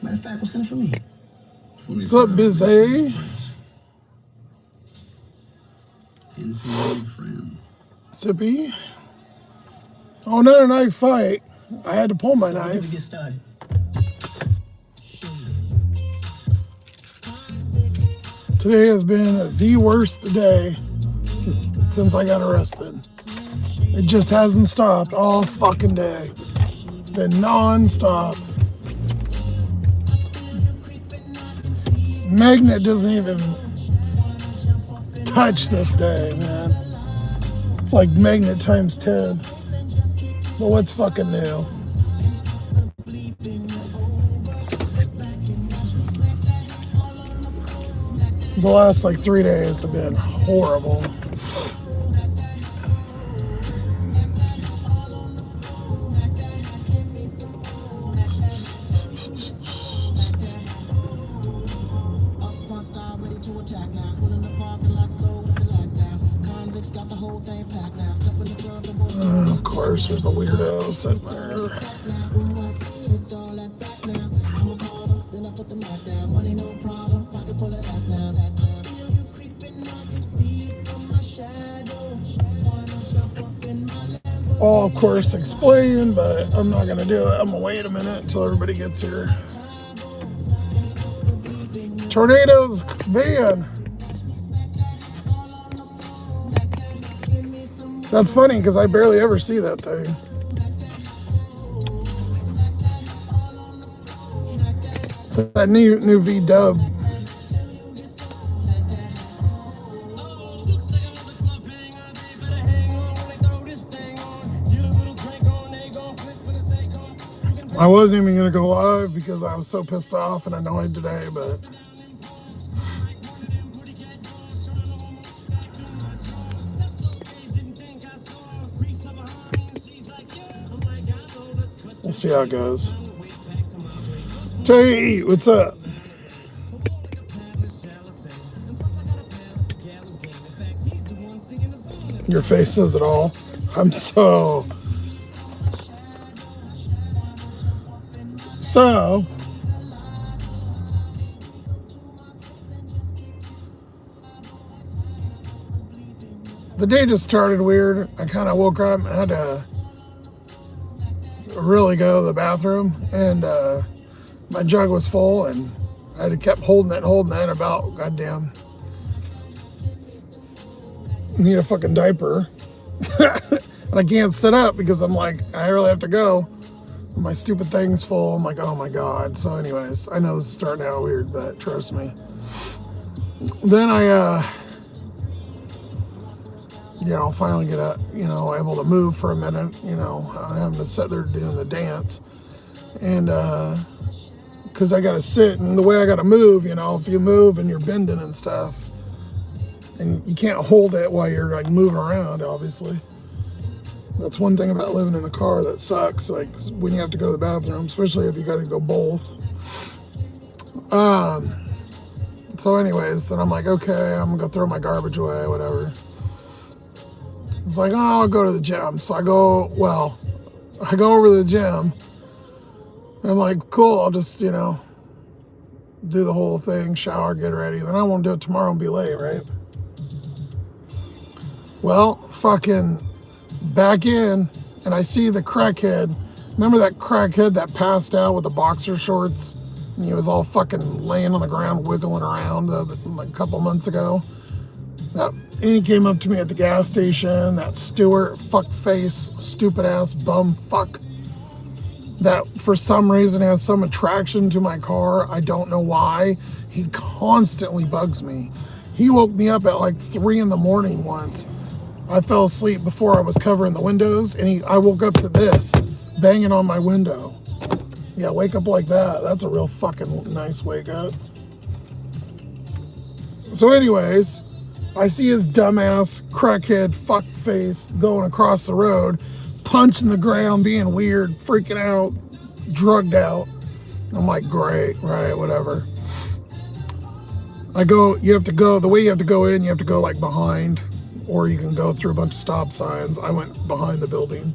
Matter of fact, what's in it for me? What's up, Bizay? Insane friend. Sippy. Oh, another knife fight. I had to pull my knife. Get started. Today has been the worst day since I got arrested. It just hasn't stopped all fucking day. It's been non-stop. Magnet doesn't even touch this day, man. It's like Magnet times 10. But what's fucking new? The last like 3 days have been horrible. Of course, there's a weirdo sitting there. I'll, of course, explain, but I'm not going to do it. I'm going to wait a minute until everybody gets here. Tornadoes van. That's funny because I barely ever see that thing. It's that new V-dub. I wasn't even going to go live because I was so pissed off and annoyed today, but we'll see how it goes. Tay, what's up? Your face says it all. I'm so... the day just started weird. I kind of woke up and had to really go to the bathroom, and my jug was full, and I had to kept holding it about, goddamn, need a fucking diaper. And I can't sit up because I'm like, I really have to go. My stupid thing's full. I'm like, oh my God. So anyways, I know this is starting out weird, but trust me. Then I, finally get up, able to move for a minute, having to sit there doing the dance. And, cause I got to sit, and the way I got to move, if you move and you're bending and stuff, and you can't hold it while you're like moving around, obviously. That's one thing about living in a car that sucks, like when you have to go to the bathroom, especially if you got to go both. So anyways, then I'm like, okay, I'm gonna go throw my garbage away, whatever. It's like, oh, I'll go to the gym. So I go over to the gym. And I'm like, cool, I'll just, do the whole thing, shower, get ready. Then I won't do it tomorrow and be late, right? Well, fucking back in, and I see the crackhead. Remember that crackhead that passed out with the boxer shorts? And he was all fucking laying on the ground, wiggling around like a couple months ago. And he came up to me at the gas station, that Stewart fuckface, stupid ass bum fuck. That for some reason has some attraction to my car. I don't know why. He constantly bugs me. He woke me up at like 3 a.m. once. I fell asleep before I was covering the windows, and I woke up to this banging on my window. Yeah, wake up like that. That's a real fucking nice wake up. So anyways, I see his dumbass crackhead fuck face going across the road, punching the ground, being weird, freaking out, drugged out. I'm like, great, right, whatever. You have to go, the way you have to go in, you have to go like behind, or you can go through a bunch of stop signs. I went behind the building,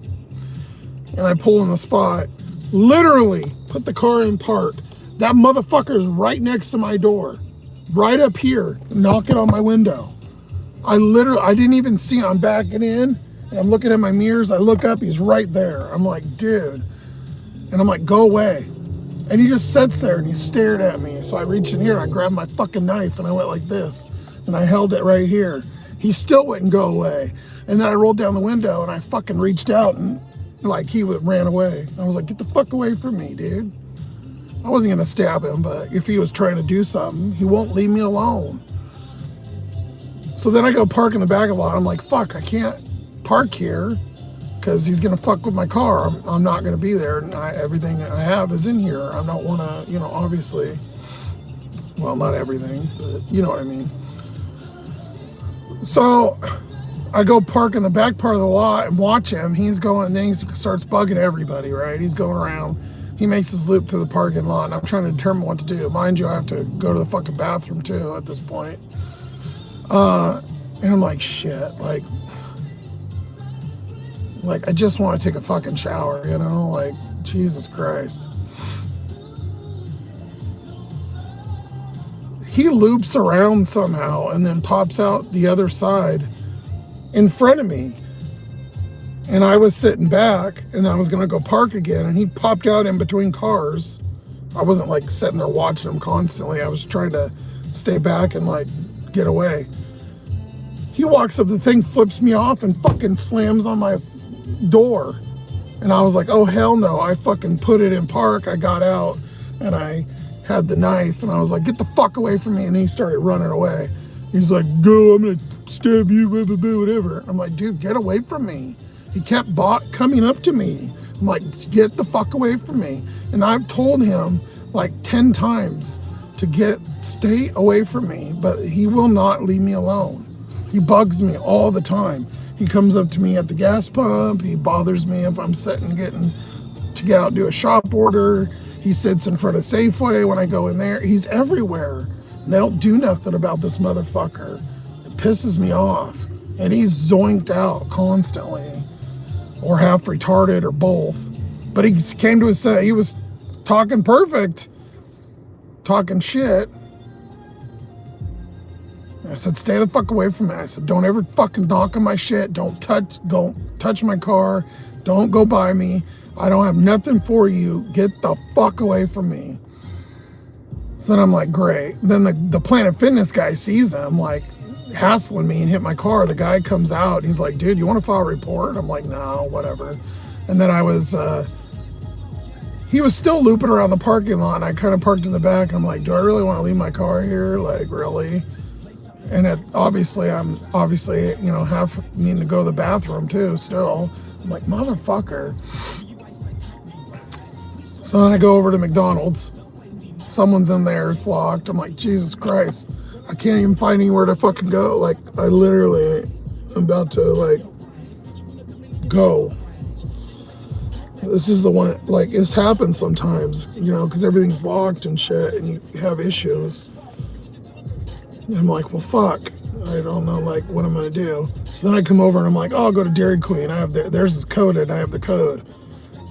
and I pull in the spot, literally put the car in park, That motherfucker's right next to my door, right up here, knocking on my window. I didn't even see him. I'm backing in, and I'm looking at my mirrors. I look up, he's right there. I'm like, dude. And I'm like, go away. And he just sits there and he stared at me. So I reached in here and I grabbed my fucking knife and I went like this. And I held it right here. He still wouldn't go away. And then I rolled down the window and I fucking reached out and like he ran away. I was like, get the fuck away from me, dude. I wasn't gonna stab him, but if he was trying to do something, he won't leave me alone. So then I go park in the back of the lot. I'm like, fuck, I can't park here because he's gonna fuck with my car. I'm not gonna be there, and everything I have is in here. I don't wanna, obviously, well, not everything, but you know what I mean. So I go park in the back part of the lot and watch him. He's going, and then he starts bugging everybody, right? He's going around. He makes his loop to the parking lot, and I'm trying to determine what to do. Mind you, I have to go to the fucking bathroom too at this point. And I'm like, shit, like I just want to take a fucking shower, like, Jesus Christ. He loops around somehow and then pops out the other side in front of me. And I was sitting back and I was going to go park again, and he popped out in between cars. I wasn't like sitting there watching him constantly. I was trying to stay back and like get away. He walks up, the thing flips me off and fucking slams on my door. And I was like, oh hell no. I fucking put it in park. I got out and I had the knife and I was like, get the fuck away from me. And he started running away. He's like, go, I'm gonna stab you, blah, blah, blah, whatever. I'm like, dude, get away from me. He kept coming up to me. I'm like, get the fuck away from me. And I've told him like 10 times to stay away from me, but he will not leave me alone. He bugs me all the time. He comes up to me at the gas pump. He bothers me if I'm sitting getting to get out and do a shop order. He sits in front of Safeway when I go in there. He's everywhere. And they don't do nothing about this motherfucker. It pisses me off. And he's zoinked out constantly, or half retarded, or both. But he came to his set. He was talking perfect, talking shit. I said, stay the fuck away from me. I said, don't ever fucking knock on my shit. Don't touch my car. Don't go by me. I don't have nothing for you. Get the fuck away from me. So then I'm like, great. Then the Planet Fitness guy sees him like hassling me and hit my car. The guy comes out. He's like, dude, you want to file a report? I'm like, no, whatever. And then he was still looping around the parking lot. And I kind of parked in the back. I'm like, do I really want to leave my car here? Like, really? And obviously, I'm half needing to go to the bathroom too, still. I'm like, motherfucker. So then I go over to McDonald's. Someone's in there, it's locked. I'm like, Jesus Christ. I can't even find anywhere to fucking go. Like, I literally am about to, like, go. This is the one, like, this happens sometimes, because everything's locked and shit, and you have issues. And I'm like, well, fuck. I don't know, like, what I'm going to do. So then I come over and I'm like, oh, I'll go to Dairy Queen. There's this coded. I have the code.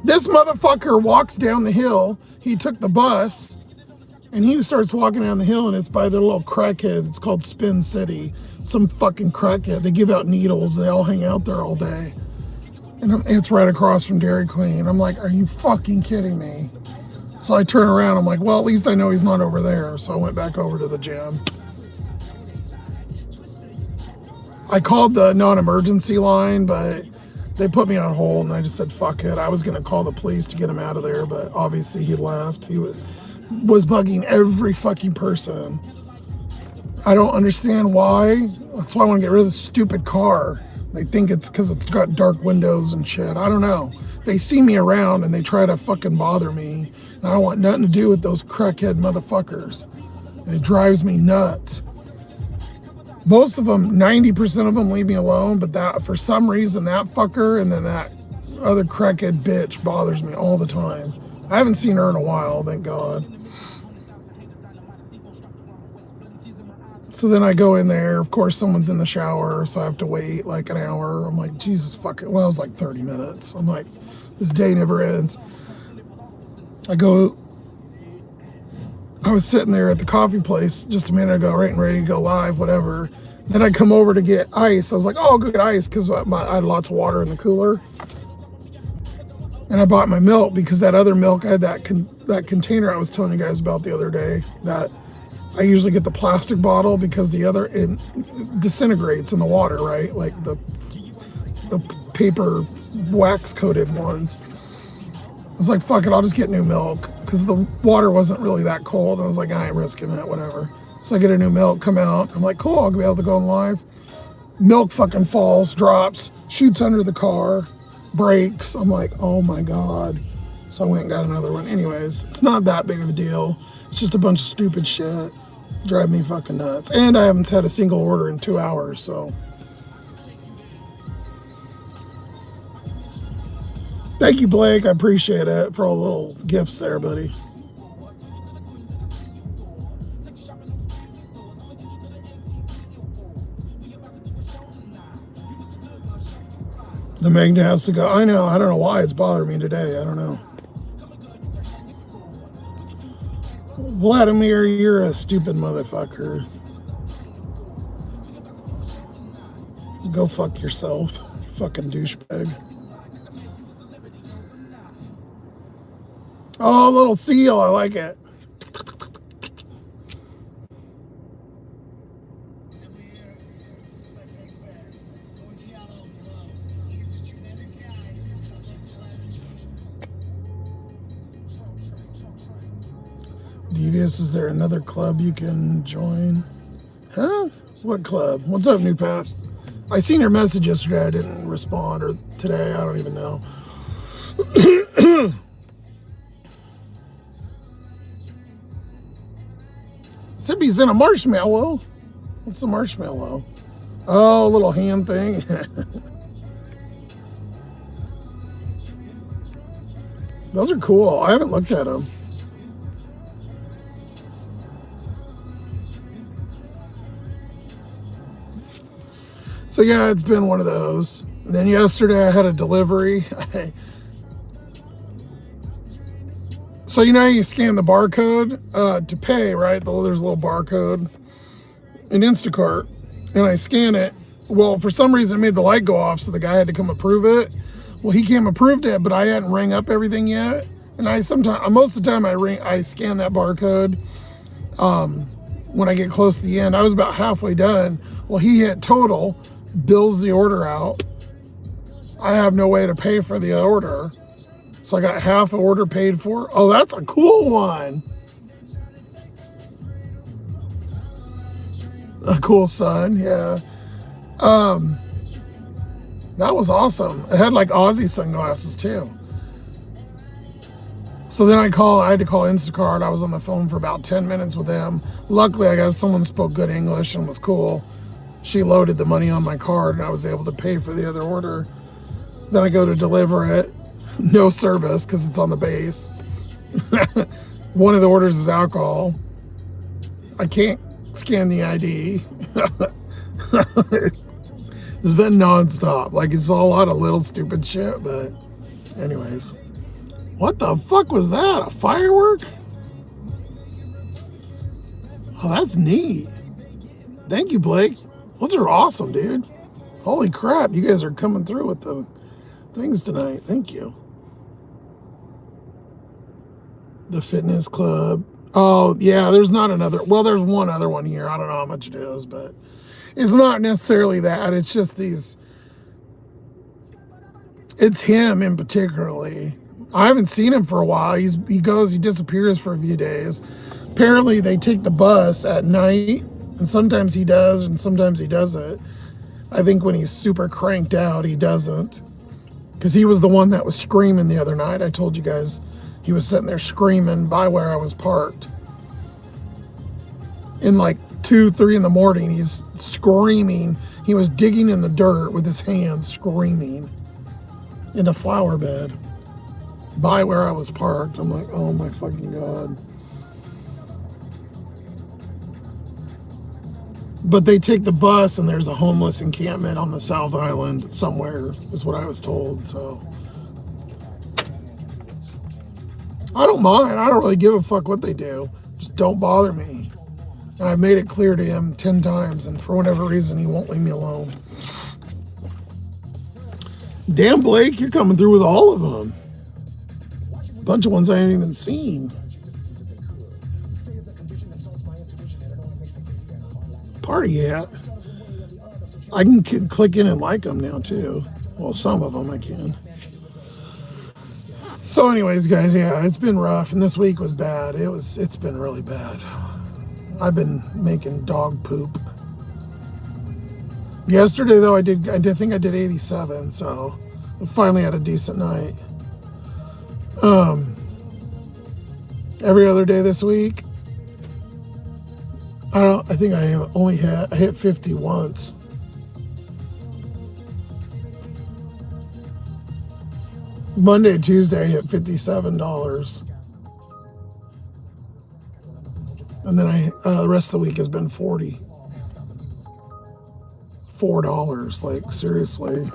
This motherfucker walks down the hill. He took the bus and he starts walking down the hill, and it's by their little crackhead. It's called Spin City. Some fucking crackhead. They give out needles. They all hang out there all day. And it's right across from Dairy Queen. I'm like, are you fucking kidding me? So I turn around. I'm like, well, at least I know he's not over there. So I went back over to the gym. I called the non-emergency line, but they put me on hold, and I just said, fuck it. I was going to call the police to get him out of there, but obviously he left. He was bugging every fucking person. I don't understand why. That's why I want to get rid of this stupid car. They think it's because it's got dark windows and shit. I don't know. They see me around, and they try to fucking bother me, and I don't want nothing to do with those crackhead motherfuckers. And it drives me nuts. Most of them, 90% of them leave me alone, but that for some reason, that fucker and then that other crackhead bitch bothers me all the time. I haven't seen her in a while, thank God. So then I go in there. Of course, someone's in the shower, so I have to wait like an hour. I'm like, Jesus fucking, well, it was like 30 minutes. I'm like, this day never ends. I go I was sitting there at the coffee place just a minute ago, right and ready to go live, whatever. Then I come over to get ice. I was like, oh, I'll go get ice because I had lots of water in the cooler. And I bought my milk because that other milk, I had that container I was telling you guys about the other day. That I usually get the plastic bottle because the other, it disintegrates in the water, right? Like the paper wax coated ones. I was like, fuck it, I'll just get new milk because the water wasn't really that cold. I was like, I ain't risking it, whatever. So I get a new milk, come out. I'm like, cool, I'll be able to go on live. Milk fucking falls, drops, shoots under the car, breaks. I'm like, oh my God. So I went and got another one. Anyways, it's not that big of a deal. It's just a bunch of stupid shit. Drive me fucking nuts. And I haven't had a single order in 2 hours, so. Thank you, Blake. I appreciate it for all the little gifts there, buddy. The magnet has to go. I know. I don't know why it's bothering me today. I don't know. Vladimir, you're a stupid motherfucker. Go fuck yourself, fucking douchebag. Oh, little seal. I like it. Devious, is there another club you can join? Huh? What club? What's up, New Path? I seen your message yesterday. I didn't respond, or today. I don't even know. Sippy's in a marshmallow. What's the marshmallow? Oh, a little hand thing. Those are cool. I haven't looked at them. So yeah, it's been one of those. And then yesterday I had a delivery. So you know how you scan the barcode to pay, right? There's a little barcode in Instacart, and I scan it. Well, for some reason it made the light go off, so the guy had to come approve it. Well, he came approved it, but I hadn't rang up everything yet. And most of the time I scan that barcode when I get close to the end. I was about halfway done. Well, he hit total, bills the order out. I have no way to pay for the order. So I got half the order paid for. Oh, that's a cool one. A cool sun, yeah. That was awesome. It had like Aussie sunglasses too. So then I had to call Instacart. I was on the phone for about 10 minutes with them. Luckily, I guess someone spoke good English and was cool. She loaded the money on my card and I was able to pay for the other order. Then I go to deliver it. No service because it's on the base. One of the orders is alcohol. I can't scan the ID. It's been nonstop. Like, it's a lot of little stupid shit, but anyways. What the fuck was that? A firework? Oh, that's neat. Thank you, Blake. Those are awesome, dude. Holy crap, you guys are coming through with the things tonight. Thank you. The fitness club. Oh, yeah, there's not another. Well, there's one other one here. I don't know how much it is, but it's not necessarily that. It's just these. It's him in particularly. I haven't seen him for a while. He disappears for a few days. Apparently, they take the bus at night, and sometimes he does, and sometimes he doesn't. I think when he's super cranked out, he doesn't. Because he was the one that was screaming the other night. I told you guys he was sitting there screaming by where I was parked. In like 2, 3 in the morning, he's screaming. He was digging in the dirt with his hands, screaming in a flower bed by where I was parked. I'm like, oh my fucking God. But they take the bus and there's a homeless encampment on the South Island somewhere, is what I was told, so. I don't mind. I don't really give a fuck what they do. Just don't bother me. And I've made it clear to him 10 times, and for whatever reason, he won't leave me alone. Damn, Blake, you're coming through with all of them. A bunch of ones I haven't even seen. Party hat. I can click in and like them now, too. Well, some of them I can. So anyways, guys, yeah, it's been rough, and this week was bad. It's been really bad. I've been making dog poop. Yesterday, though, I think I did 87, so I finally had a decent night. Every other day this week, I think I hit 50 once. Monday and Tuesday, I hit $57. And then the rest of the week has been $4. Like, seriously.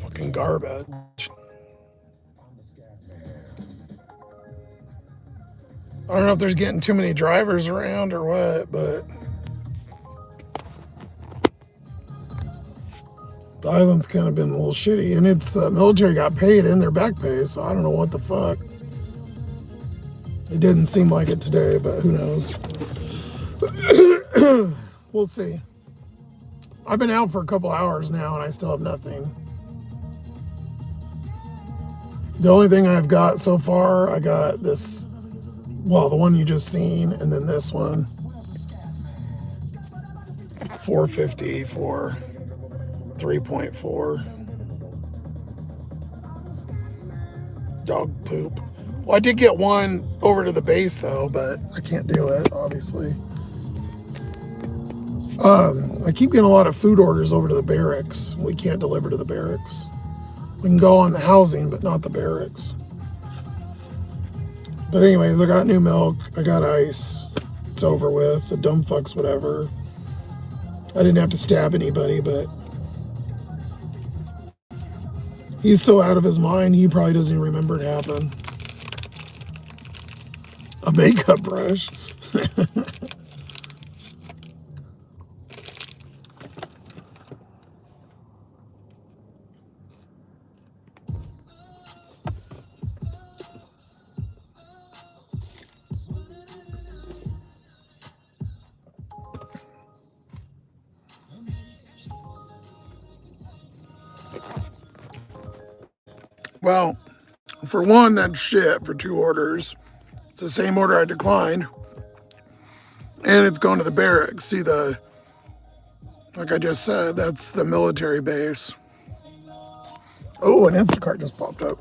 Fucking garbage. I don't know if there's getting too many drivers around or what, but the island's kind of been a little shitty, and it's military got paid in their back pay, so I don't know what the fuck. It didn't seem like it today, but who knows? We'll see. I've been out for a couple hours now, and I still have nothing. The only thing I've got so far, I got this, well, the one you just seen, and then this one. $450 for 3.4 dog poop. Well, I did get one over to the base though, but I can't do it, obviously. I keep getting a lot of food orders over to the barracks. We can't deliver to the barracks. We can go on the housing, but not the barracks. But anyways, I got new milk. I got ice. It's over with. The dumb fucks, whatever. I didn't have to stab anybody, but he's so out of his mind, he probably doesn't even remember it happened. A makeup brush. Well, for one, that's shit for 2 orders. It's the same order I declined. And it's going to the barracks. See, like I just said, that's the military base. Oh, an Instacart just popped up.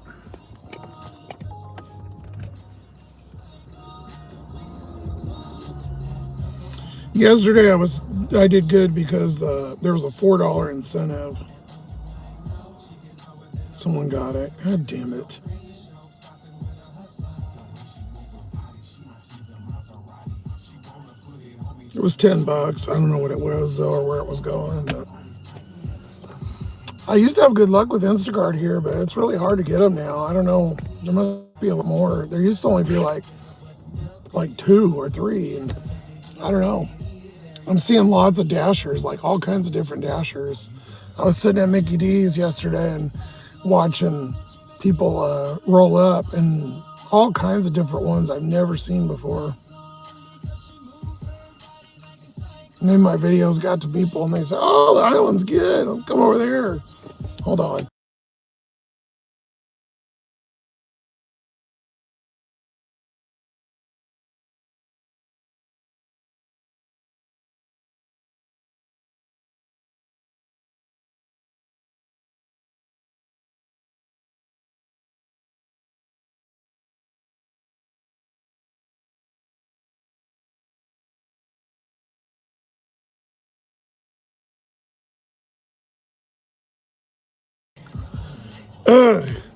Yesterday I did good because there was a $4 incentive. Someone got it. God damn it. It was $10. I don't know what it was though, or where it was going, but I used to have good luck with Instacart here, but it's really hard to get them now. I don't know. There must be a lot more. There used to only be like 2 or 3, and I don't know. I'm seeing lots of dashers, like all kinds of different dashers. I was sitting at Mickey D's yesterday and watching people roll up, and all kinds of different ones I've never seen before. And then my videos got to people and they said, oh, the island's good. Let's come over there. Hold on.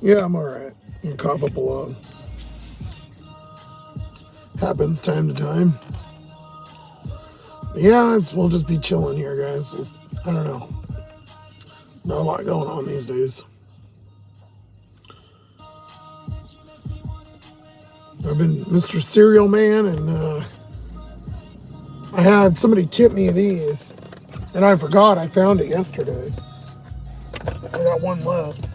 Yeah, I'm all right. I'll cough up a lung. Happens time to time. But yeah, we'll just be chilling here, guys. I don't know. Not a lot going on these days. I've been Mr. Cereal Man, and I had somebody tip me these, and I forgot I found it yesterday. I got one left.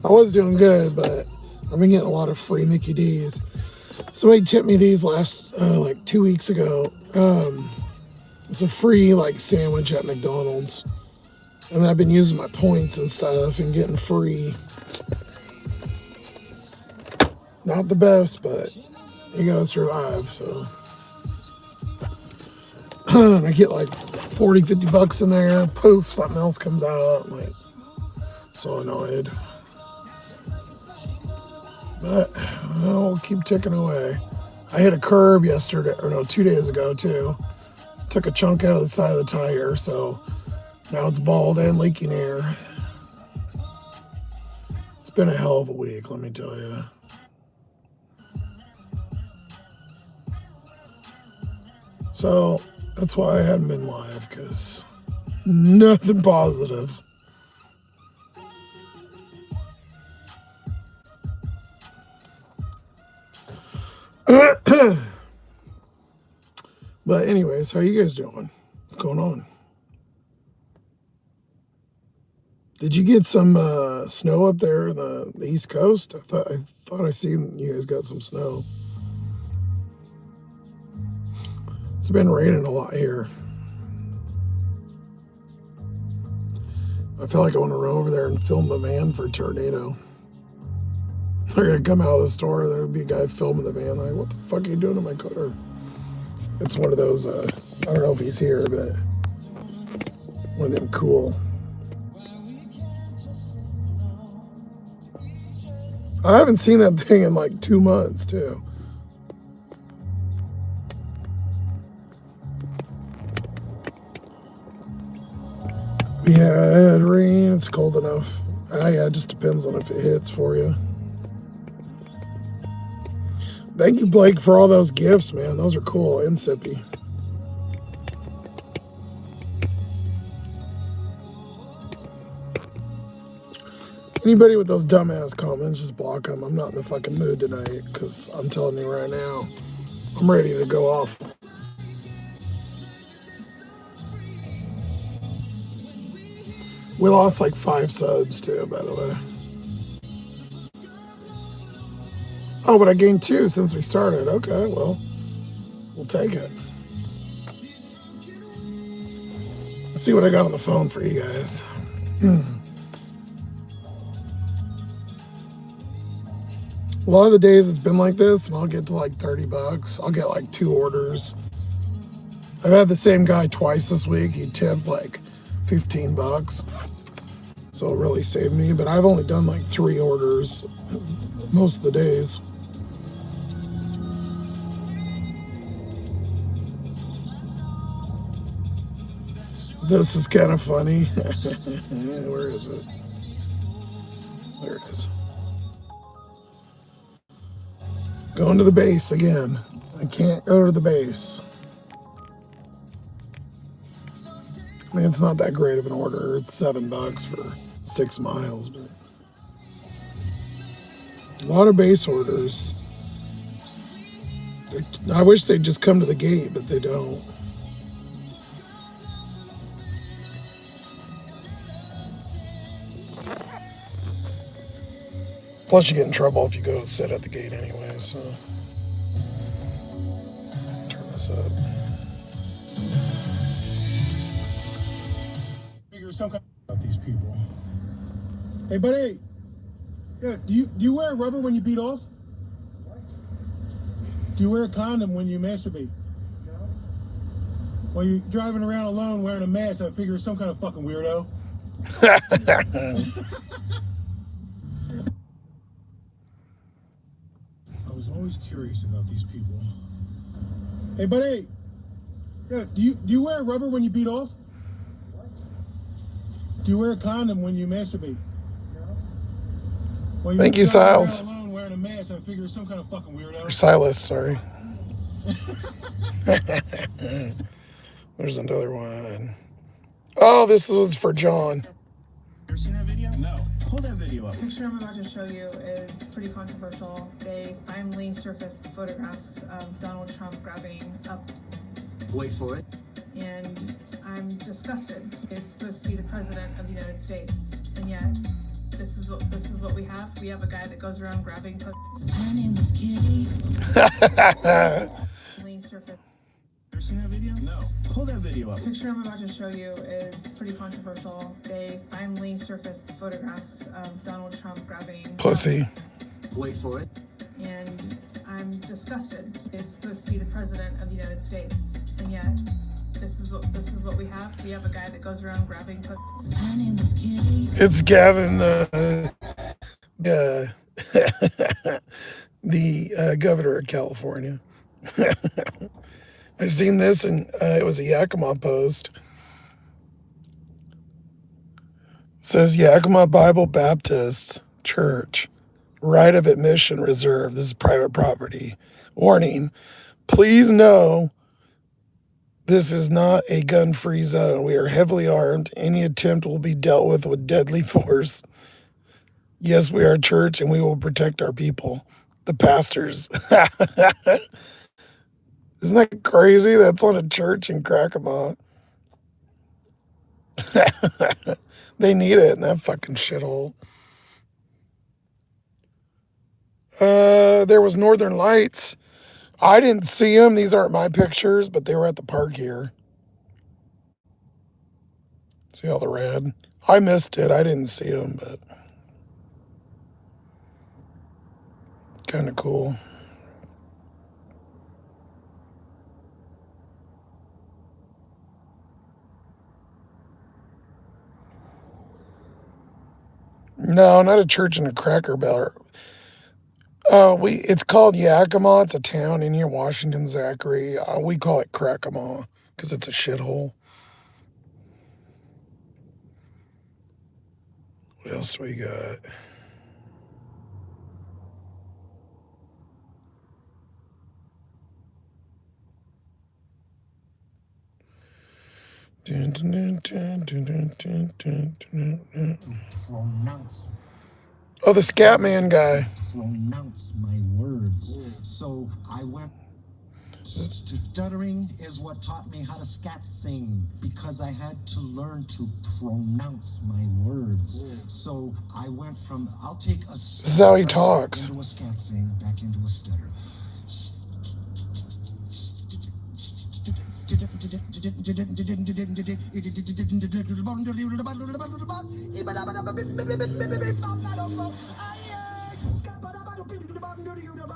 I was doing good, but I've been getting a lot of free Mickey D's. Somebody tipped me these like 2 weeks ago. It's a free like sandwich at McDonald's, and I've been using my points and stuff and getting free. Not the best, but you gotta survive. So and I get like 40, 50 bucks in there. Poof, something else comes out. I'm like, so annoyed. But I'll keep ticking away. I hit a curb yesterday, or no, 2 days ago too. Took a chunk out of the side of the tire, so now it's bald and leaking air. It's been a hell of a week, let me tell you. So that's why I hadn't been live, because nothing positive. But anyways, how you guys doing? What's going on? Did you get some snow up there in the East Coast? I thought I seen you guys got some snow. It's been raining a lot here. I feel like I want to run over there and film the van for a tornado. They're gonna come out of the store, there'll be a guy filming the van, like, what the fuck are you doing to my car? It's one of those, I don't know if he's here, but one of them cool. I haven't seen that thing in like 2 months, too. We had rain, it's cold enough. Yeah, it just depends on if it hits for you. Thank you, Blake, for all those gifts, man. Those are cool and sippy. Anybody with those dumbass comments, just block them. I'm not in the fucking mood tonight, because I'm telling you right now, I'm ready to go off. We lost like 5 subs, too, by the way. Oh, but I gained 2 since we started. Okay, well, we'll take it. Let's see what I got on the phone for you guys. A lot of the days it's been like this, and I'll get to like 30 bucks. I'll get like 2 orders. I've had the same guy twice this week. He tipped like 15 bucks. So it really saved me. But I've only done like 3 orders most of the days. This is kind of funny. Where is it? There it is. Going to the base again. I can't go to the base. I mean, it's not that great of an order. It's $7 for 6 miles, but a lot of base orders. I wish they'd just come to the gate, but they don't. Plus, you get in trouble if you go sit at the gate anyway, so. Turn this up. Figure some kind about these people. Hey, buddy. Yeah, do you wear rubber when you beat off? What? Do you wear a condom when you masturbate? No. While you're driving around alone wearing a mask, I figure some kind of fucking weirdo. I was always curious about these people. Hey, buddy. Yeah, do you wear rubber when you beat off? What? Do you wear a condom when you masturbate? No. Thank you, Silas. Alone wearing a mask, I figure some kind of fucking weirdo. Or Silas, sorry. There's another one. Oh, this was for John. Ever seen that video? No. Hold that video up. The picture I'm about to show you is pretty controversial. They finally surfaced photographs of Donald Trump grabbing up. Wait for it. And I'm disgusted. It's supposed to be the president of the United States, and yet this is what we have. We have a guy that goes around grabbing pussies. My name is Kitty. Ever seen that video? No. Pull that video up. The picture I'm about to show you is pretty controversial. They finally surfaced photographs of Donald Trump grabbing Pussy. Wait for it. And I'm disgusted. It's supposed to be the president of the United States, and yet this is what we have. We have a guy that goes around grabbing pussies. My name is Kitty. It's Gavin, the governor of California. I seen this, and it was a Yakima post. It says Yakima Bible Baptist Church, right of admission reserved. This is private property. Warning, please know this is not a gun-free zone. We are heavily armed. Any attempt will be dealt with deadly force. Yes, we are a church, and we will protect our people. The pastors. Isn't that crazy? That's on a church in Crackamont. They need it in that fucking shithole. There was Northern Lights. I didn't see them. These aren't my pictures, but they were at the park here. See all the red? I missed it. I didn't see them, but kind of cool. No, not a church in a Cracker Barrel. It's called Yakima. It's a town in here, Washington, Zachary. We call it Crackama because it's a shithole. What else do we got? Pronounce. Oh, the Scatman guy. Pronounce my words. So I went. Stuttering is what taught me how to scat sing because I had to learn to pronounce my words. So I went from I'll take a This is how he talks. into a scat sing, back into a stutter.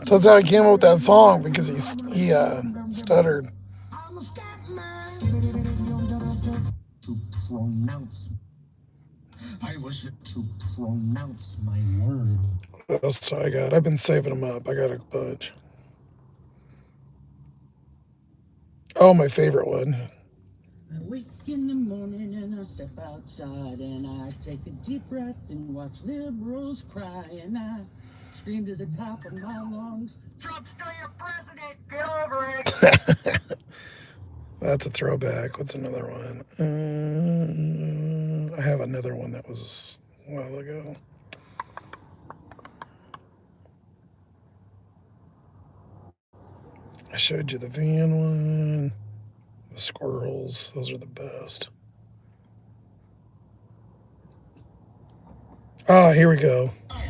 So that's how he came up with that song, because he stuttered. I'm a scat man. To pronounce. I was to pronounce my word. What else do I got? I've been saving them up. I got a bunch. Oh, my favorite one. I wake in the morning and I step outside and I take a deep breath and watch liberals cry and I scream to the top of my lungs, Trump's still your president, get over it. That's a throwback. What's another one? I have another one that was a while ago. I showed you the van one, the squirrels. Those are the best. Ah, here we go. I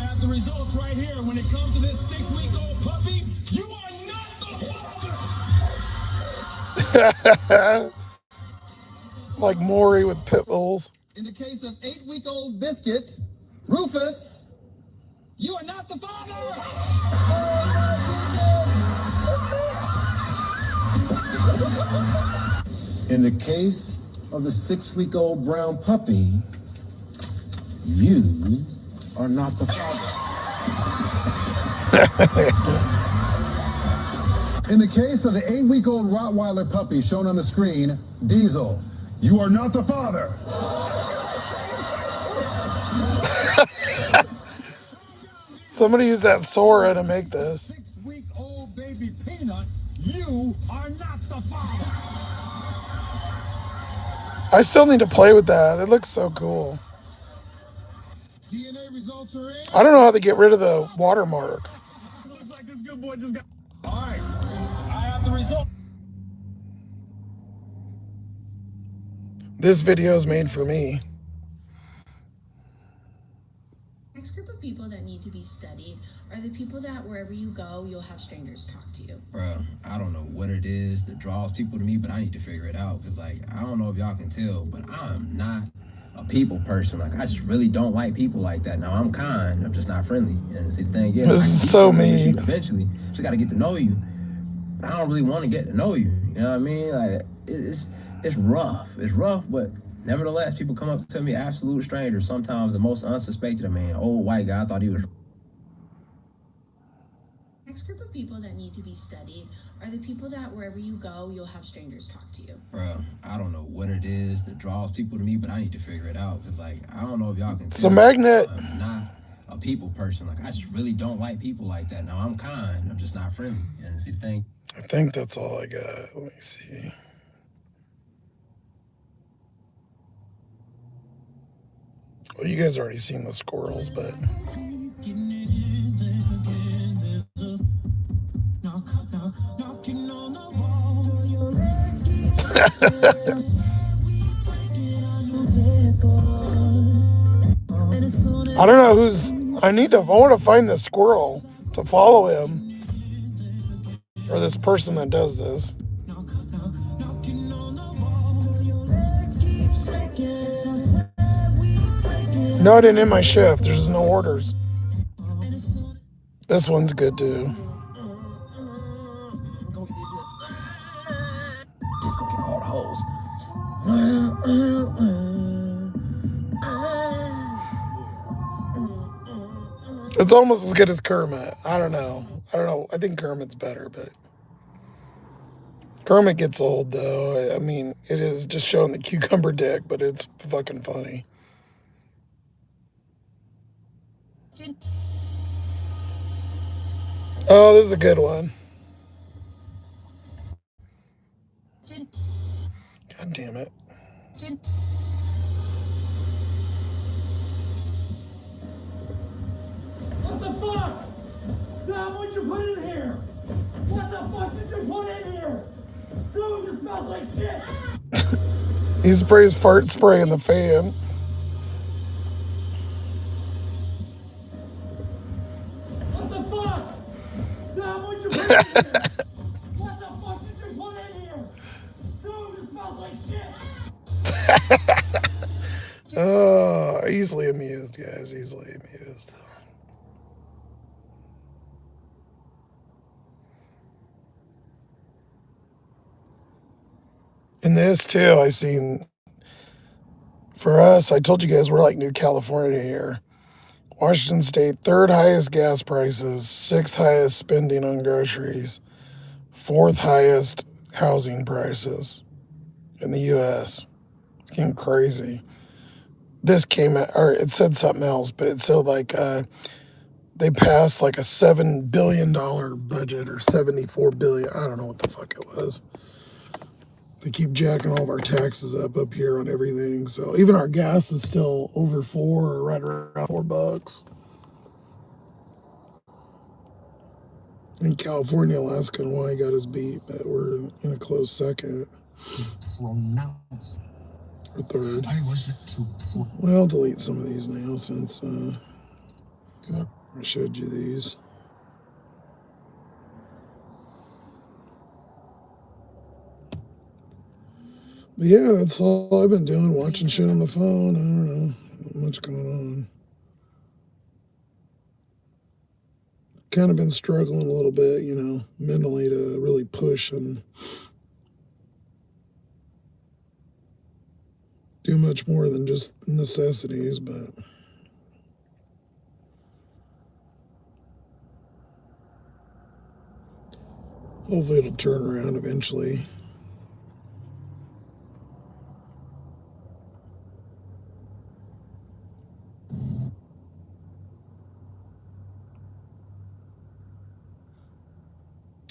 have the results right here. When it comes to this 6-week-old puppy, you are not the father. Like Maury with pit bulls. In the case of 8-week-old Biscuit, Rufus, you are not the father. In the case of the 6-week-old brown puppy, you are not the father. In the case of the 8-week-old Rottweiler puppy shown on the screen, Diesel, you are not the father. Somebody used that Sora to make this. 6-week-old baby Peanut, you are not the father. I still need to play with that. It looks so cool. DNA results are in. I don't know how to get rid of the watermark. Looks like this good boy just got. All right, I have the result. This video is made for me. Next group of people that need to be studied are the people that wherever you go, you'll have strangers talk to you. Bruh, I don't know what it is that draws people to me, but I need to figure it out. Because, like, I don't know if y'all can tell, but I'm not a people person. Like, I just really don't like people like that. Now, I'm kind. I'm just not friendly. And see, the thing is, This is so me. Eventually, just got to get to know you. But I don't really want to get to know you. You know what I mean? Like, it's rough. It's rough, but nevertheless, people come up to me, absolute strangers, sometimes the most unsuspected of me. Old white guy, I thought he was. Next group of people that need to be studied are the people that wherever you go, you'll have strangers talk to you. Bruh, I don't know what it is that draws people to me, but I need to figure it out. Because, like, I don't know if y'all can It's a magnet. I'm not a people person. Like, I just really don't like people like that. Now, I'm kind. I'm just not friendly. And see, the thing. I think that's all I got. Let me see. Well, you guys already seen the squirrels, but I don't know who's. I want to find this squirrel to follow him, or this person that does this. No, I didn't end my shift. There's no orders. This one's good too. Just gonna get all the hoes. It's almost as good as Kermit. I don't know. I think Kermit's better, but Kermit gets old though. I mean, it is just showing the cucumber dick, but it's fucking funny. Oh, this is a good one. God damn it. What the fuck? Stop what you put in here. What the fuck did you put in here? Dude, it smells like shit. He sprays fart spray in the fan. What the fuck? Stop what you put in here. What the fuck did you put in here? Dude, it smells like shit. Oh, easily amused, guys. Easily amused. In this too, I seen. For us, I told you guys we're like New California here. Washington State, 3rd highest gas prices, 6th highest spending on groceries, 4th highest housing prices in the U.S. It's getting crazy. This came out, or it said something else, but it said like they passed like a $7 billion budget or $74 billion. I don't know what the fuck it was. They keep jacking all of our taxes up here on everything. So even our gas is still over $4 or right around $4. In California, Alaska, and Hawaii got us beat, but we're in a close second. Pronounce. Or third. I was to Well, I'll delete some of these now since I showed you these. But yeah, that's all I've been doing, watching shit on the phone. I don't know, not much going on. Kind of been struggling a little bit, you know, mentally to really push and do much more than just necessities, but hopefully it'll turn around eventually.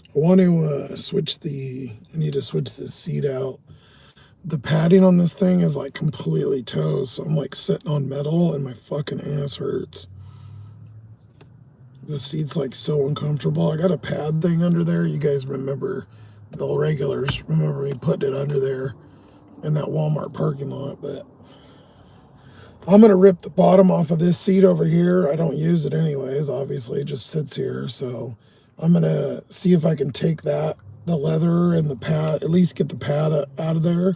I want to I need to switch the seat out the padding on this thing is like completely toast. So I'm like sitting on metal and my fucking ass hurts. The seat's like so uncomfortable. I got a pad thing under there. You guys remember, the regulars remember me putting it under there in that Walmart parking lot. But I'm going to rip the bottom off of this seat over here. I don't use it anyways. Obviously, it just sits here. So I'm going to see if I can take that, the leather and the pad, at least get the pad out of there.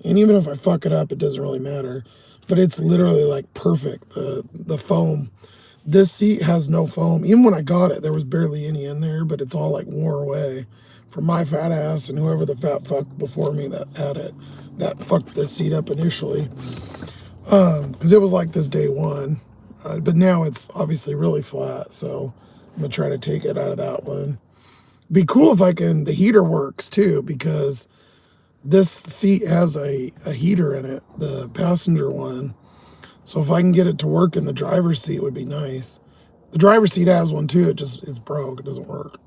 And even if I fuck it up, it doesn't really matter. But it's literally like perfect, the foam. This seat has no foam. Even when I got it, there was barely any in there, but it's all like wore away from my fat ass and whoever the fat fuck before me that had it, that fucked the seat up initially. Because it was like this day one. But now it's obviously really flat, so I'm going to try to take it out of that one. Be cool if I can, the heater works too, because this seat has a heater in it, the passenger one. So if I can get it to work in the driver's seat, it would be nice. The driver's seat has one too. It's broke. It doesn't work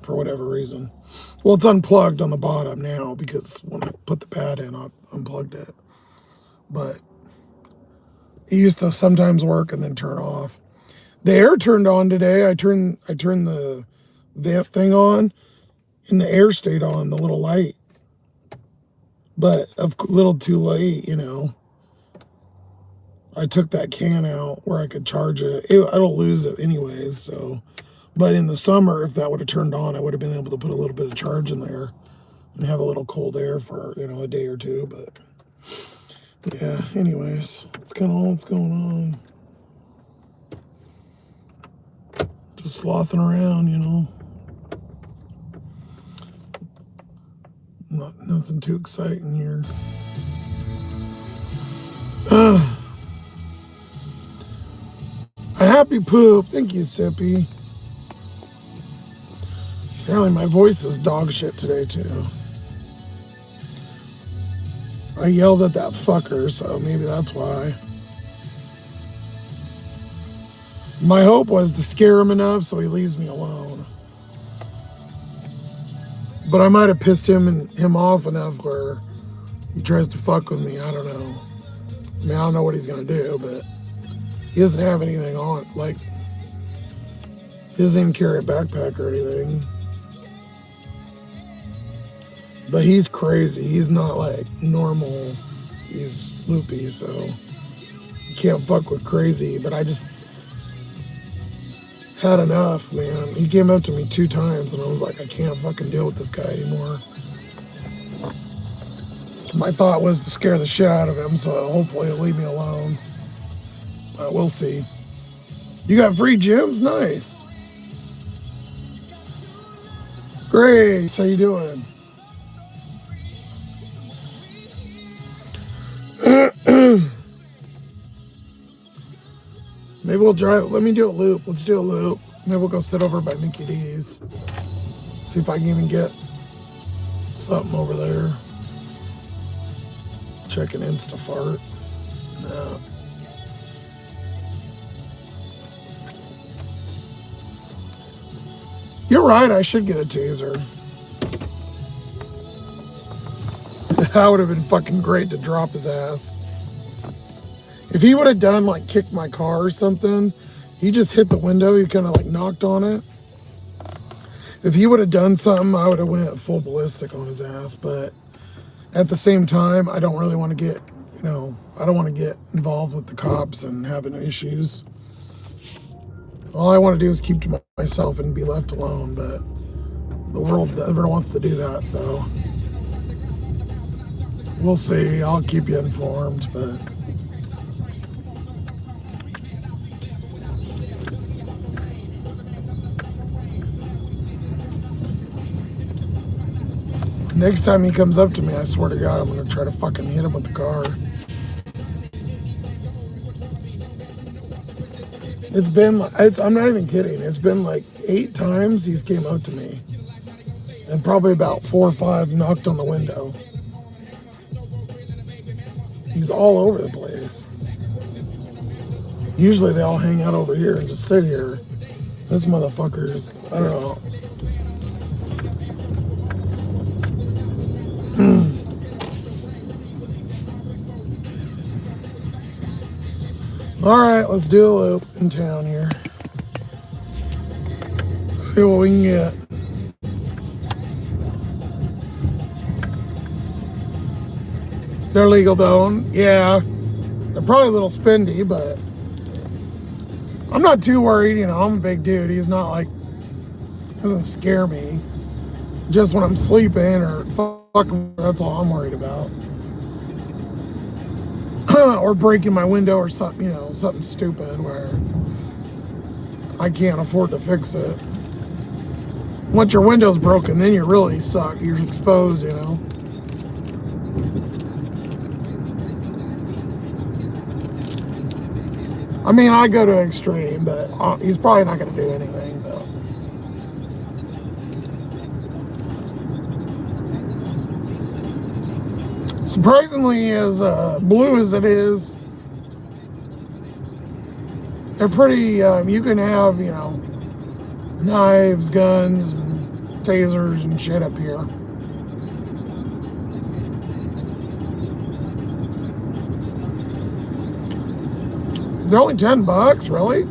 for whatever reason. Well, it's unplugged on the bottom now because when I put the pad in, I unplugged it. But it used to sometimes work and then turn off. The air turned on today. I turned the vent thing on and the air stayed on, the little light. But a little too late, you know. I took that can out where I could charge it. I don't lose it anyways, so. But in the summer, if that would have turned on, I would have been able to put a little bit of charge in there and have a little cold air for, you know, a day or two. But yeah, anyways, that's kind of all that's going on. Just slothing around, you know. Nothing too exciting here. A happy poop. Thank you, Sippy. Apparently my voice is dog shit today, too. I yelled at that fucker, so maybe that's why. My hope was to scare him enough so he leaves me alone. But I might have pissed him off enough where he tries to fuck with me. I don't know. I mean, I don't know what he's going to do, but he doesn't have anything on. Like, he doesn't even carry a backpack or anything. But he's crazy. He's not like normal. He's loopy, so you can't fuck with crazy. But I just had enough, man. He came up to me 2 times and I was like, I can't fucking deal with this guy anymore. My thought was to scare the shit out of him, so hopefully he'll leave me alone. We'll see. You got free gyms? Nice. Grace, how you doing? Maybe we'll drive. Let me do a loop. Let's do a loop. Maybe we'll go sit over by Mickey D's. See if I can even get something over there. Check an Instafart. No. You're right. I should get a taser. That would have been fucking great to drop his ass. If he would have done like kicked my car or something, he just hit the window, he kind of like knocked on it. If he would have done something, I would have went full ballistic on his ass. But at the same time, I don't really want to get, you know, I don't want to get involved with the cops and having issues. All I want to do is keep to myself and be left alone, but the world never wants to do that, so we'll see. I'll keep you informed, but next time he comes up to me, I swear to God, I'm going to try to fucking hit him with the car. It's been, I'm not even kidding, it's been like 8 times he's came up to me. And probably about 4 or 5 knocked on the window. He's all over the place. Usually they all hang out over here and just sit here. This motherfucker's, I don't know. All right, let's do a loop in town here. See what we can get. They're legal though. Yeah, they're probably a little spendy, but I'm not too worried. You know, I'm a big dude. He's not like, doesn't scare me. Just when I'm sleeping or fucking, that's all I'm worried about. Or breaking my window or something, you know, something stupid where I can't afford to fix it. Once your window's broken, then you really suck. You're exposed, you know. I mean, I go to extreme, but he's probably not going to do anything, though. Surprisingly, as blue as it is, they're pretty, you can have, you know, knives, guns, and tasers and shit up here. They're only $10, really?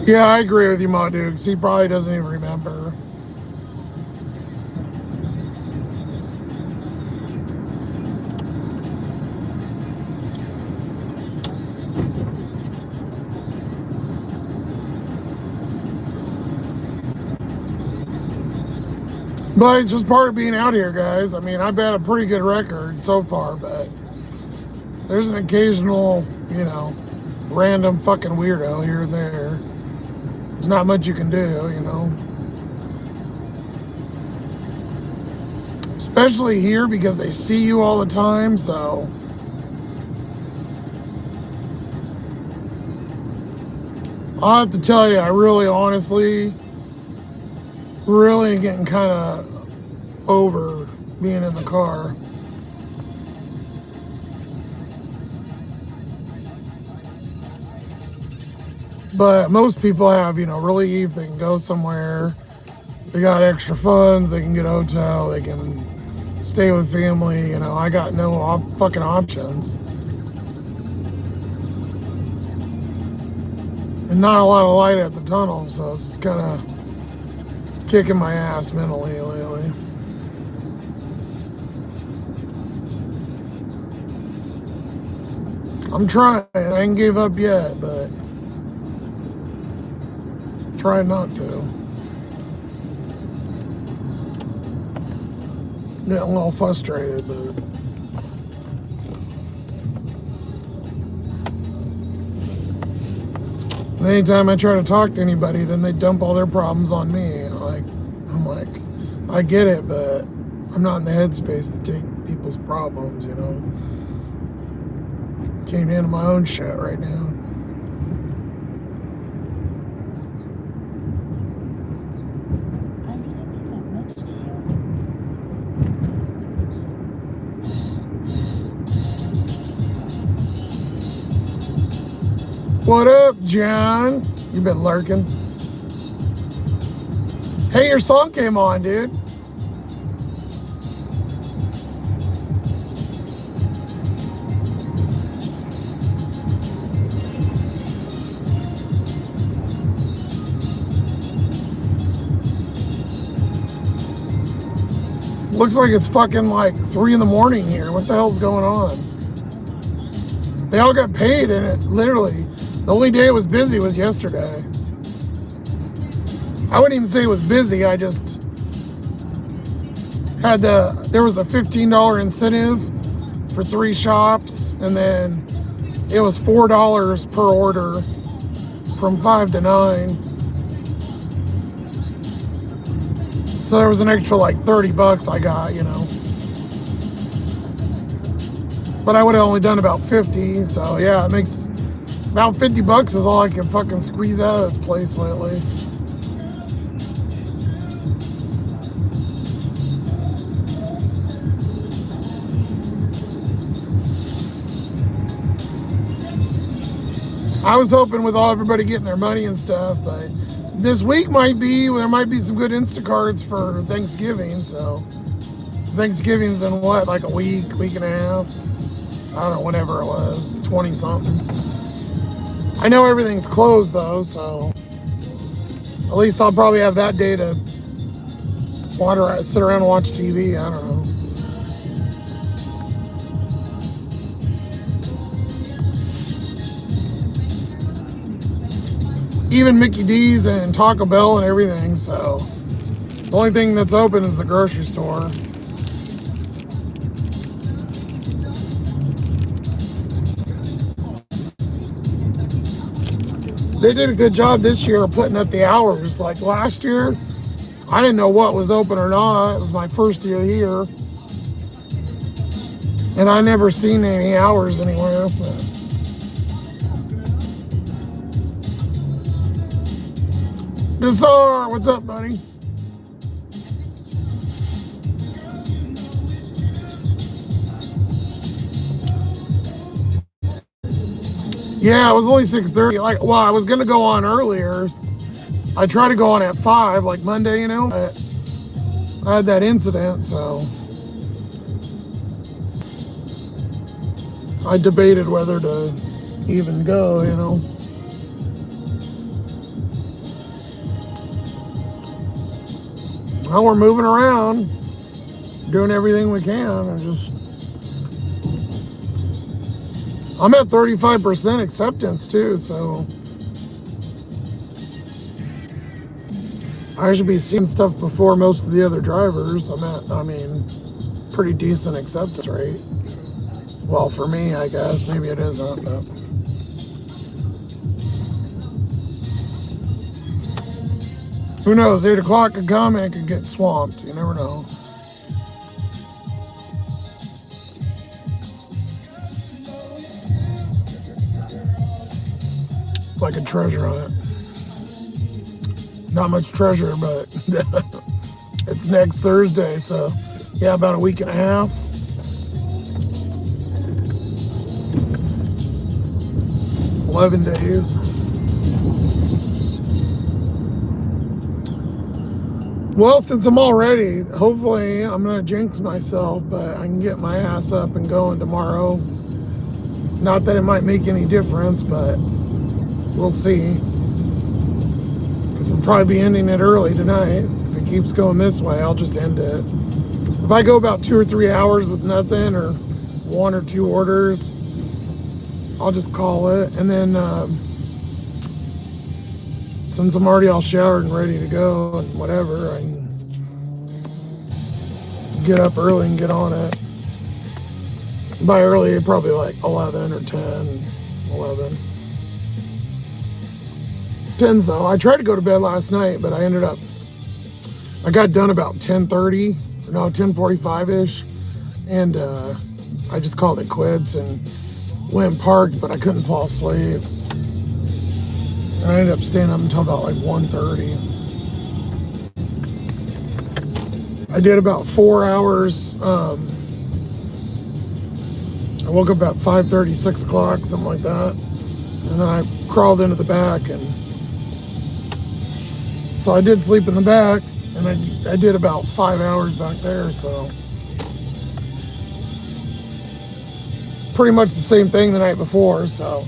Yeah, I agree with you, Ma Dukes. He probably doesn't even remember. But it's just part of being out here, guys. I mean, I've had a pretty good record so far, but there's an occasional, you know, random fucking weirdo here and there. There's not much you can do, you know. Especially here because they see you all the time, so. I'll have to tell you, I really honestly, really getting kind of over being in the car. But most people have, you know, relief. They can go somewhere. They got extra funds. They can get a hotel. They can stay with family. You know, I got no fucking options. And not a lot of light at the tunnel, so it's just kind of kicking my ass mentally lately. I'm trying. I ain't gave up yet, but trying not to. Getting a little frustrated, but anytime I try to talk to anybody, then they dump all their problems on me. I'm like, I get it, but I'm not in the headspace to take people's problems, you know. Can't handle my own shit right now. What up, John? You been lurking? Hey, your song came on, dude. Looks like it's fucking like 3 in the morning here. What the hell's going on? They all got paid, and it literally, the only day it was busy was yesterday. I wouldn't even say it was busy. I just had there was a $15 incentive for 3 shops, and then it was $4 per order from 5 to 9. So there was an extra like $30 I got, you know. But I would have only done about 50, so yeah, it makes about $50 is all I can fucking squeeze out of this place lately. I was hoping with all everybody getting their money and stuff, but this week there might be some good Instacarts for Thanksgiving. So Thanksgiving's in what, like a week and a half? I don't know, whenever it was, 20 something. I know everything's closed though, so at least I'll probably have that day to sit around and watch TV. I don't know. Even Mickey D's and Taco Bell and everything, so the only thing that's open is the grocery store. They did a good job this year of putting up the hours. Like last year, I didn't know what was open or not. It was my first year here, and I never seen any hours anywhere. Desar, what's up, buddy? Yeah, it was only 6:30. Like, well, I was gonna go on earlier. I tried to go on at 5, like Monday, you know. I had that incident, so I debated whether to even go, you know. Well, we're moving around, doing everything we can, and I'm at 35% acceptance too, so I should be seeing stuff before most of the other drivers. Pretty decent acceptance rate. Well, for me, I guess. Maybe it isn't, but who knows? 8 o'clock could come and it could get swamped. You never know. It's like a treasure hunt. Not much treasure, but it's next Thursday, so yeah, about a week and a half. $11 days. Well, since I'm all ready, hopefully I'm gonna jinx myself, but I can get my ass up and going tomorrow. Not that it might make any difference, but we'll see. Because we'll probably be ending it early tonight. If it keeps going this way, I'll just end it. If I go about 2 or 3 hours with nothing, or 1 or 2 orders, I'll just call it. And then since I'm already all showered and ready to go and whatever, I can get up early and get on it. By early, probably like 11 or 10, 11. Depends though. I tried to go to bed last night, but I got done about 10:30, no, 10:45-ish. And I just called it quits and went and parked, but I couldn't fall asleep. I ended up staying up until about like 1:30. I did about 4 hours. I woke up about 5:30, 6 o'clock, something like that. And then I crawled into the back, and so I did sleep in the back, and I did about 5 hours back there, so pretty much the same thing the night before. So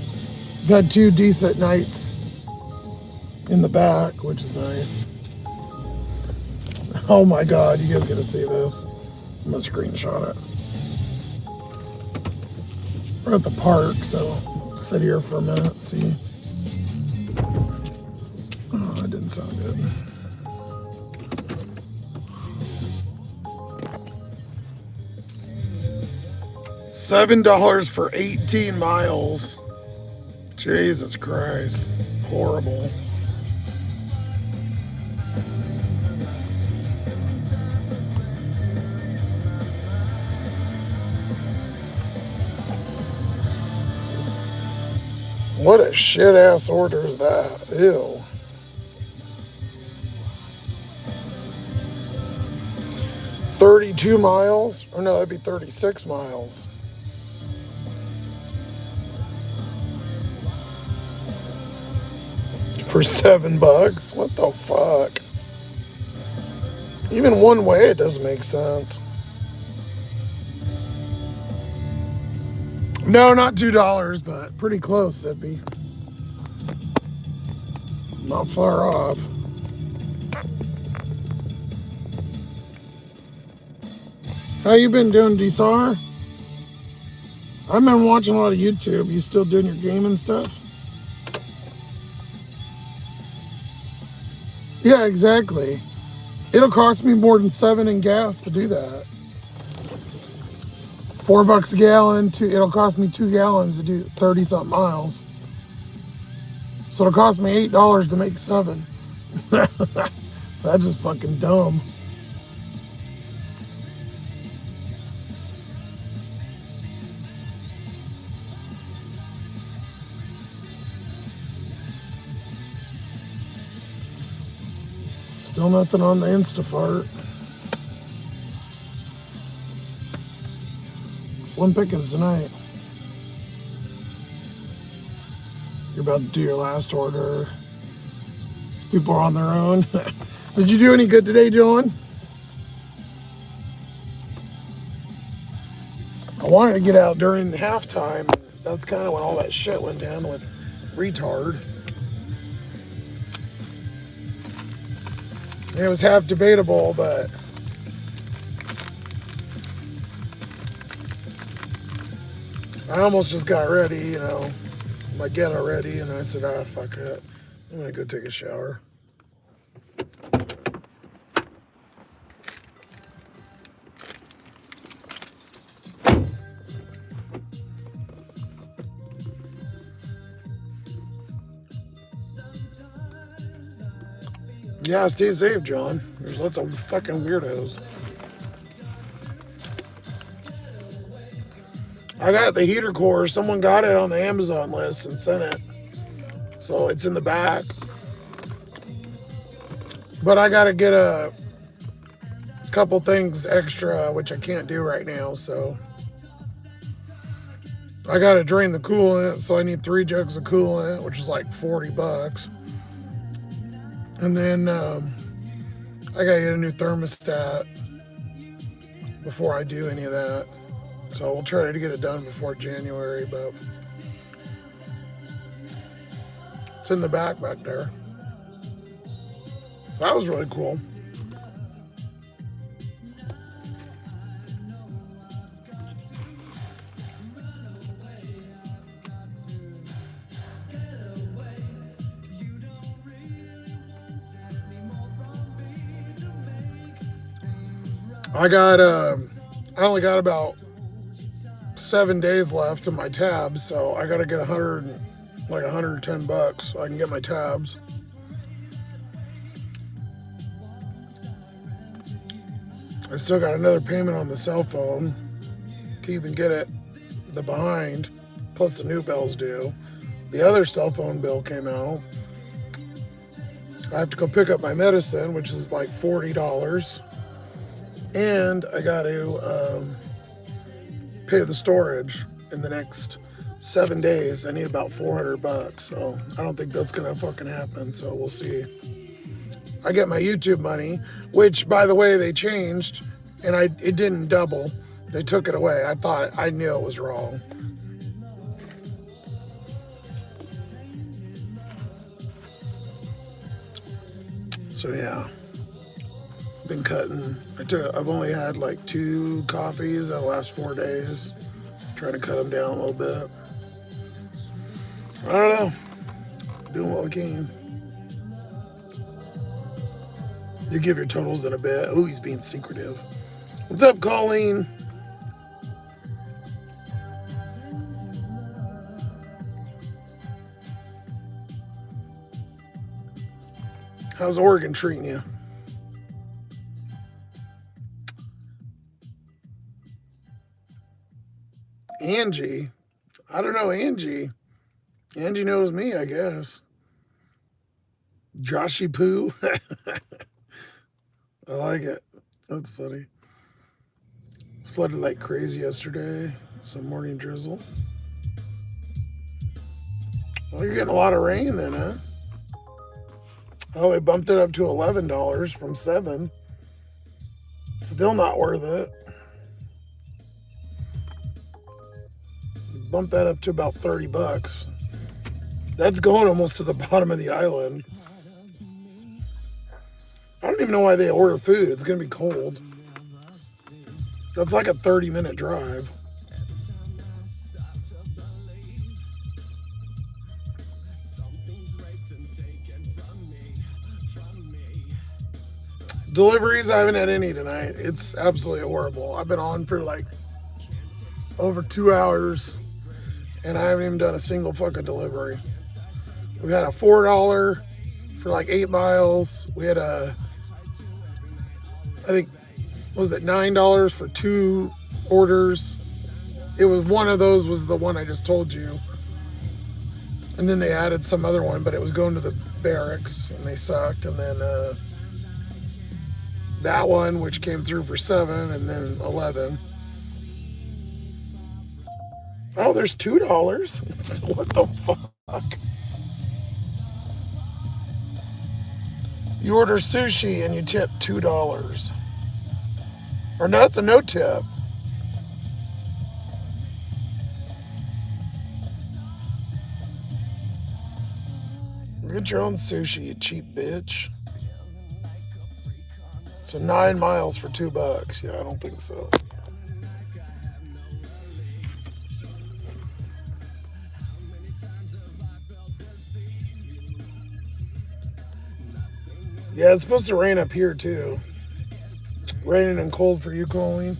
I've had 2 decent nights in the back, which is nice. Oh my God, you guys gotta see this. I'm gonna screenshot it. We're at the park, so sit here for a minute, see. Oh, that didn't sound good. $7 for 18 miles. Jesus Christ. Horrible. What a shit ass order is that? Ew. $32 miles? Or no, that'd be 36 miles. For $7? What the fuck? Even one way, it doesn't make sense. No, not $2, but pretty close, it'd be. Not far off. How you been doing, DSAR? I've been watching a lot of YouTube. You still doing your gaming stuff? Yeah, exactly. It'll cost me more than $7 in gas to do that. $4 a gallon. It'll cost me 2 gallons to do 30-something miles. So it'll cost me $8 to make 7. That's just fucking dumb. Still nothing on the Instafart. Slim pickings tonight. You're about to do your last order. These people are on their own. Did you do any good today, John? I wanted to get out during halftime. That's kind of when all that shit went down with retard. It was half debatable, but I almost just got ready, you know, my ghetto ready, and I said, ah, fuck it. I'm gonna go take a shower. Yeah, stay safe, John. There's lots of fucking weirdos. I got the heater core. Someone got it on the Amazon list and sent it. So it's in the back. But I got to get a couple things extra, which I can't do right now. So I got to drain the coolant. So I need 3 jugs of coolant, which is like $40. And then I gotta get a new thermostat before I do any of that. So we'll try to get it done before January, but it's in the back there. So that was really cool. I only got about 7 days left in my tabs, so I gotta get $110 so I can get my tabs. I still got another payment on the cell phone to even get it, the behind, plus the new bill's due. The other cell phone bill came out. I have to go pick up my medicine, which is like $40. And I got to pay the storage in the next 7 days. I need about $400, so I don't think that's gonna fucking happen. So we'll see. I get my YouTube money, which, by the way, they changed, and it didn't double. They took it away. I knew it was wrong. So yeah. Been cutting. I've only had like 2 coffees that'll last 4 days. Trying to cut them down a little bit. I don't know. Doing what we can. You give your totals in a bit. Oh, he's being secretive. What's up, Colleen? How's Oregon treating you? Angie? I don't know Angie. Angie knows me, I guess. Joshy Poo. I like it. That's funny. Flooded like crazy yesterday. Some morning drizzle. Well, you're getting a lot of rain then, huh? Oh, they bumped it up to $11 from $7. Still not worth it. Bump that up to about $30. That's going almost to the bottom of the island. I don't even know why they order food. It's gonna be cold. That's like a 30-minute drive. Deliveries, I haven't had any tonight. It's absolutely horrible. I've been on for like over 2 hours and I haven't even done a single fucking delivery. We had a $4 for like 8 miles. We had I think, was it $9 for 2 orders? It was one of those was the one I just told you. And then they added some other one, but it was going to the barracks and they sucked. And then that one, which came through for 7 and then 11. Oh, there's $2. What the fuck? You order sushi and you tip $2. Or no, it's a no tip. Get your own sushi, you cheap bitch. So 9 miles for $2. Yeah, I don't think so. Yeah, it's supposed to rain up here too. Raining and cold for you, Colleen.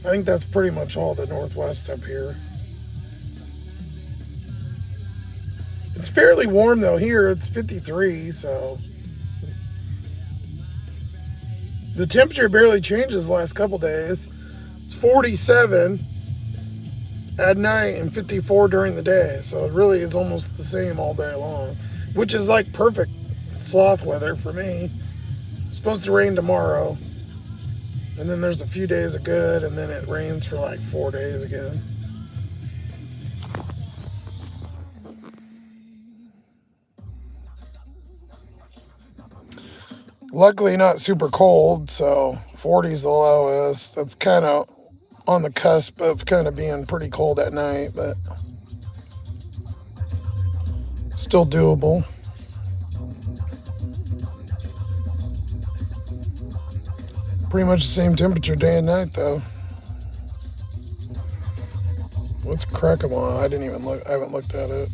I think that's pretty much all the Northwest up here. It's fairly warm though here. It's 53, so the temperature barely changes the last couple days. It's 47 at night and 54 during the day, so it really is almost the same all day long, which is like perfect sloth weather for me. It's supposed to rain tomorrow, and then there's a few days of good, and then it rains for like 4 days again. Luckily not super cold, so 40's the lowest. That's kind of on the cusp of kind of being pretty cold at night, but still doable. Pretty much the same temperature day and night though. What's Crackamore? I didn't even look. I haven't looked at it.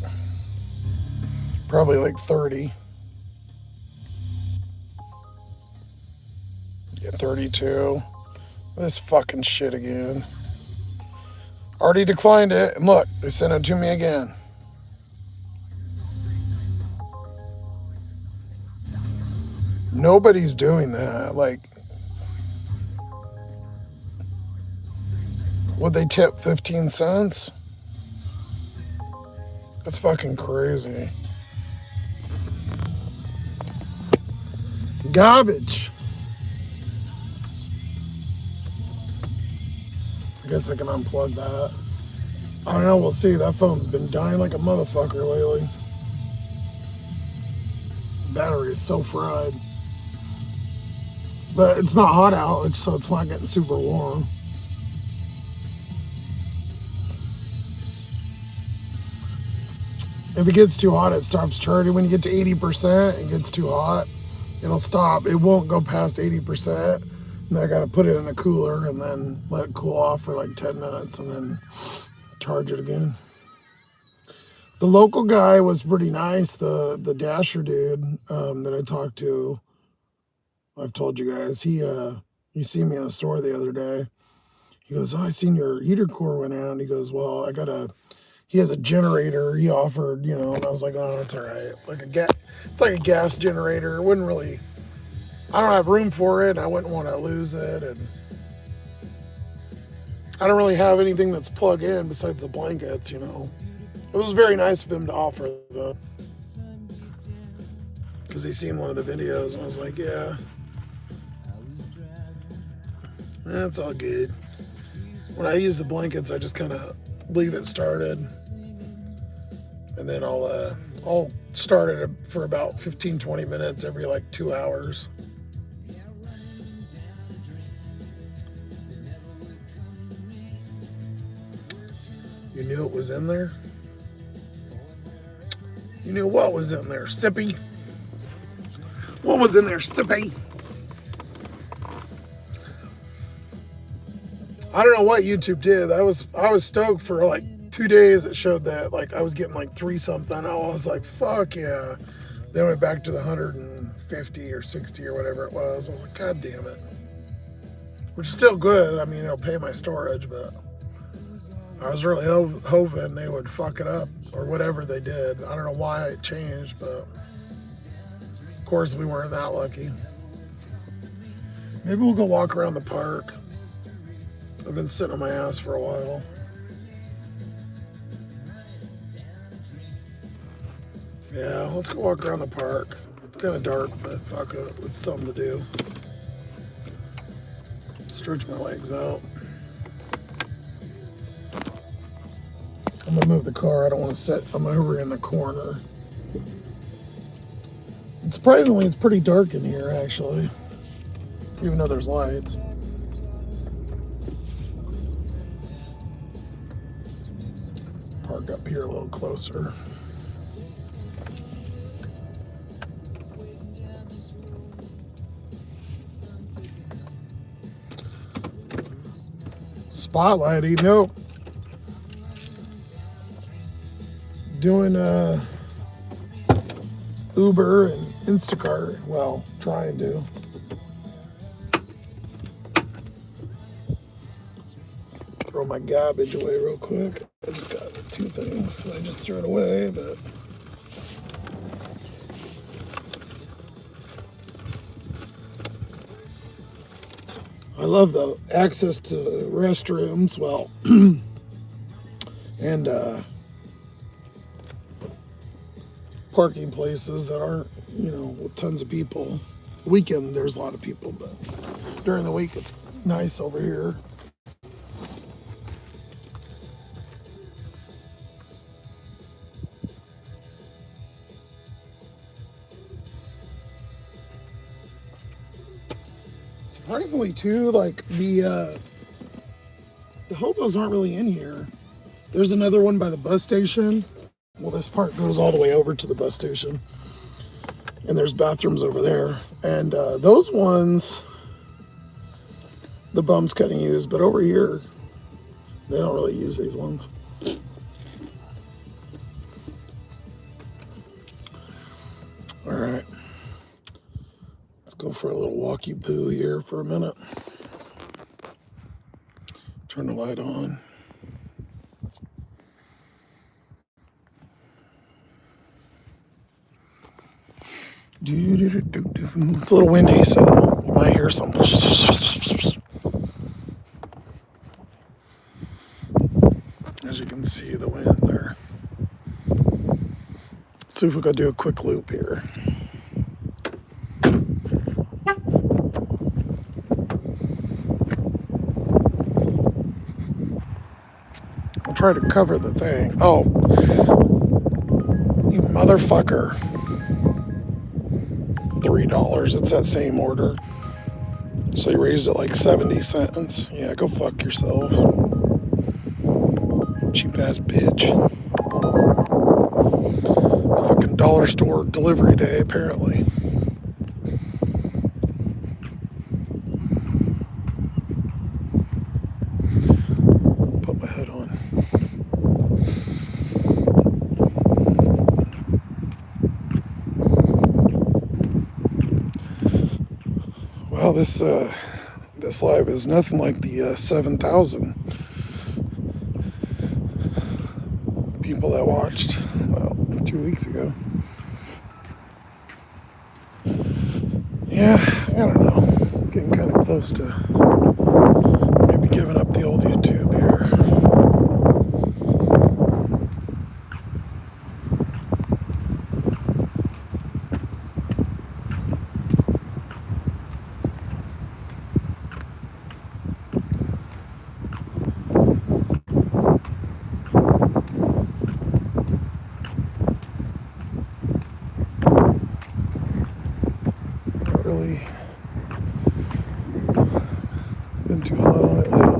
Probably like 30. Yeah, 32. This fucking shit again. Already declined it. And look, they sent it to me again. Nobody's doing that. Like, would they tip 15 cents? That's fucking crazy. Garbage. I guess I can unplug that. I don't know, we'll see. That phone's been dying like a motherfucker lately. The battery is so fried. But it's not hot out, so it's not getting super warm. If it gets too hot, it stops charging. When you get to 80%, it gets too hot. It'll stop. It won't go past 80%. And then I got to put it in the cooler and then let it cool off for like 10 minutes and then charge it again. The local guy was pretty nice. The Dasher dude that I talked to, I've told you guys, he seen me in the store the other day. He goes, oh, I seen your heater core went out. And he goes, well, he has a generator he offered, you know, and I was like, oh, that's all right. It's like a gas generator. It wouldn't really, I don't have room for it. And I wouldn't want to lose it. And I don't really have anything that's plug in besides the blankets, you know. It was very nice of him to offer though. Because he seen one of the videos and I was like, yeah. That's all good. When I use the blankets, I just kind of leave it started. And then I'll I'll start it for about 15, 20 minutes every like 2 hours. You knew it was in there? You knew what was in there, Sippy? What was in there, Sippy? I don't know what YouTube did. I was stoked for like 2 days. It showed that like I was getting like 3 something. I was like, fuck yeah. Then I went back to the 150 or 60 or whatever it was. I was like, God damn it. Which is still good. I mean, it'll pay my storage, but I was really hoping they would fuck it up or whatever they did. I don't know why it changed, but of course we weren't that lucky. Maybe we'll go walk around the park. I've been sitting on my ass for a while. Yeah, let's go walk around the park. It's kind of dark, but fuck it. It's something to do. Stretch my legs out. I'm gonna move the car. I don't want to sit. I'm over in the corner. And surprisingly, it's pretty dark in here, actually. Even though there's lights. Park up here a little closer. Spotlighty, nope. Doing Uber and Instacart. Well, trying to. Throw my garbage away real quick. I just got 2 things. I just threw it away, but I love the access to restrooms. Well, and parking places that aren't, with tons of people. Weekend, there's a lot of people, but during the week, it's nice over here. Surprisingly, too, like the hobos aren't really in here. There's another one by the bus station. Well, this part goes all the way over to the bus station. And there's bathrooms over there. And those ones, the bums kind of use. But over here, they don't really use these ones. All right. Let's go for a little walkie poo here for a minute. Turn the light on. It's a little windy, so you might hear some. As you can see, the wind there. Let's see if we can do a quick loop here. I'll try to cover the thing. Oh, you motherfucker. $3. It's that same order. So you raised it like 70 cents. Yeah, go fuck yourself. Cheap ass bitch. It's fucking dollar store delivery day, apparently. Put my hood on. Well, this live is nothing like the 7,000 people that watched, 2 weeks ago. Yeah, I don't know. Getting kind of close to maybe giving up the old YouTube here. really been too hot on it lately.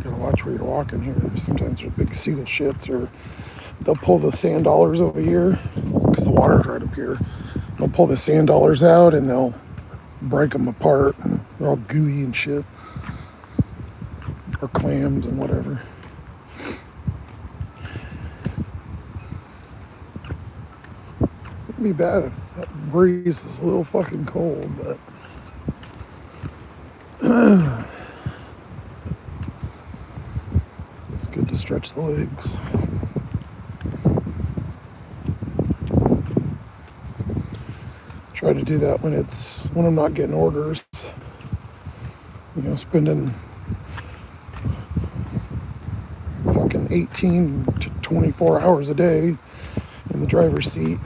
Gotta watch where you're walking here. Sometimes there's big seal shits, or they'll pull the sand dollars over here because the water's right up here. They'll pull the sand dollars out and they'll break them apart, and they're all gooey and shit, or clams and whatever. It'd be bad if that breeze is a little fucking cold, but it's good to stretch the legs. Try to do that when I'm not getting orders. You know, spending fucking 18 to 24 hours a day in the driver's seat.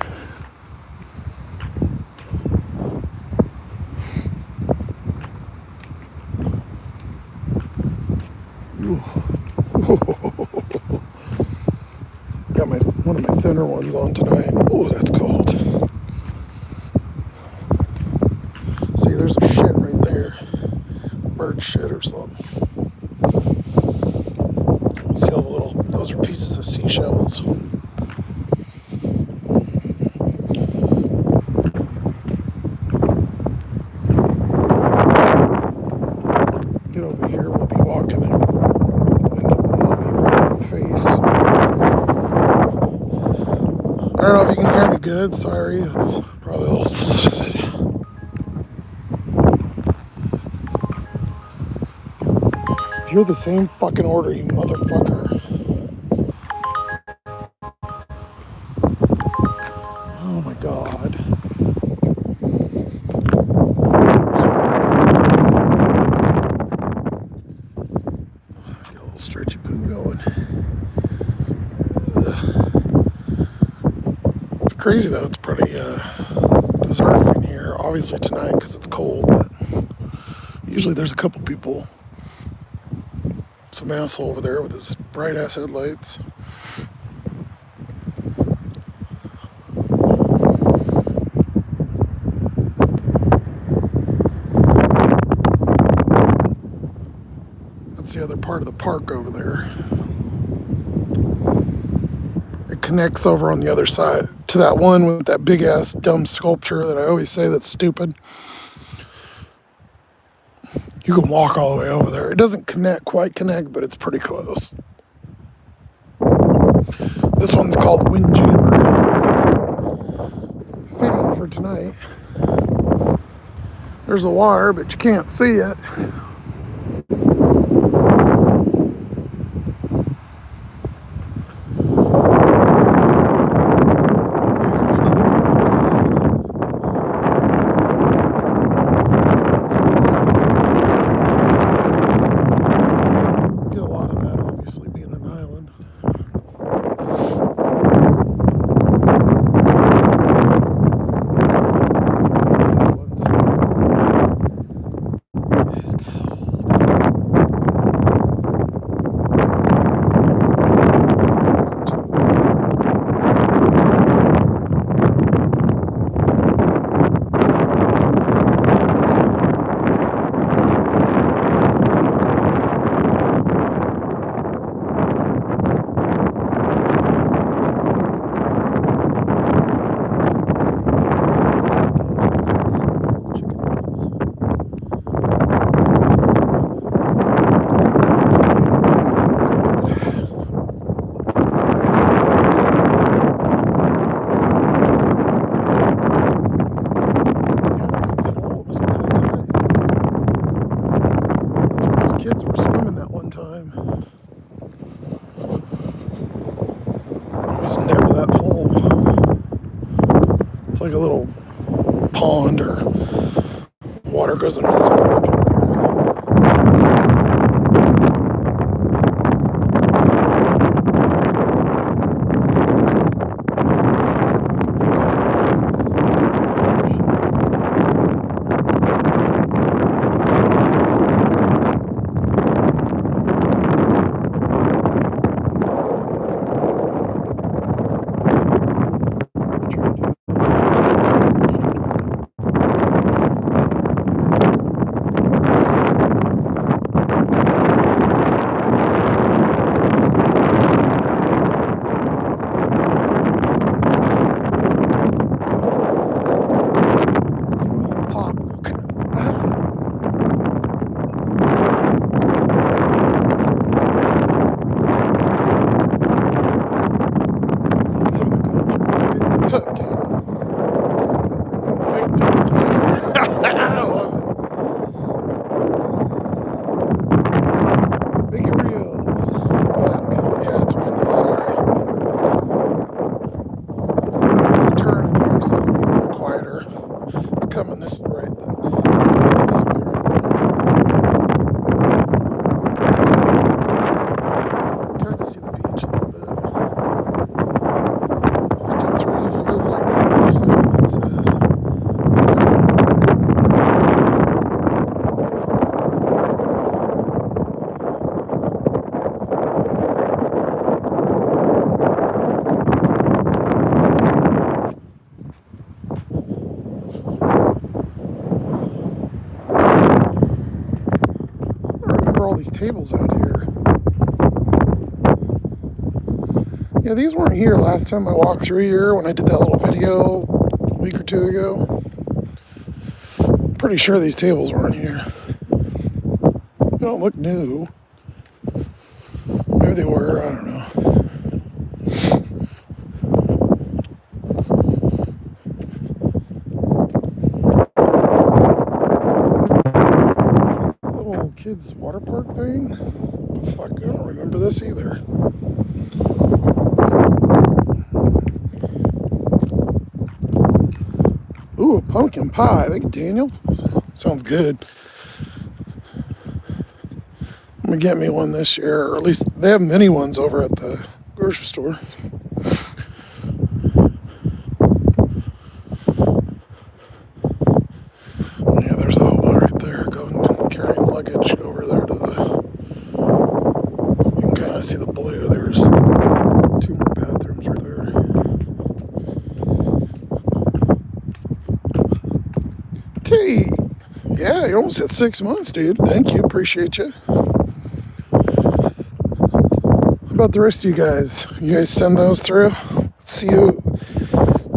Got one of my thinner ones on tonight. Oh, that's cold. See, there's a shit right there. Bird shit or something. You see all the those are pieces of seashells. Get over here, we'll be walking and end up will be right in the face. I don't know if you can hear me good, sorry. It's probably a little. If you're the same fucking order, you motherfucker. Oh my god. Get a little stretchy poo going. It's crazy though, it's pretty deserted in here. Obviously tonight because it's cold, but usually there's a couple people. Some asshole over there with his bright ass headlights. That's the other part of the park over there. It connects over on the other side to that one with that big ass dumb sculpture that I always say that's stupid. You can walk all the way over there. It doesn't quite connect, but it's pretty close. This one's called Windjammer. Fitting for tonight. There's the water, but you can't see it. Like a little pond or water goes under this bridge over here. all these tables out here? Yeah, these weren't here last time I walked through here when I did that little video a week or two ago. Pretty sure these tables weren't here. They don't look new. Maybe they were, I don't know. This little kids water park thing? What the fuck? I don't remember this either. Ooh, a pumpkin pie. Thank you, Daniel. Sounds good. I'm gonna get me one this year, or at least they have mini ones over at the grocery store. Yeah, there's a hobo right there going carrying luggage over there to the. You can kind of see the blue. There's 2 more bathrooms right there. Hey, yeah, you almost hit 6 months, dude. Thank you, appreciate you. How about the rest of you guys? You guys send those through? Let's see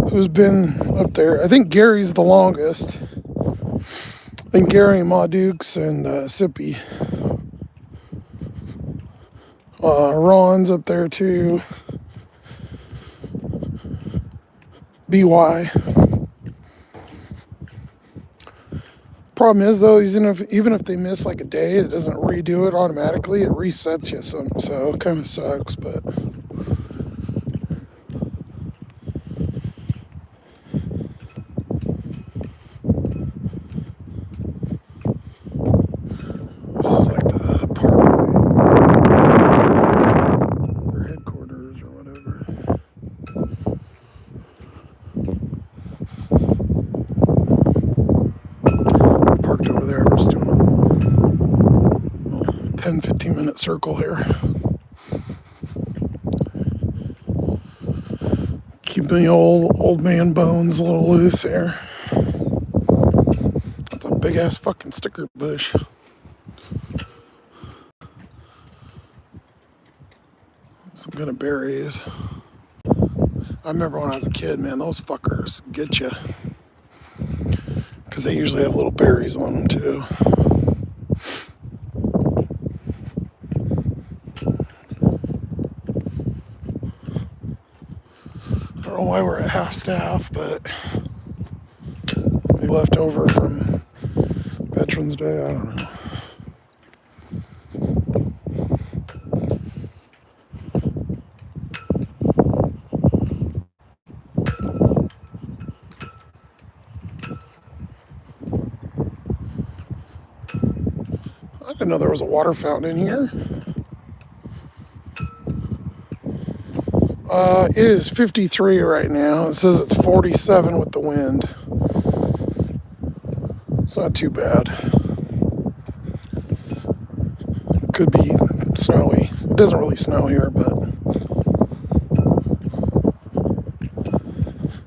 who's been up there. I think Gary's the longest. I think Gary, Ma Dukes, and Sippy. Ron's up there too. BY. Problem is though, even if they miss like a day, it doesn't redo it automatically. It resets you some, so it kind of sucks. But this is like the park, their headquarters or whatever. Parked over there. We're just doing a 10-15 minute circle here. Keeping the old man bones a little loose here. That's a big ass fucking sticker bush. Some kind of berries. I remember when I was a kid, man, those fuckers get you. Because they usually have little berries on them too. I don't know why we're at half staff, but we left over from Veterans Day, I don't know. I didn't know there was a water fountain in here. It is 53 right now. It says it's 47 with the wind. It's not too bad. It could be snowy. It doesn't really snow here, but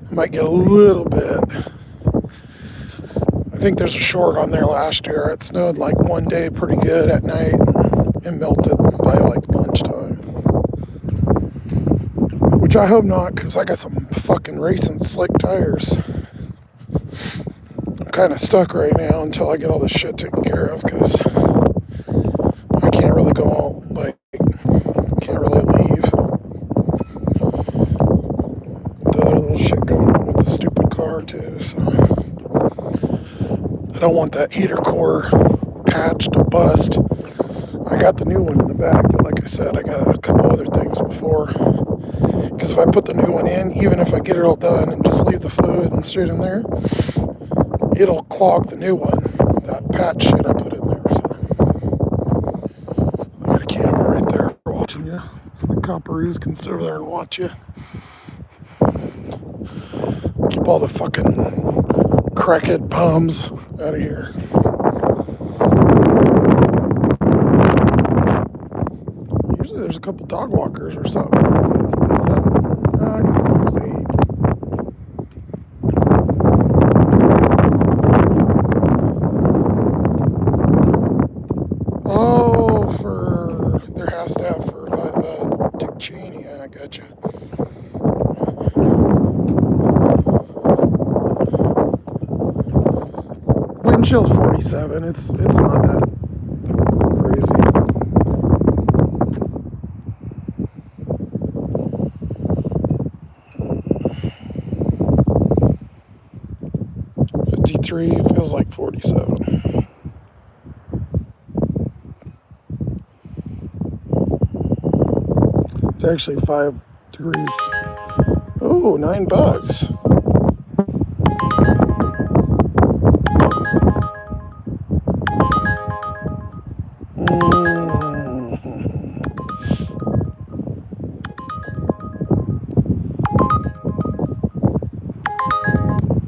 it might get a little bit. I think there's a short on there last year. It snowed like one day pretty good at night and melted by like lunchtime. Which I hope not, because I got some fucking racing slick tires. I'm kind of stuck right now until I get all this shit taken care of, because I can't really go all, like, can't really leave. The other little shit going on with the stupid car too, so. I don't want that heater core patch to bust. I got the new one in the back, but like I said, I got a couple other things before. Because if I put the new one in, even if I get it all done and just leave the fluid and straight in there, it'll clog the new one. That patch shit I put in there. So. I got a camera right there watching you. So the copperies can sit over there and watch you. Keep all the fucking crackhead bums out of here. Usually there's a couple dog walkers or something. It's about 7. I guess it's almost 8. Oh, They're half staff for Dick Cheney. I gotcha. Wind chill's 47. It's not that crazy. Feels like 47. It's actually 5 degrees. Oh, $9.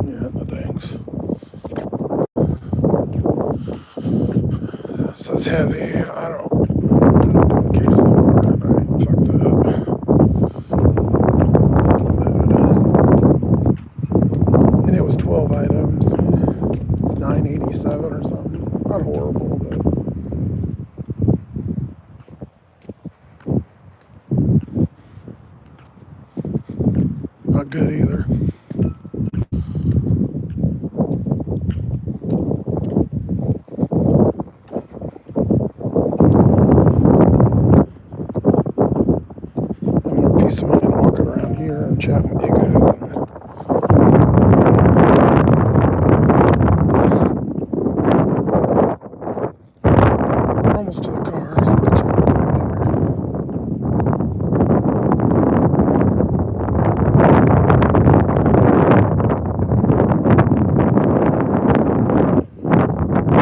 Yeah, no thanks. So it's heavy. I'm not doing cases of work tonight. Fuck that. And it was 12 items. It's 987 or something. Not horrible, but not good either. I'm more peace of mind walking around here and chatting with you guys. We're almost to the car, so I can jump around here.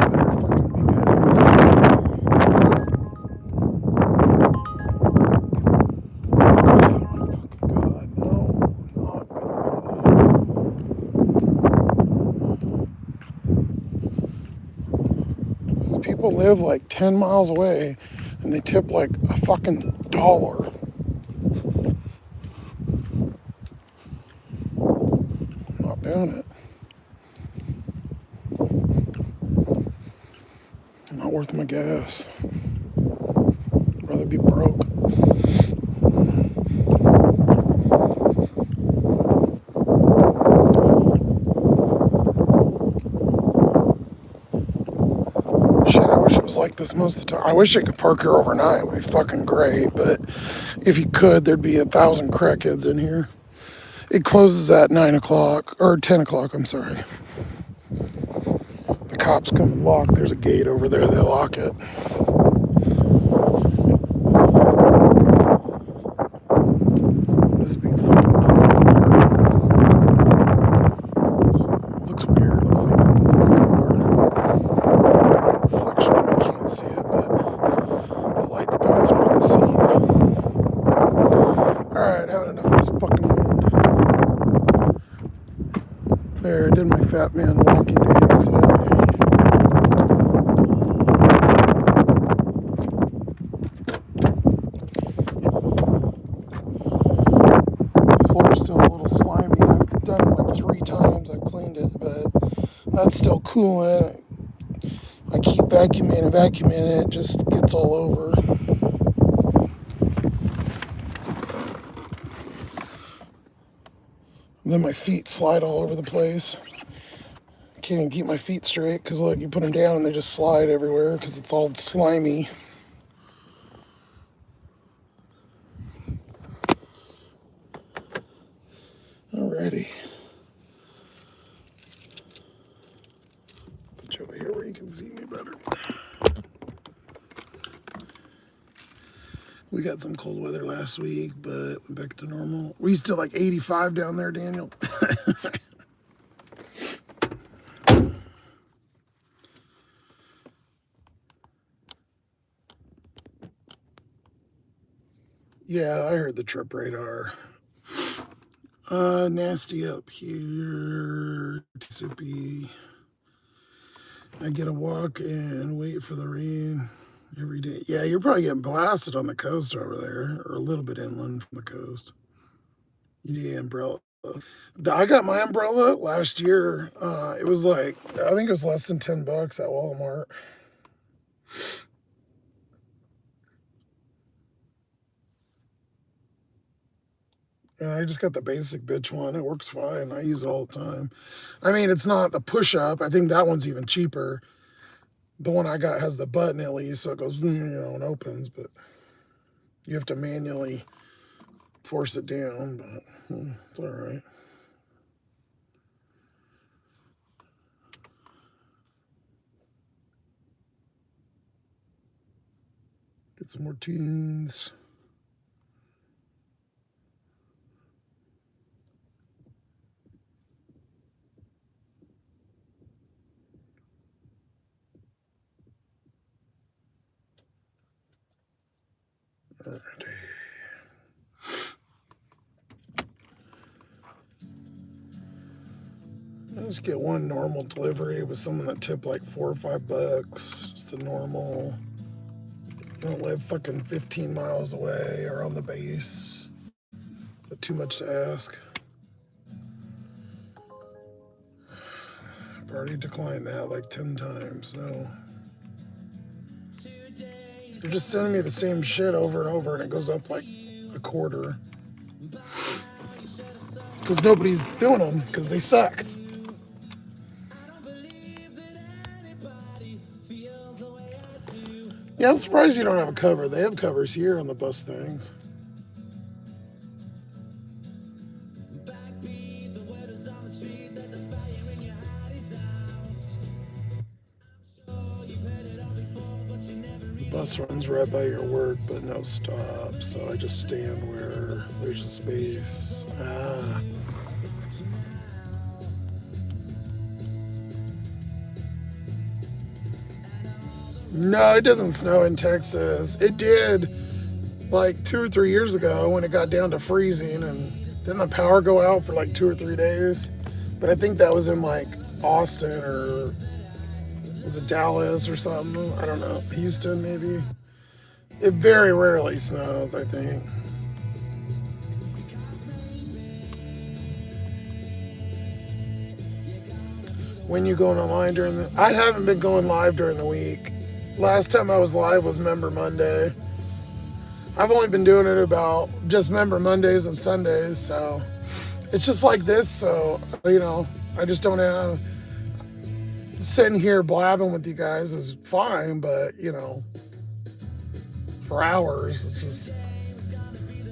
Better fucking be good. God, no. Not gonna. These people live like 10 miles away and they tip like a fucking $1. Not doing it. Not worth my gas. I'd rather be broke. Shit, I wish it was like this most of the time. I wish I could park here overnight. It would be fucking great, but if you could, there'd be 1,000 crackheads in here. It closes at 9 o'clock, or 10 o'clock, I'm sorry. The cops come and lock. There's a gate over there, they lock it. This would be fucking brilliant parking. Looks weird, looks like it's my car. Reflection, I can't see it, but the light's bouncing off the seat. Alright, had enough of this fucking wind. There, I did my fat man walking days today. The floor's still a little slimy. I've done it like 3 times. I've cleaned it, but that's still cooling. I keep vacuuming and vacuuming, it just gets all over. And then my feet slide all over the place. Can't even keep my feet straight because look, you put them down and they just slide everywhere because it's all slimy. Alrighty. Put you over here where you can see me better. We got some cold weather last week, but went back to normal. We still like 85 down there, Daniel. Yeah, I heard the trip radar. Nasty up here. Mississippi. I get a walk and wait for the rain every day. Yeah, you're probably getting blasted on the coast over there, or a little bit inland from the coast. You need an umbrella. I got my umbrella last year. It was like, I think it was less than $10 at Walmart. And I just got the basic bitch one. It works fine. I use it all the time. I mean, it's not the push-up. I think that one's even cheaper. The one I got has the button at least, so it goes, and opens, but you have to manually force it down, but it's all right. Get some more tunes. Alrighty. I just get one normal delivery with someone that tipped like $4 or $5. Just a normal. Don't live fucking 15 miles away or on the base. Is that too much to ask? I've already declined that like 10 times. No. You're just sending me the same shit over and over, and it goes up like a quarter. Because nobody's doing them, because they suck. Yeah, I'm surprised you don't have a cover. They have covers here on the bus things. The bus runs right by your work, but no stop. So I just stand where there's a space. Ah. No, it doesn't snow in Texas. It did like 2 or 3 years ago when it got down to freezing, and didn't the power go out for like 2 or 3 days? But I think that was in like Austin, or was it Dallas or something? I don't know. Houston, maybe. It very rarely snows, I think. When you going online during the... I haven't been going live during the week. Last time I was live was Member Monday. I've only been doing it about just Member Mondays and Sundays, so it's just like this. So, I just don't have... Sitting here blabbing with you guys is fine, but, for hours, it's just...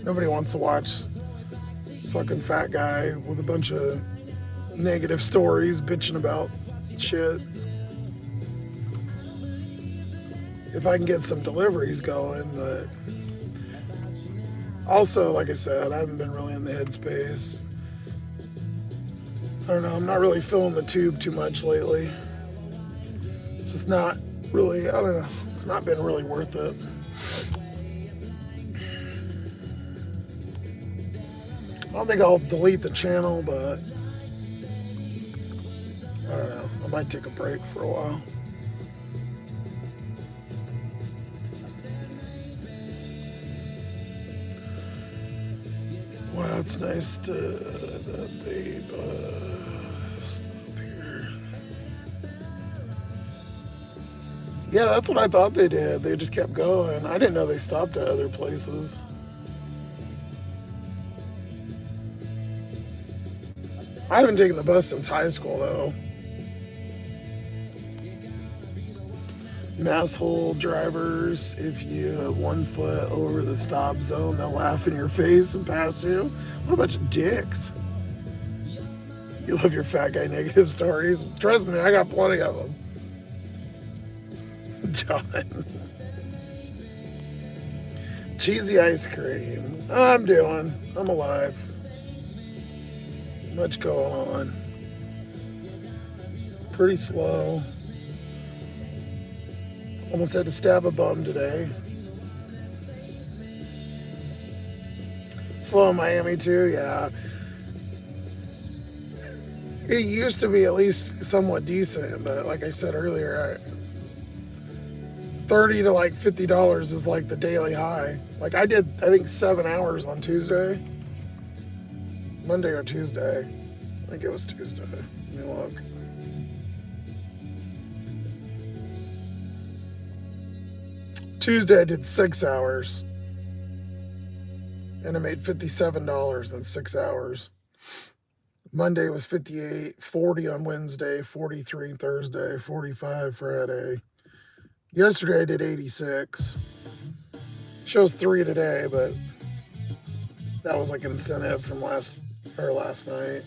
Nobody wants to watch fucking fat guy with a bunch of negative stories bitching about shit. If I can get some deliveries going, but also, like I said, I haven't been really in the headspace. I don't know, I'm not really filling the tube too much lately. It's just not really, I don't know, it's not been really worth it. I don't think I'll delete the channel, but I don't know, I might take a break for a while. Wow, it's nice to that they bus up here. Yeah, that's what I thought they did. They just kept going. I didn't know they stopped at other places. I haven't taken the bus since high school, though. Masshole drivers, if you have 1 foot over the stop zone, they'll laugh in your face and pass you. What a bunch of dicks. You love your fat guy negative stories. Trust me, I got plenty of them. John. Cheesy ice cream. I'm alive. Much going on. Pretty slow. Almost had to stab a bum today. Slow in Miami too, yeah. It used to be at least somewhat decent, but like I said earlier, $30 to like $50 is like the daily high. Like I did, I think 7 hours on Tuesday. Monday or Tuesday. I think it was Tuesday. Let me look. Tuesday I did 6 hours. and I made $57 in 6 hours. Monday was 58, 40 on Wednesday, 43 Thursday, 45 Friday. Yesterday I did 86. Shows 3 today, but that was like incentive from last night.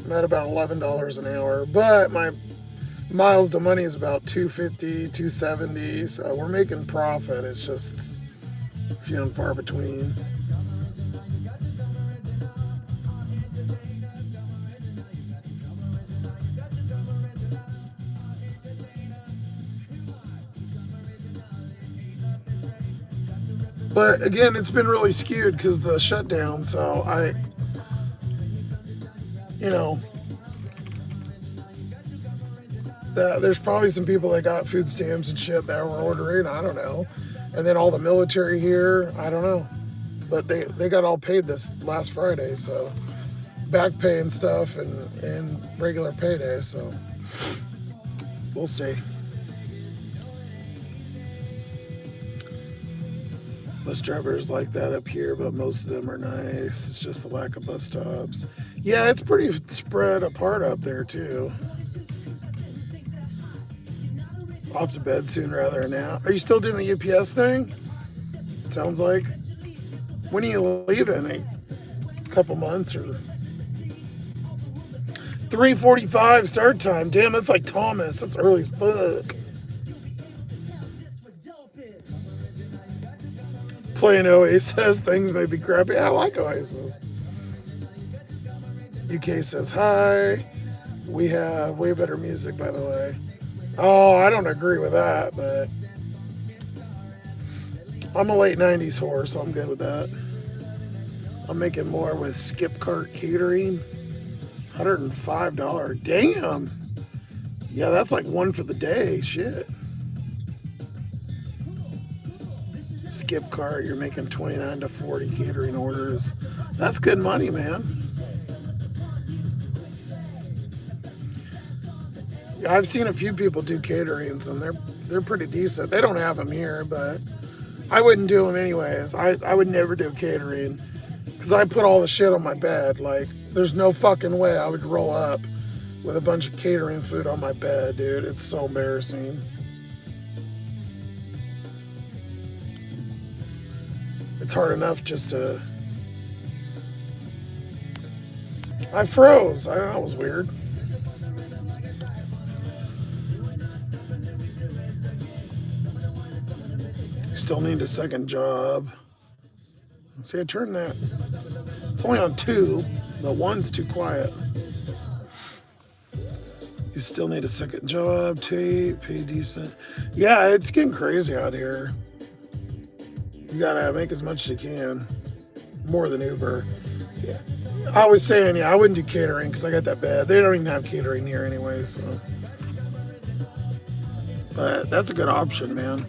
I'm at about $11 an hour, but my miles to money is about 250, 270, so we're making profit. It's just few and far between. But again, it's been really skewed because the shutdown, so there's probably some people that got food stamps and shit that were ordering, I don't know. And then all the military here, I don't know. But they got all paid this last Friday, so back pay and stuff and regular payday, so we'll see. Bus drivers like that up here, but most of them are nice. It's just the lack of bus stops. Yeah, it's pretty spread apart up there too. Off to bed soon rather than now. Are you still doing the UPS thing? Sounds like. When are you leaving? A couple months or 3:45 start time. Damn, that's like Thomas. That's early as fuck. Playing Oasis, things may be crappy. I like Oasis. UK says hi. We have way better music, by the way. Oh, I don't agree with that, but I'm a late 90s whore, so I'm good with that. I'm making more with Skip Cart Catering. $105. Damn. Yeah, that's like one for the day. Shit. Skip Cart, you're making 29 to 40 catering orders. That's good money, man. Yeah, I've seen a few people do caterings, and they're pretty decent. They don't have them here, but I wouldn't do them anyways. I would never do catering because I put all the shit on my bed. Like, there's no fucking way I would roll up with a bunch of catering food on my bed, dude. It's so embarrassing. It's hard enough just to... I froze. I don't know, it was weird. Still need a second job. See, I turned that. It's only on 2, but 1's too quiet. You still need a second job, pay decent. Yeah, it's getting crazy out here. You gotta make as much as you can. More than Uber. Yeah. I was saying, yeah, I wouldn't do catering because I got that bad. They don't even have catering here anyway, so. But that's a good option, man.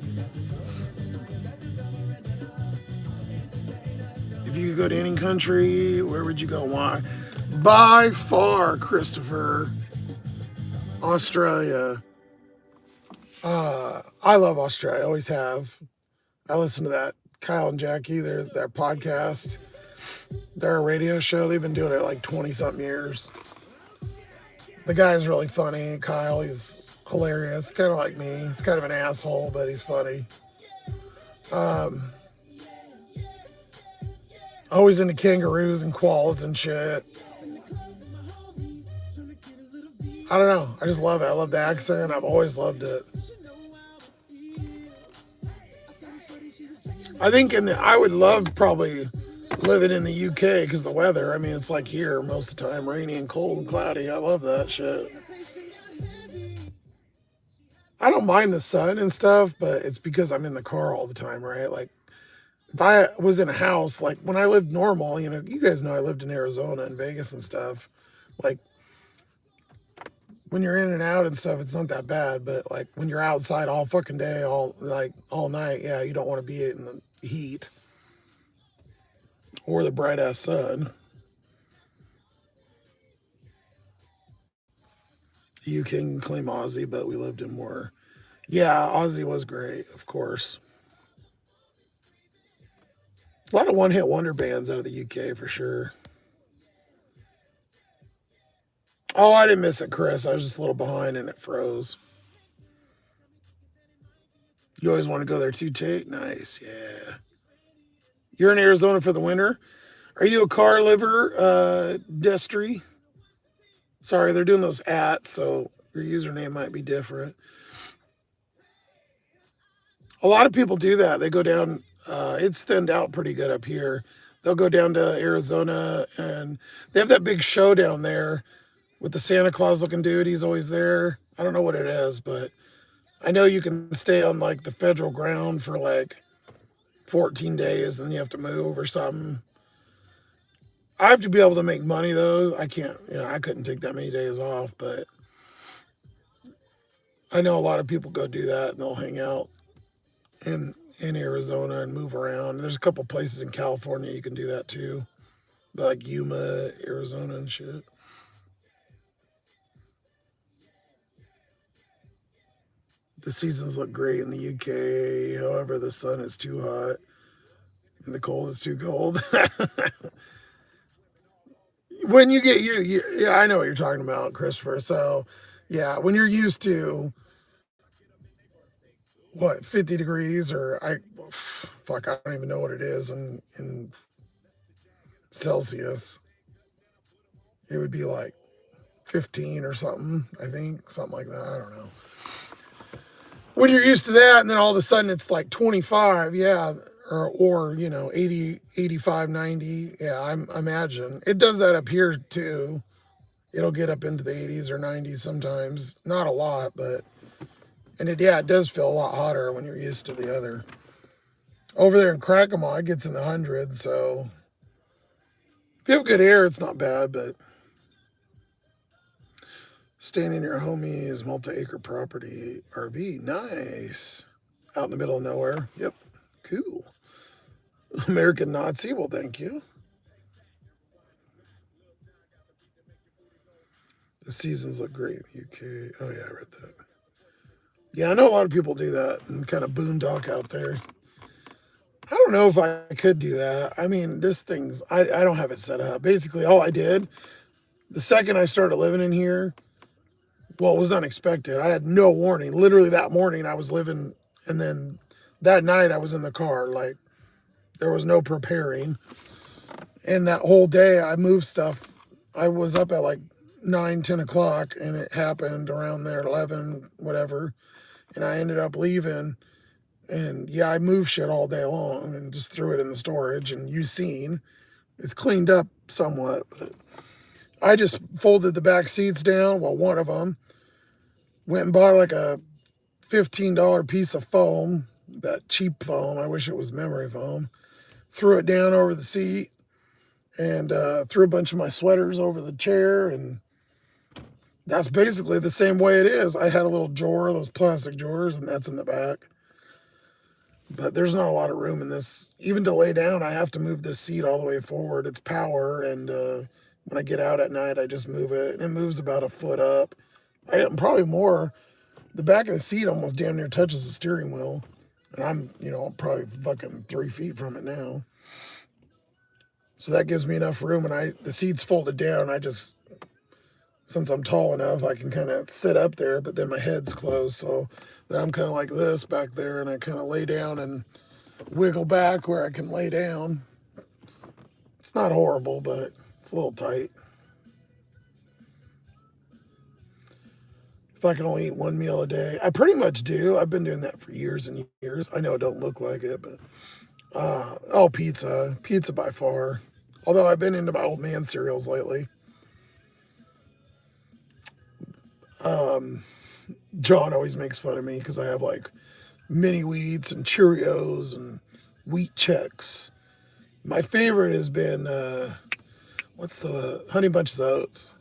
If you could go to any country, where would you go? Why? By far, Christopher, Australia. I love Australia. I always have. I listen to that Kyle and Jackie, their podcast. Their radio show. They've been doing it like 20-something years. The guy's really funny. Kyle, he's hilarious. Kind of like me. He's kind of an asshole, but he's funny. Always into kangaroos and koalas and shit. I don't know. I just love it. I love the accent. I've always loved it. I think I would love probably living in the UK because the weather. I mean, it's like here most of the time, rainy and cold and cloudy. I love that shit. I don't mind the sun and stuff, but it's because I'm in the car all the time, right? Like, if I was in a house, like when I lived normal, you guys know I lived in Arizona and Vegas and stuff. Like, when you're in and out and stuff, it's not that bad. But like when you're outside all fucking day, all night, yeah, you don't want to be in the heat or the bright ass sun. You can claim Aussie, but we lived in more. Yeah, Aussie was great, of course. A lot of one-hit wonder bands out of the UK for sure. Oh, I didn't miss it, Chris. I was just a little behind and it froze. You always want to go there too, Tate? Nice, yeah. You're in Arizona for the winter? Are you a car liver, Destry? Sorry, they're doing those ats, so your username might be different. A lot of people do that. They go down, it's thinned out pretty good up here. They'll go down to Arizona and they have that big show down there with the Santa Claus looking dude. He's always there. I don't know what it is, but I know you can stay on like the federal ground for like 14 days and you have to move or something. I have to be able to make money though. I can't, I couldn't take that many days off, but I know a lot of people go do that and they'll hang out in Arizona and move around. There's a couple places in California you can do that too, like Yuma, Arizona and shit. The seasons look great in the UK. However, the sun is too hot and the cold is too cold. When you get yeah, I know what you're talking about, Christopher. So, yeah, when you're used to what 50 degrees or fuck, I don't even know what it is in Celsius. It would be like 15 or something, I think, something like that. I don't know. When you're used to that and then all of a sudden it's like 25, yeah, or 80, 85, 90. Yeah, I imagine. It does that up here too. It'll get up into the 80s or 90s sometimes. Not a lot, but it does feel a lot hotter when you're used to the other. Over there in Crackamore, it gets in the hundreds, so if you have good air, it's not bad, but staying in your homie's multi-acre property RV, nice. Out in the middle of nowhere. Yep, cool. American Nazi, well, thank you. The seasons look great in the UK. Oh, yeah, I read that. Yeah, I know a lot of people do that and kind of boondock out there. I don't know if I could do that. I mean, I don't have it set up. Basically, all I did, the second I started living in here, well, it was unexpected. I had no warning. Literally that morning I was living, and then that night I was in the car. Like, there was no preparing. And that whole day I moved stuff. I was up at like 9, 10 o'clock, and it happened around there, 11, whatever. And I ended up leaving. And yeah, I moved shit all day long and just threw it in the storage. And you've seen, it's cleaned up somewhat. But I just folded the back seats down. Well, one of them. Went and bought like a $15 piece of foam, that cheap foam. I wish it was memory foam. Threw it down over the seat and threw a bunch of my sweaters over the chair. And that's basically the same way it is. I had a little drawer, those plastic drawers, and that's in the back. But there's not a lot of room in this. Even to lay down, I have to move this seat all the way forward. It's power, and when I get out at night, I just move it. And it moves about a foot up. I'm probably more. The back of the seat almost damn near touches the steering wheel. And I'm probably fucking 3 feet from it now. So that gives me enough room, and the seat's folded down. Since I'm tall enough, I can kind of sit up there, but then my head's closed. So then I'm kind of like this back there, and I kind of lay down and wiggle back where I can lay down. It's not horrible, but it's a little tight. If I can only eat one meal a day, I pretty much do. I've been doing that for years and years. I know it don't look like it, but pizza by far. Although I've been into my old man cereals lately. John always makes fun of me because I have like mini wheats and Cheerios and wheat checks. My favorite has been what's the Honey Bunches of Oats.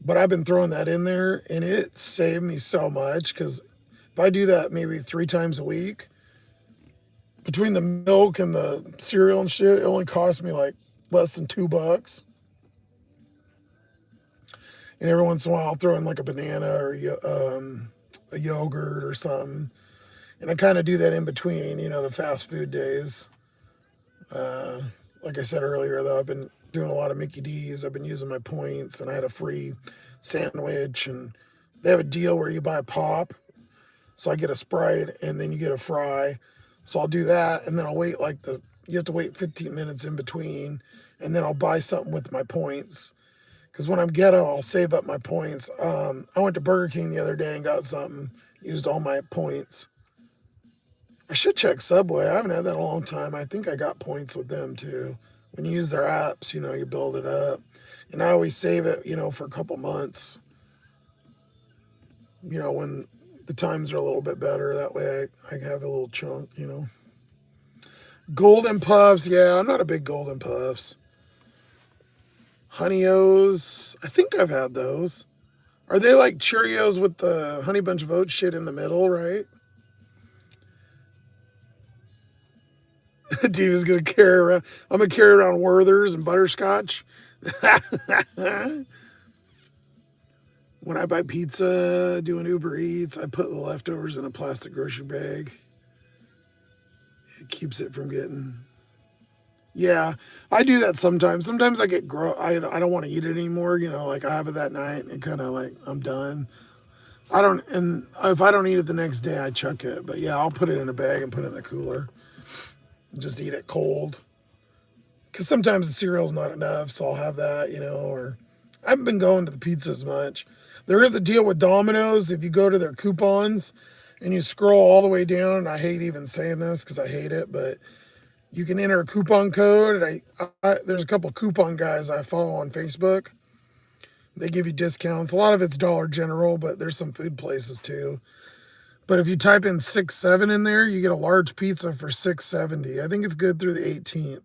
But I've been throwing that in there, and it saved me so much because if I do that maybe 3 times a week, between the milk and the cereal and shit, it only costs me like less than $2. And every once in a while, I'll throw in like a banana or a yogurt or something. And I kind of do that in between, you know, the fast food days. Like I said earlier, though, I've been doing a lot of Mickey D's. I've been using my points, and I had a free sandwich, and they have a deal where you buy a pop. So I get a Sprite, and then you get a fry. So I'll do that, and then I'll wait you have to wait 15 minutes in between, and then I'll buy something with my points. Because when I'm ghetto, I'll save up my points. I went to Burger King the other day and got something, used all my points. I should check Subway. I haven't had that in a long time. I think I got points with them too. When you use their apps, you know, you build it up. And I always save it, you know, for a couple months. You know, when the times are a little bit better. That way I have a little chunk, you know. Golden Puffs. Yeah, I'm not a big Golden Puffs. Honey O's. I think I've had those. Are they like Cheerios with the Honey Bunch of Oats shit in the middle, right? Diva's gonna carry around. I'm gonna carry around Werther's and butterscotch. When I buy pizza, doing Uber Eats, I put the leftovers in a plastic grocery bag. It keeps it from getting. Yeah, I do that sometimes. Sometimes I get I don't want to eat it anymore. You know, like I have it that night and kind of like I'm done. And if I don't eat it the next day, I chuck it. But yeah, I'll put it in a bag and put it in the cooler. Just eat it cold. Because sometimes the cereal's not enough, so I'll have that, you know, or I haven't been going to the pizza as much. There is a deal with Domino's. If you go to their coupons and you scroll all the way down, and I hate even saying this because I hate it, but you can enter a coupon code. And there's a couple coupon guys I follow on Facebook. They give you discounts. A lot of it's Dollar General, but there's some food places too. But if you type in 6-7 in there, you get a large pizza for $6.70. I think it's good through the 18th.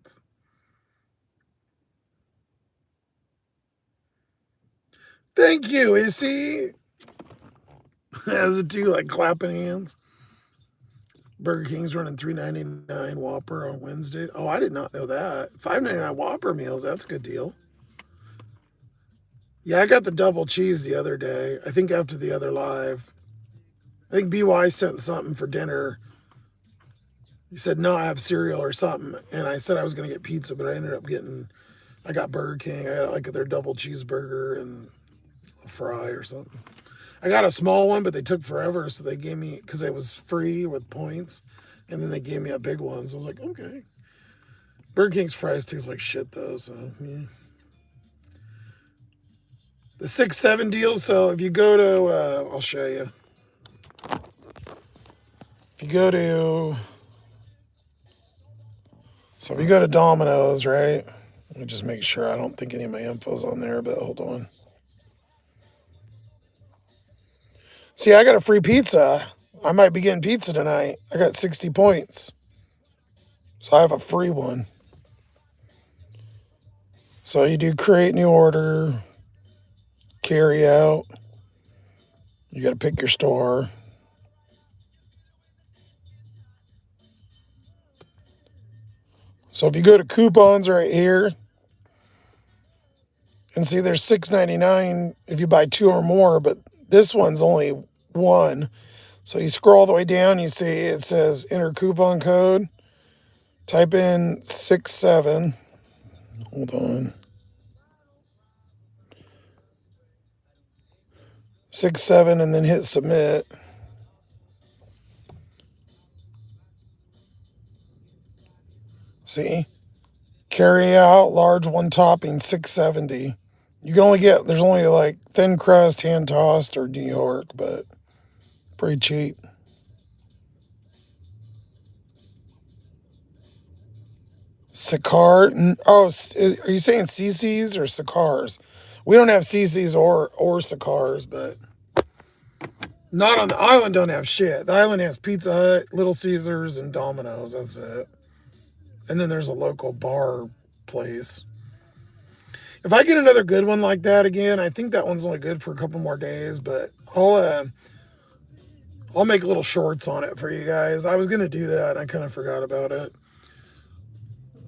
Thank you, Issy. As the two like clapping hands. Burger King's running $3.99 Whopper on Wednesday. Oh, I did not know that. $5.99 Whopper meals. That's a good deal. Yeah, I got the double cheese the other day. I think after the other live. I think BY sent something for dinner. He said, no, I have cereal or something. And I said I was going to get pizza, but I got Burger King. I got like their double cheeseburger and a fry or something. I got a small one, but they took forever. So they gave me, because it was free with points. And then they gave me a big one. So I was like, okay. Burger King's fries taste like shit though. So, yeah. The 6-7 deal. So if you go to, I'll show you. If you go to Domino's, right? Let me just make sure. I don't think any of my info's on there, but hold on. See, I got a free pizza. I might be getting pizza tonight. I got 60 points. So I have a free one. So you do create new order, carry out. You got to pick your store. So if you go to coupons right here, and see there's $6.99 if you buy 2 or more, but this one's only 1. So you scroll all the way down, you see it says enter coupon code. Type in 6-7. Hold on. 6-7 and then hit submit. See? Carry out, large one topping, $6.70. You can only there's only like thin crust, hand tossed, or New York, but pretty cheap. Cigar. Oh, are you saying CC's or cigars? We don't have CC's or cigars, but not on the island. Don't have shit. The island has Pizza Hut, Little Caesars, and Domino's. That's it. And then there's a local bar place. If I get another good one like that again, I think that one's only good for a couple more days, but I'll make little shorts on it for you guys. I was gonna do that, and I kind of forgot about it.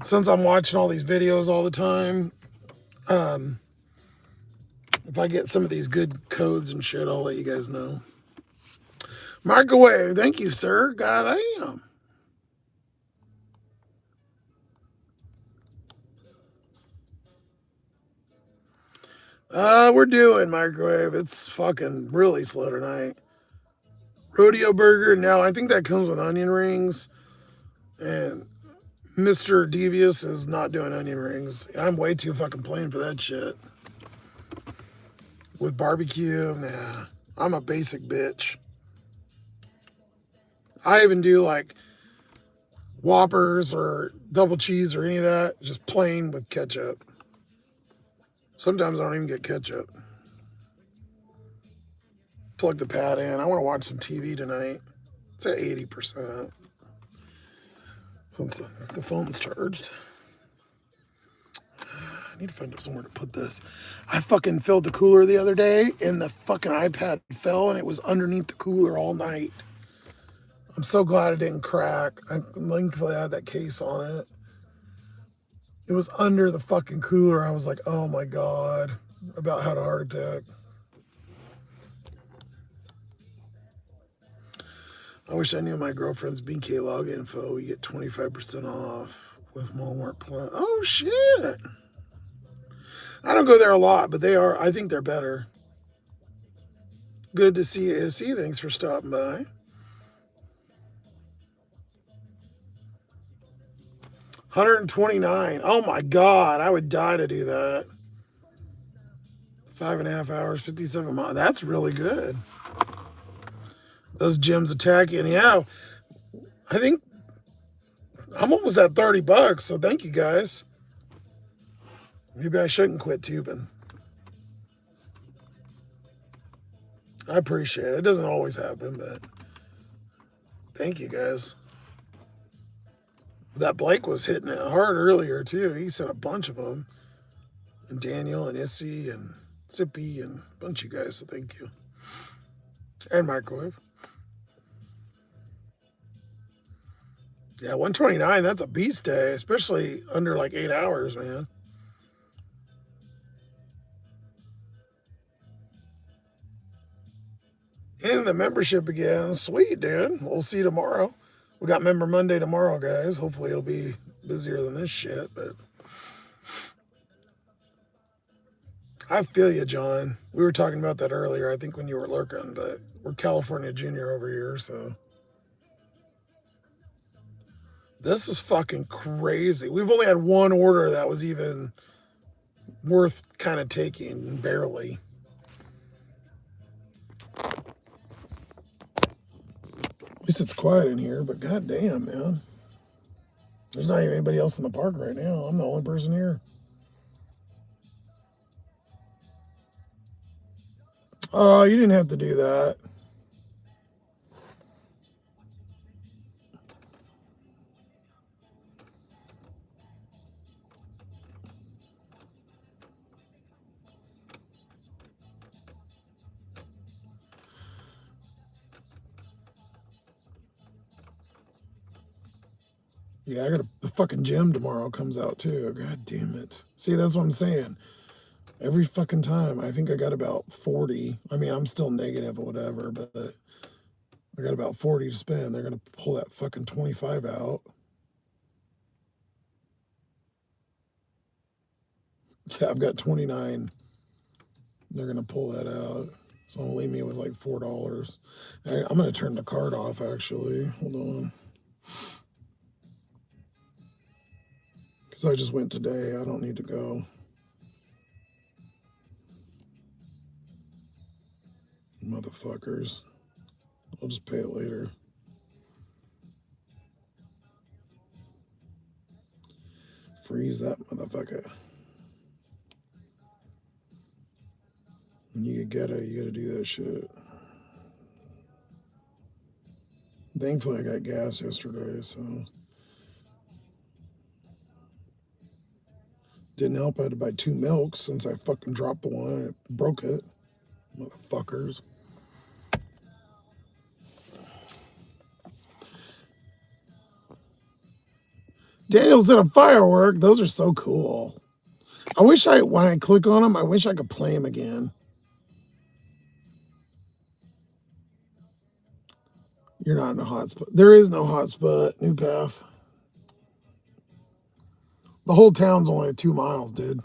Since I'm watching all these videos all the time, if I get some of these good codes and shit, I'll let you guys know. Microwave. Thank you, sir. God, I am. We're doing microwave. It's fucking really slow tonight. Rodeo burger. No, I think that comes with onion rings. And Mr. Devious is not doing onion rings. I'm way too fucking plain for that shit. With barbecue, nah. I'm a basic bitch. I even do like Whoppers or double cheese or any of that, just plain with ketchup. Sometimes I don't even get ketchup. Plug the pad in. I want to watch some TV tonight. It's at 80%. Since the phone's charged. I need to find somewhere to put this. I fucking filled the cooler the other day and the fucking iPad fell and it was underneath the cooler all night. I'm so glad it didn't crack. Thankfully I had that case on it. It was under the fucking cooler. I was like, oh my God. About had a heart attack. I wish I knew my girlfriend's BK log info. We get 25% off with Walmart Plus. Oh shit. I don't go there a lot, but I think they're better. Good to see you, Issy. Thanks for stopping by. $129. Oh my God, I would die to do that. 5.5 hours, 57 miles. That's really good. Those gyms attacking. Yeah, I think I'm almost at $30, so thank you guys. Maybe I shouldn't quit tubing. I appreciate it. It doesn't always happen, but thank you guys. That Blake was hitting it hard earlier too. He sent a bunch of them. And Daniel and Issy and Zippy and a bunch of you guys, so thank you. And Microwave. Yeah, 129, that's a beast day, especially under like 8 hours, man. And the membership again. Sweet, dude. We'll see you tomorrow. We got Member Monday tomorrow, guys. Hopefully it'll be busier than this shit, but I feel you, John. We were talking about that earlier, I think, when you were lurking, but we're California Junior over here, so. This is fucking crazy. We've only had one order that was even worth kind of taking, barely. At least it's quiet in here, but goddamn, man. There's not even anybody else in the park right now. I'm the only person here. Oh, you didn't have to do that. Yeah, I got the fucking gym tomorrow comes out too. God damn it. See, that's what I'm saying. Every fucking time, I think I got about 40. I mean, I'm still negative or whatever, but I got about 40 to spend. They're going to pull that fucking 25 out. Yeah, I've got 29. They're going to pull that out. So it'll leave me with like $4. I'm going to turn the card off, actually. Hold on. Because I just went today. I don't need to go. Motherfuckers. I'll just pay it later. Freeze that motherfucker. When you get it, you gotta do that shit. Thankfully, I got gas yesterday, so. Didn't help I had to buy 2 milks since I fucking dropped the one and it broke it. Motherfuckers. Daniel's in a firework. Those are so cool. I wish when I click on them, I wish I could play them again. You're not in a hot spot. There is no hot spot. New path. The whole town's only 2 miles, dude.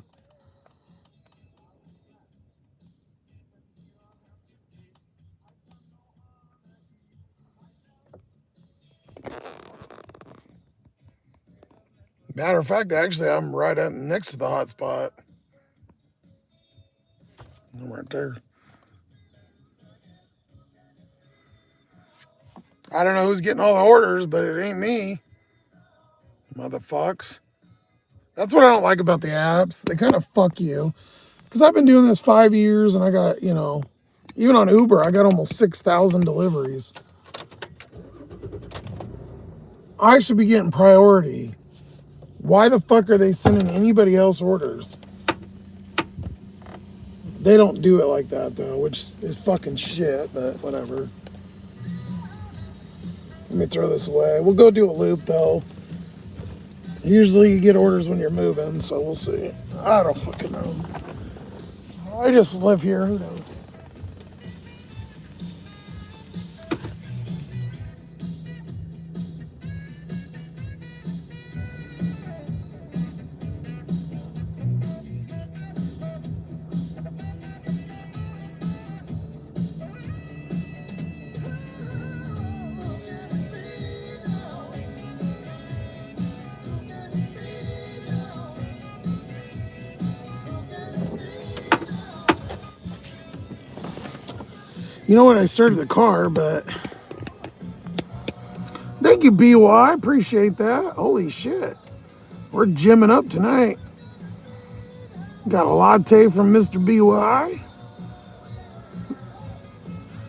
Matter of fact, actually, I'm right at next to the hot spot. I'm right there. I don't know who's getting all the orders, but it ain't me. Motherfucks. That's what I don't like about the apps. They kind of fuck you. Because I've been doing this 5 years and I got, you know, even on Uber, I got almost 6,000 deliveries. I should be getting priority. Why the fuck are they sending anybody else orders? They don't do it like that though, which is fucking shit, but whatever. Let me throw this away. We'll go do a loop though. Usually you get orders when you're moving, so we'll see. I don't fucking know. I just live here, who knows? You know what? I started the car, but thank you, BY. Appreciate that. Holy shit. We're gymming up tonight. Got a latte from Mr. BY.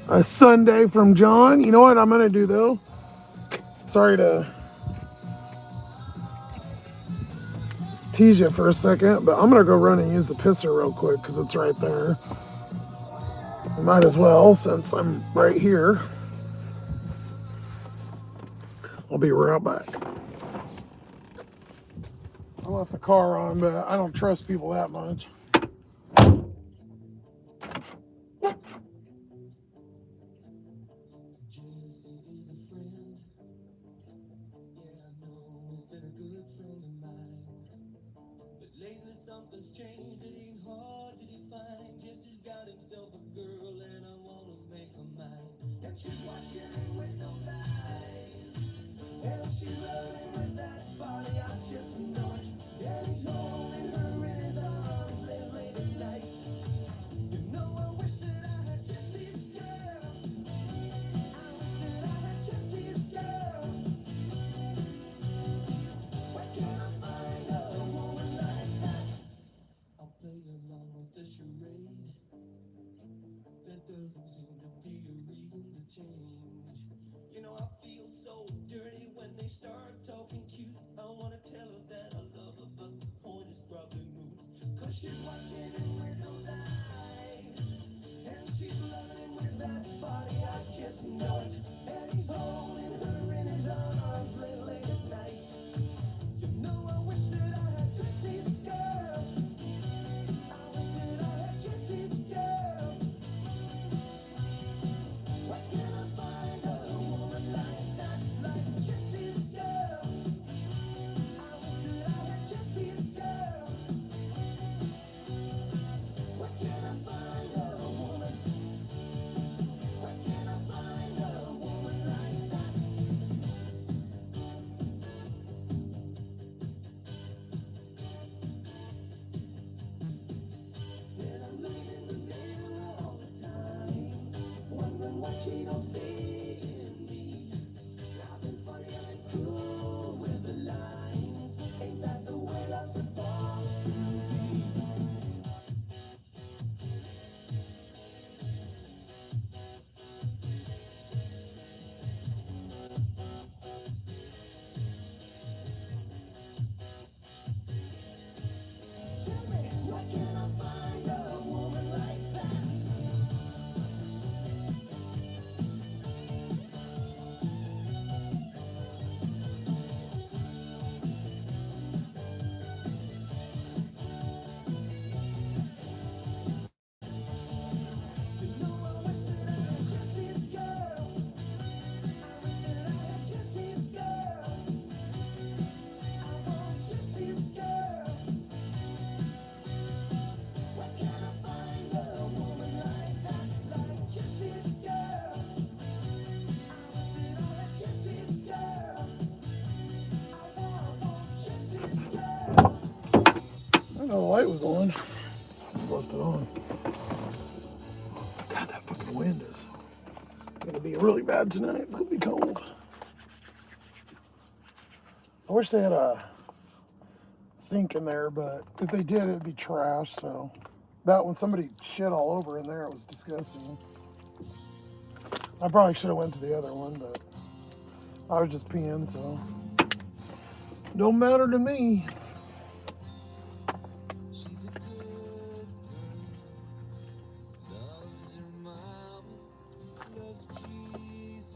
A sundae from John. You know what I'm going to do, though? Sorry to tease you for a second, but I'm going to go run and use the pisser real quick because it's right there. Might as well, since I'm right here. I'll be right back. I left the car on, but I don't trust people that much. She's watching him with those eyes, and she's loving with that body. I just know it. And he's holding her in his arms late at night. You know, I wish that I had Jesse's girl. I wish that I had Jesse's girl. Where can I find a woman like that? I'll play along with the charade. There doesn't seem to be a reason to change. You know, I feel so dirty when they start talking cute. I wanna tell her that I love her, but the point is probably moot. Cause she's watching him with those eyes, and she's loving him with that body. I just know it. And he's holding her in his arms late at night. You know, I wish that I had Jesse's girl. I wish that I had Jesse's girl. Where can I find a woman like that, like Jesse's girl? I wish that I had Jesse's girl. Where can I find a woman? Where can I find a woman like that? And I'm looking in the mirror all the time, wondering what she don't see in me. I've been funny, I've been cool with the lines. Ain't that the way love's supposed to be? Tell me, where can I find a woman like that? light was on. Just left it on. God, that fucking wind is gonna be really bad tonight. It's gonna be cold. I wish they had a sink in there, but if they did, it'd be trash. So that when somebody shit all over in there, it was disgusting. I probably should have went to the other one, but I was just peeing, so don't matter to me. She's a good girl, loves her mama, loves Jesus,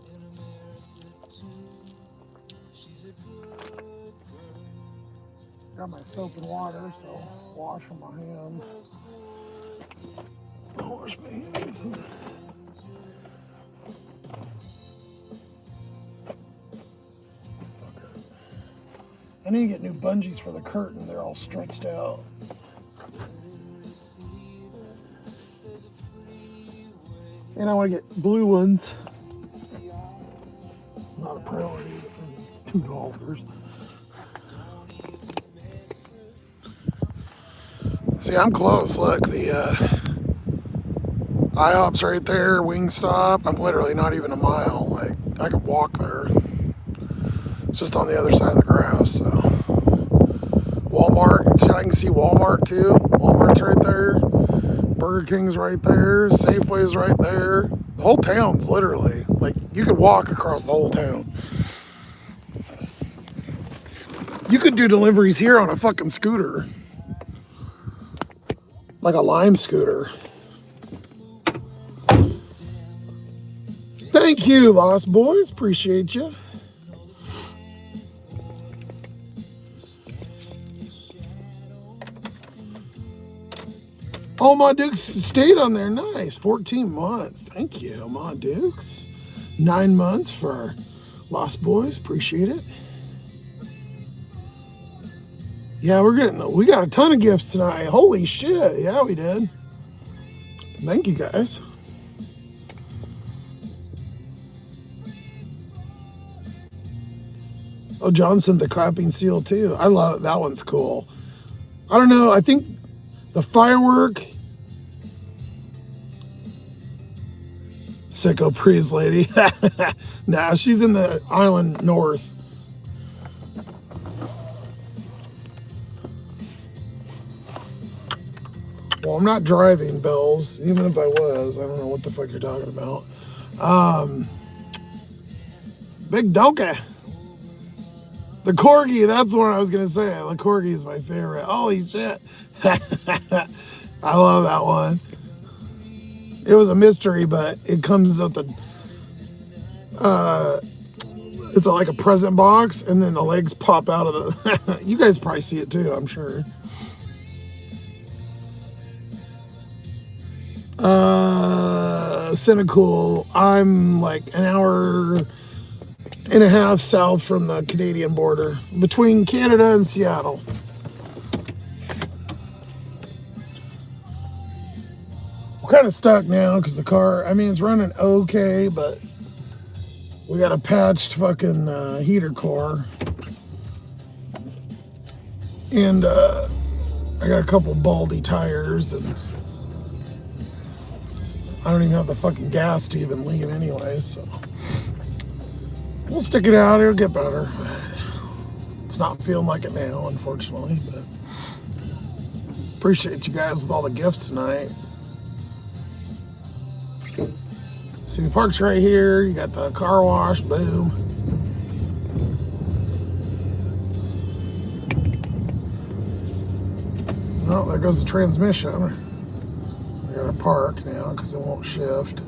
in America too. She's a good girl. Got my soap and water, so wash from my hands. Wash my hands. I need to get new bungees for the curtain. They're all stretched out. And I want to get blue ones. Not a priority. It's $2. See, I'm close. Look, the IHOP's right there, Wingstop. I'm literally not even a mile. Like, I could walk there. It's just on the other side of the grass, so. Walmart, I can see Walmart too. Walmart's right there. Burger King's right there. Safeway's right there. The whole town's literally, like, you could walk across the whole town. You could do deliveries here on a fucking scooter. Like a Lime scooter. Thank you, Lost Boys. Appreciate you. Oh, my Dukes stayed on there. Nice. 14 months. Thank you, my Dukes. 9 months for Lost Boys. Appreciate it. Yeah, we got a ton of gifts tonight. Holy shit. Yeah, we did. Thank you, guys. Oh, John sent the clapping seal too. I love it. That one's cool. I don't know. I think the firework. Sicko Priest lady. Nah, she's in the island north. Well, I'm not driving, Bells. Even if I was, I don't know what the fuck you're talking about. Big donkey. The corgi, that's what I was going to say. The corgi is my favorite. Holy shit. I love that one. It was a mystery, but it comes with the... it's like a present box, and then the legs pop out of the... You guys probably see it too, I'm sure. Senegal. I'm like an hour and a half south from the Canadian border, between Canada and Seattle. We're kind of stuck now because the car, I mean, it's running okay, but we got a patched fucking heater core. And I got a couple baldy tires, and I don't even have the fucking gas to even leave anyway, so we'll stick it out. It'll get better. It's not feeling like it now, unfortunately, but appreciate you guys with all the gifts tonight. See, the park's right here. You got the car wash, boom. Oh, there goes the transmission. I gotta park now because it won't shift.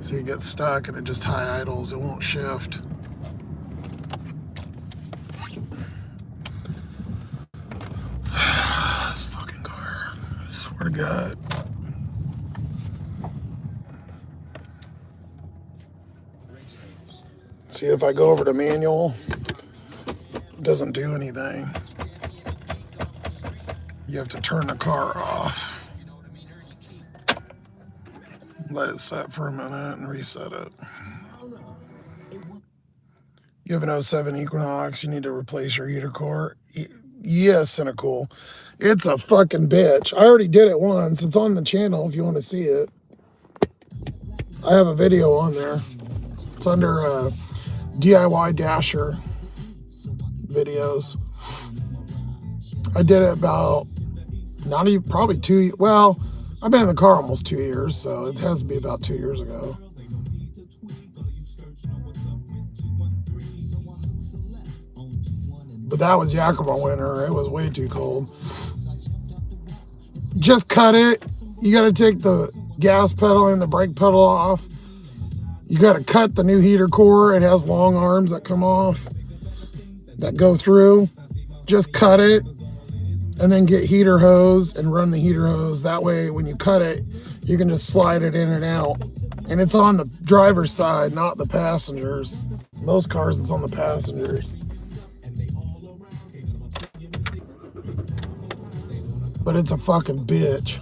So you get stuck and it just high idles, it won't shift. This fucking car, I swear to God. See, if I go over to manual, it doesn't do anything. You have to turn the car off. Let it set for a minute and reset it. You have an 07 Equinox, you need to replace your heater core. Yeah, cynical. It's a fucking bitch. I already did it once. It's on the channel if you want to see it. I have a video on there. It's under DIY Dasher videos. I did it about not even probably 2. Well, I've been in the car almost 2 years, so it has to be about 2 years ago. But that was Yakima winter. It was way too cold. Just cut it. You got to take the gas pedal and the brake pedal off. You got to cut the new heater core. It has long arms that come off, that go through. Just cut it and then get heater hose and run the heater hose. That way, when you cut it, you can just slide it in and out. And it's on the driver's side, not the passengers. Most cars, it's on the passengers. But it's a fucking bitch.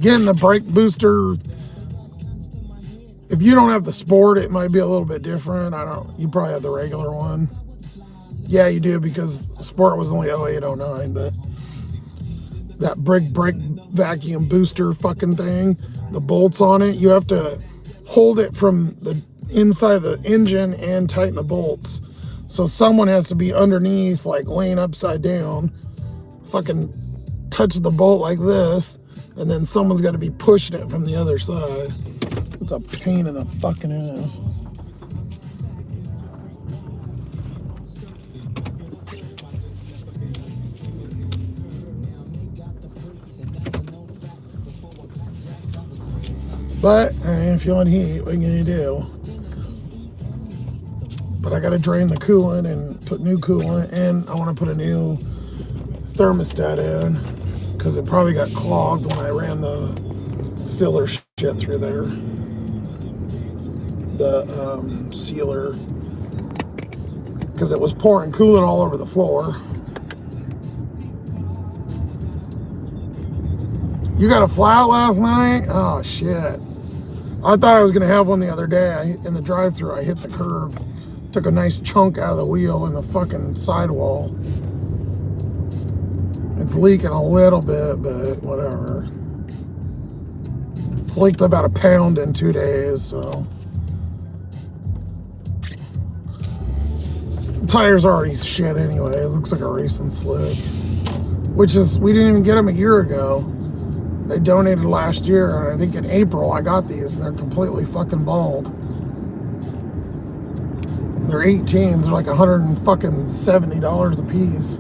Getting the brake booster, if you don't have the Sport, it might be a little bit different. You probably have the regular one. Yeah, you do, because Sport was only 08, 09, but that brake vacuum booster fucking thing, the bolts on it, you have to hold it from the inside of the engine and tighten the bolts. So someone has to be underneath, like laying upside down, fucking touch the bolt like this, and then someone's got to be pushing it from the other side. It's a pain in the fucking ass. But I ain't feeling heat. What are you gonna do? But I gotta drain the coolant and put new coolant, and I want to put a new thermostat in because it probably got clogged when I ran the filler shit through there. The sealer, because it was pouring coolant all over the floor. You got a flat last night? Oh shit. I thought I was gonna have one the other day. In the drive-thru, I hit the curb, took a nice chunk out of the wheel in the fucking sidewall. It's leaking a little bit, but whatever. It's leaked about a pound in 2 days, so. The tires are already shit anyway. It looks like a racing slip. Which is, we didn't even get them a year ago. They donated last year, and I think in April I got these, and they're completely fucking bald. They're 18s, they're like $170 a piece.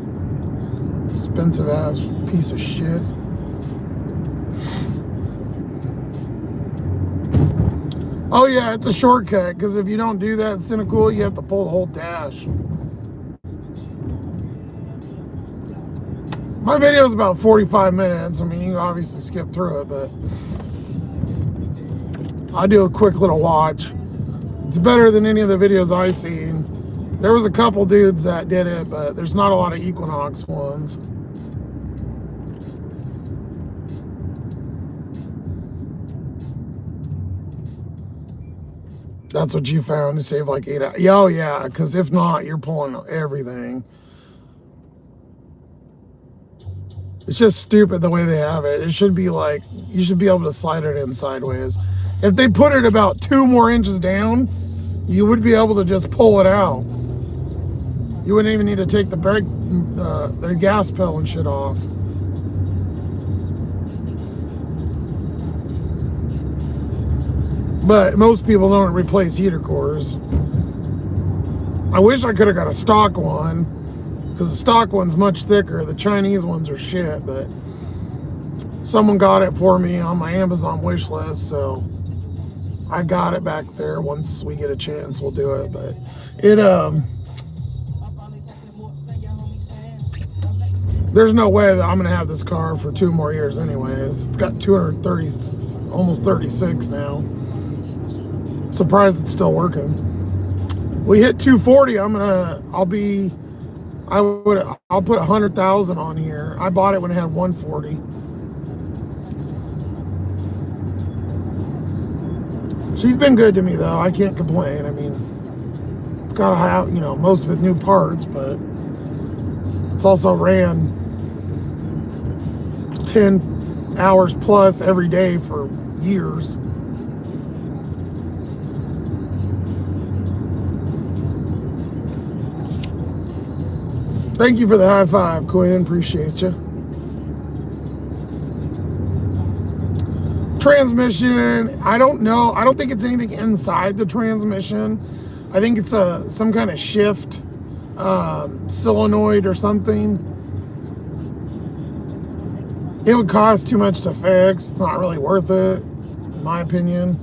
Expensive ass piece of shit. Oh yeah, it's a shortcut, because if you don't do that in Cynical, you have to pull the whole dash. My video is about 45 minutes. I mean, you can obviously skip through it, but I do a quick little watch. It's better than any of the videos I've seen. There was a couple dudes that did it, but there's not a lot of Equinox ones. That's what you found to save like 8 hours. Oh yeah, because if not, you're pulling everything. It's just stupid the way they have it. It should be like, you should be able to slide it in sideways. If they put it about 2 more inches down, you would be able to just pull it out. You wouldn't even need to take the brake, the gas pedal and shit off. But most people don't replace heater cores. I wish I could have got a stock one, because the stock one's much thicker. The Chinese ones are shit, but someone got it for me on my Amazon wish list, so I got it back there. Once we get a chance, we'll do it. But it, there's no way that I'm gonna have this car for 2 more years anyways. It's got 230, almost 36 now. Surprised it's still working. We hit 240, I'll put 100,000 on here. I bought it when it had 140. She's been good to me though. I can't complain. I mean, it's got to have, most of it new parts, but It's also ran 10 hours plus every day for years. Thank you for the high five, Quinn. Appreciate you. Transmission, I don't know. I don't think it's anything inside the transmission. I think it's some kind of shift, solenoid or something. It would cost too much to fix. It's not really worth it, in my opinion.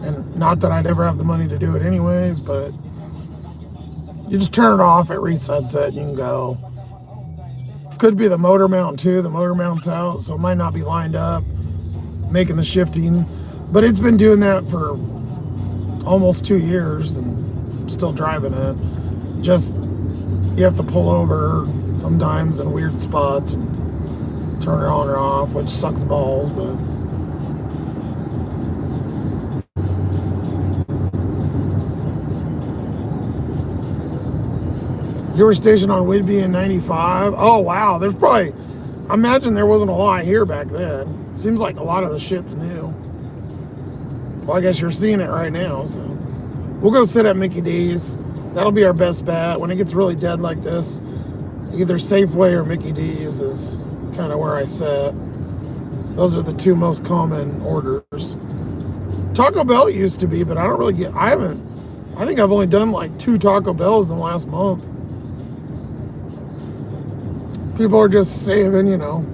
And not that I'd ever have the money to do it anyways, but you just turn it off, it resets it, and you can go. Could be the motor mount too. The motor mount's out, so it might not be lined up, making the shifting. But it's been doing that for almost 2 years, and I'm still driving it. Just, you have to pull over sometimes in weird spots and turn it on or off, which sucks balls, but you were stationed on Whidbey in 95? Oh, wow. There's probably, I imagine there wasn't a lot here back then. Seems like a lot of the shit's new. Well, I guess you're seeing it right now, so. We'll go sit at Mickey D's. That'll be our best bet. When it gets really dead like this, either Safeway or Mickey D's is kind of where I sit. Those are the two most common orders. Taco Bell used to be, but I don't really get, I think I've only done like 2 Taco Bells in the last month. People are just saving, you know.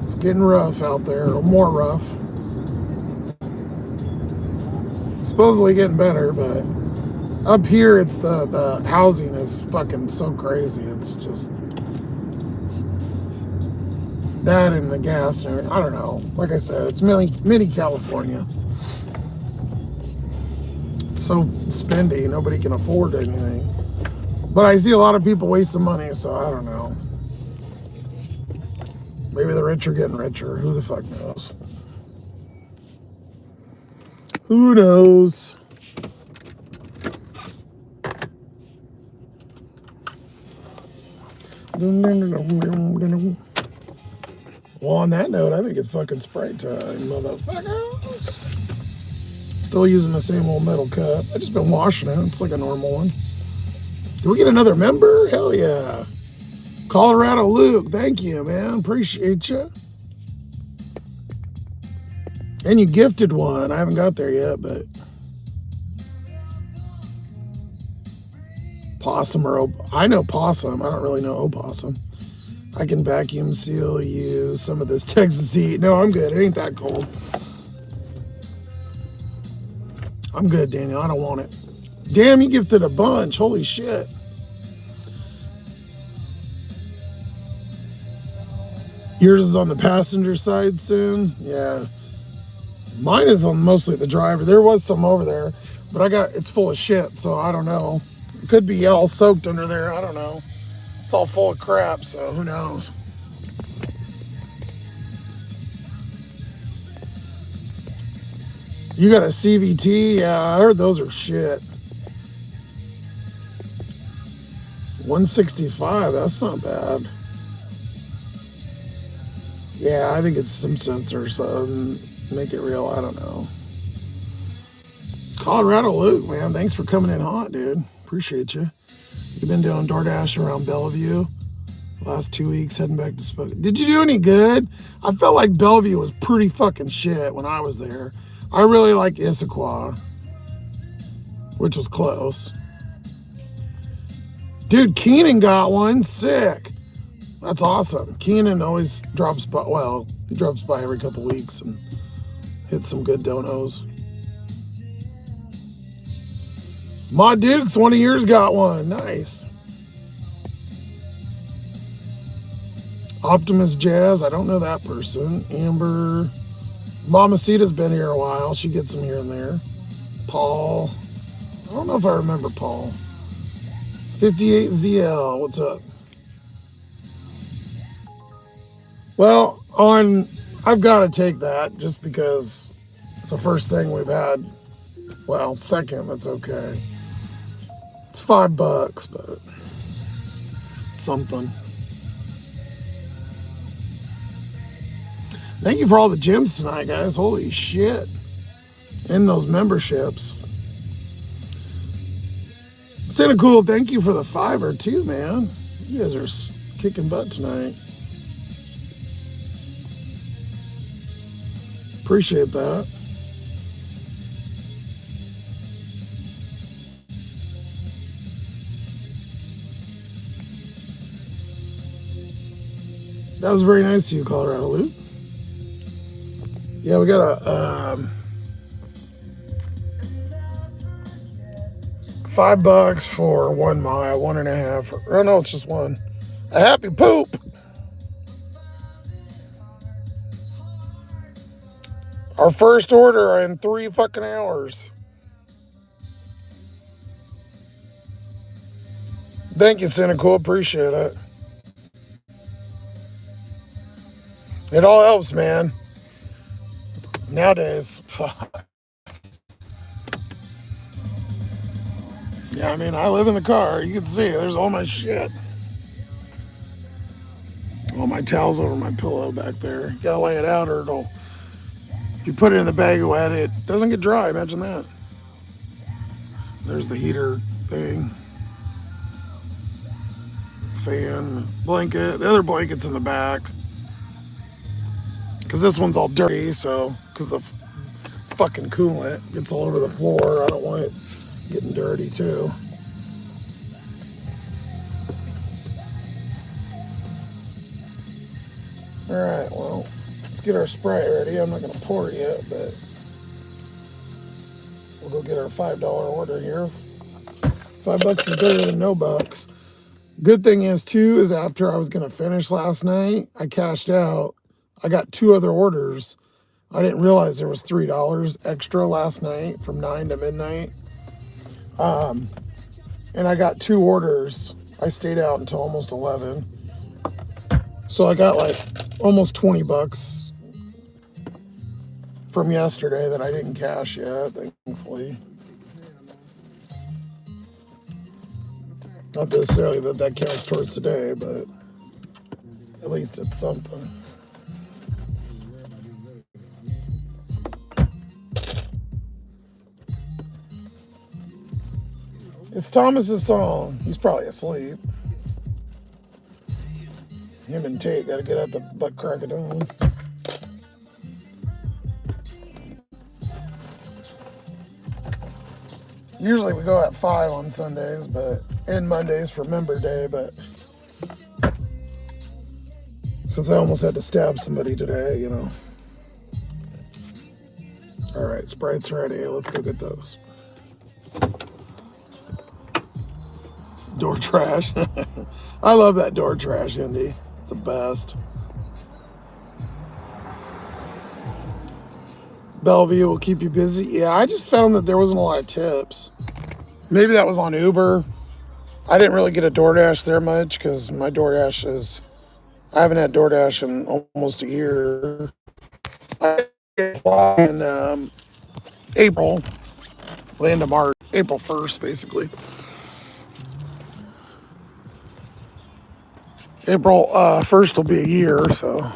It's getting rough out there, or more rough. Supposedly getting better, but up here it's the housing is fucking so crazy. It's just that and the gas and everything. I don't know. Like I said, it's mini California. It's so spendy, nobody can afford anything. But I see a lot of people wasting money, so I don't know. Maybe the rich are getting richer. Who the fuck knows? Who knows? Well, on that note, I think it's fucking Sprite time, motherfuckers. Still using the same old metal cup. I just been washing it. It's like a normal one. Do we get another member? Hell yeah. Colorado Luke, thank you, man. Appreciate you. And you gifted one. I haven't got there yet, but possum or I know possum. I don't really know opossum. I can vacuum seal you some of this Texas heat. No, I'm good. It ain't that cold. I'm good, Daniel. I don't want it. Damn, you gifted a bunch. Holy shit. Yours is on the passenger side soon? Yeah. Mine is on mostly the driver. There was some over there, but it's full of shit, so I don't know. It could be all soaked under there. I don't know. It's all full of crap, so who knows? You got a CVT? Yeah, I heard those are shit. 165, that's not bad. Yeah, I think it's some sensor, so make it real. I don't know. Colorado Luke, man, thanks for coming in hot, dude. Appreciate you. You've been doing DoorDash around Bellevue last 2 weeks, heading back to Spokane. Did you do any good? I felt like Bellevue was pretty fucking shit when I was there. I really liked Issaquah, which was close. Dude, Keenan got one. Sick. That's awesome. Keenan always drops by, well, he drops by every couple weeks and hits some good donos. Ma Dukes, one of yours got one. Nice. Optimus Jazz, I don't know that person. Amber. Mamacita's been here a while. She gets them here and there. Paul. I don't know if I remember Paul. 58ZL, what's up? Well, I've got to take that just because it's the first thing we've had. Well, second, that's okay. It's $5, but something. Thank you for all the gems tonight, guys. Holy shit. And those memberships. Santa Cool, thank you for the $5 too, man. You guys are kicking butt tonight. Appreciate that. That was very nice of you, Colorado Loot. Yeah, we got a $5 for 1 mile, 1.5. Oh no, it's just one. A happy poop. Our first order in 3 fucking hours. Thank you, Cynical. Appreciate it. It all helps, man. Nowadays. Yeah, I mean, I live in the car. You can see there's all my shit. All my towels over my pillow back there. You gotta lay it out or it'll... If you put it in the bag of wet, it doesn't get dry. Imagine that. There's the heater thing. Fan, blanket. The other blanket's in the back. Because this one's all dirty, so... Because the fucking coolant gets all over the floor. I don't want it getting dirty, too. Alright, well... Let's get our Sprite ready. I'm not going to pour it yet, but... We'll go get our $5 order here. $5 is better than no bucks. Good thing is, too, is after I was going to finish last night, I cashed out. I got 2 other orders. I didn't realize there was $3 extra last night from 9 to midnight. And I got 2 orders. I stayed out until almost 11. So I got like almost $20 from yesterday that I didn't cash yet, thankfully. Not necessarily that that counts towards today, but at least it's something. It's Thomas's song. He's probably asleep. Him and Tate got to get up the butt crack of dawn. Usually we go at 5 on Sundays, and Mondays for Member Day, but since I almost had to stab somebody today, you know. All right, Sprite's ready. Let's go get those. Door trash. I love that door trash, Indy. It's the best. Bellevue will keep you busy. Yeah, I just found that there wasn't a lot of tips. Maybe that was on Uber. I didn't really get a DoorDash there much because my DoorDash is... I haven't had DoorDash in almost a year. I applied in April, the end of March, April 1st, basically. April 1st will be a year, so...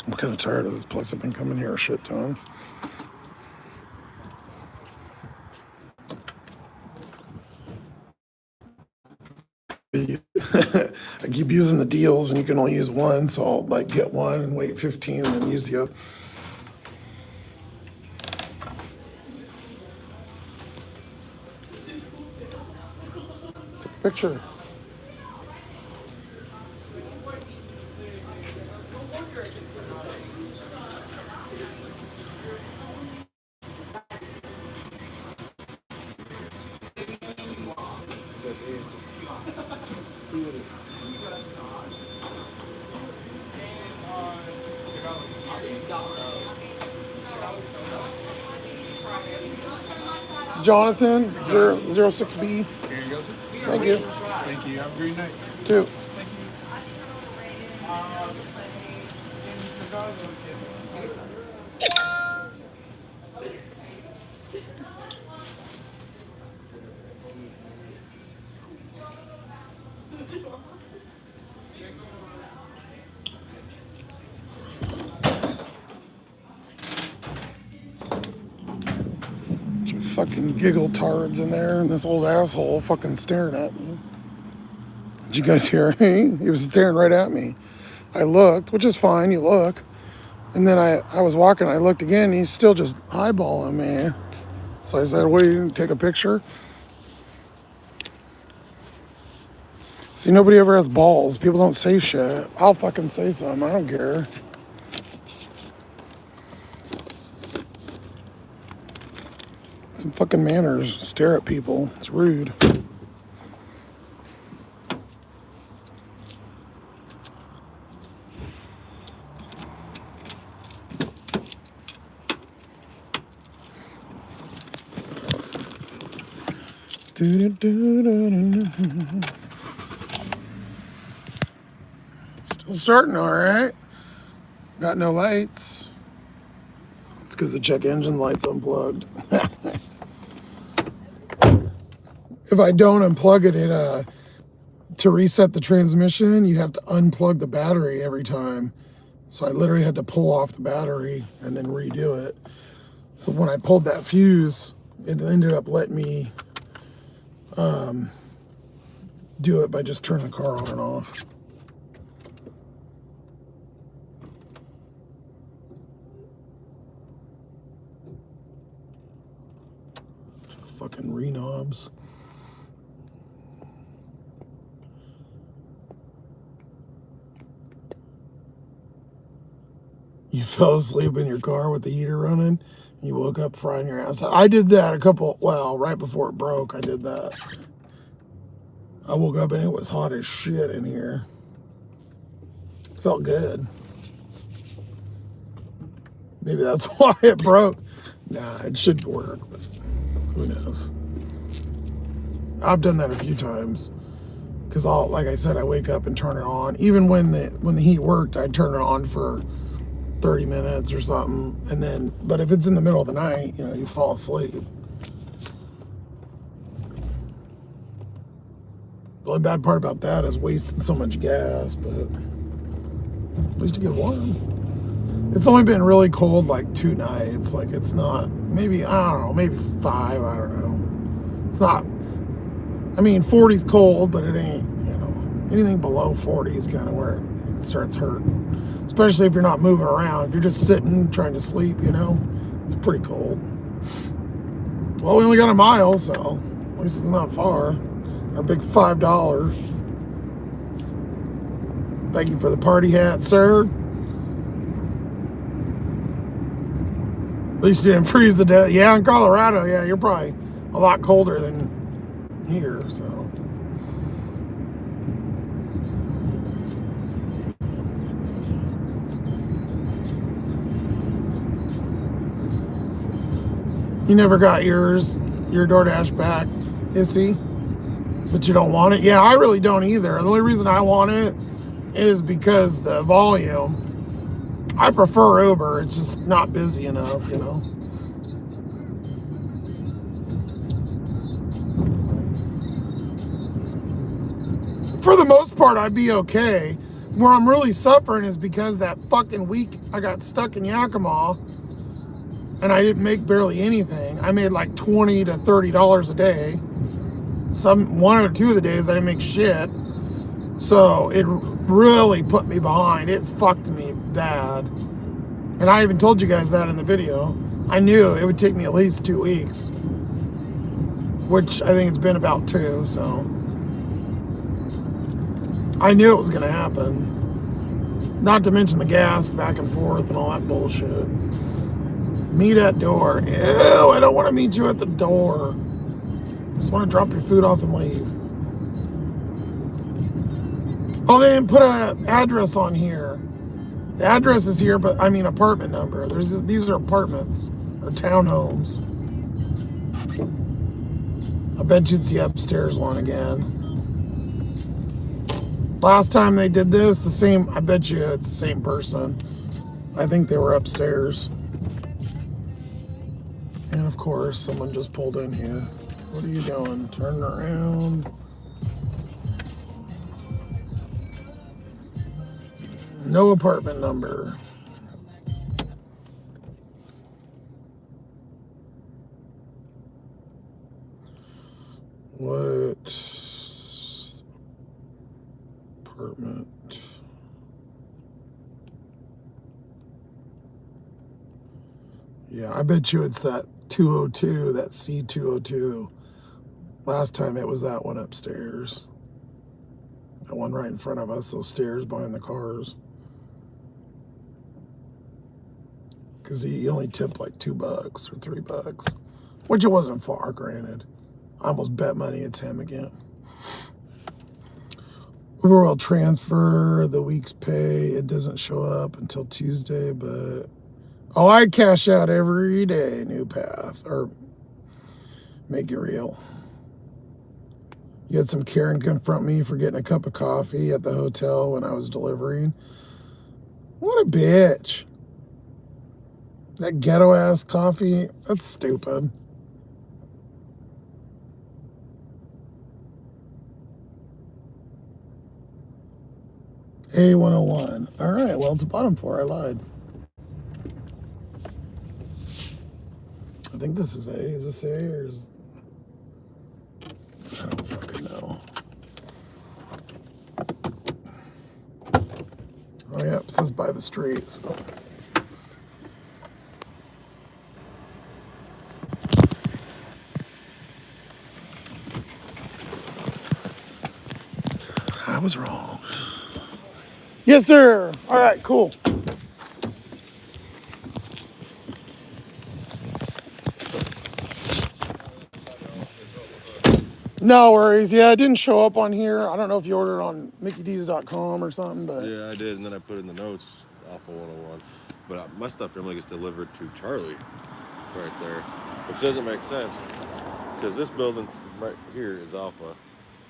I'm kind of tired of this place. I've been coming here a shit ton. I keep using the deals and you can only use one, so I'll like get one and wait 15 and then use the other. Take a picture. Jonathan, 06B. Here you go, sir. Thank you. Thank you. Have a great night. Two. Fucking giggle tards in there, and this old asshole fucking staring at me. Did you guys hear me? He was staring right at me. I looked, which is fine, you look. And then I was walking, I looked again, and he's still just eyeballing me. So I said, what, you take a picture? See, nobody ever has balls. People don't say shit. I'll fucking say something, I don't care. Some fucking manners. Stare at people. It's rude. Still starting all right. Got no lights. It's because the check engine light's unplugged. If I don't unplug it, to reset the transmission, you have to unplug the battery every time. So I literally had to pull off the battery and then redo it. So when I pulled that fuse, it ended up letting me do it by just turning the car on and off. Fucking re-knobs. You fell asleep in your car with the heater running. You woke up frying your ass. I did that right before it broke, I did that. I woke up and it was hot as shit in here. Felt good. Maybe that's why it broke. Nah, it should work, but who knows? I've done that a few times. Because like I said, I wake up and turn it on. Even when the heat worked, I'd turn it on for 30 minutes or something, and then, but if it's in the middle of the night, you fall asleep. The only bad part about that is wasting so much gas, but at least you get warm. It's only been really cold like 2 nights. Like, it's not, maybe, I don't know, maybe 5, I don't know. It's not, I mean, 40's cold, but it ain't, anything below 40 is kind of where it starts hurting. Especially if you're not moving around. If you're just sitting, trying to sleep, it's pretty cold. Well, we only got a mile, so at least it's not far. Our big $5. Thank you for the party hat, sir. At least you didn't freeze to death. Yeah, in Colorado, yeah, you're probably a lot colder than here, so. You never got your DoorDash back, Issy? But you don't want it? Yeah, I really don't either. The only reason I want it is because the volume. I prefer Uber. It's just not busy enough, For the most part, I'd be okay. Where I'm really suffering is because that fucking week I got stuck in Yakima and I didn't make barely anything. I made like $20 to $30 a day. One or two of the days I didn't make shit. So it really put me behind. It fucked me bad. And I even told you guys that in the video. I knew it would take me at least 2 weeks. Which I think it's been about 2, so. I knew it was gonna happen. Not to mention the gas back and forth and all that bullshit. Meet at door. Ew, I don't want to meet you at the door. Just want to drop your food off and leave. Oh, they didn't put an address on here. The address is here, but I mean apartment number. These are apartments or townhomes. I bet you it's the upstairs one again. Last time they did this, the same, I bet you it's the same person. I think they were upstairs. And of course, someone just pulled in here. What are you doing? Turning around. No apartment number. What apartment? Yeah, I bet you it's that 202, that C202. Last time it was that one upstairs. That one right in front of us, those stairs behind the cars. Because he only tipped like $2 or $3, which it wasn't far, granted. I almost bet money it's him again. Overall transfer, the week's pay, it doesn't show up until Tuesday, but oh, I cash out every day, New Path, or make it real. You had some Karen confront me for getting a cup of coffee at the hotel when I was delivering. What a bitch. That ghetto ass coffee, that's stupid. A101. All right, well, it's a bottom floor. I lied. I think this is A. Is this A or is... I don't fucking know. Oh, yeah, it says by the street, so... I was wrong. Yes, sir. All right, cool. No worries. Yeah, it didn't show up on here. I don't know if you ordered on MickeyD's.com or something, but... Yeah, I did, and then I put in the notes off of 101. But my stuff normally gets delivered to Charlie right there, which doesn't make sense because this building right here is Alpha.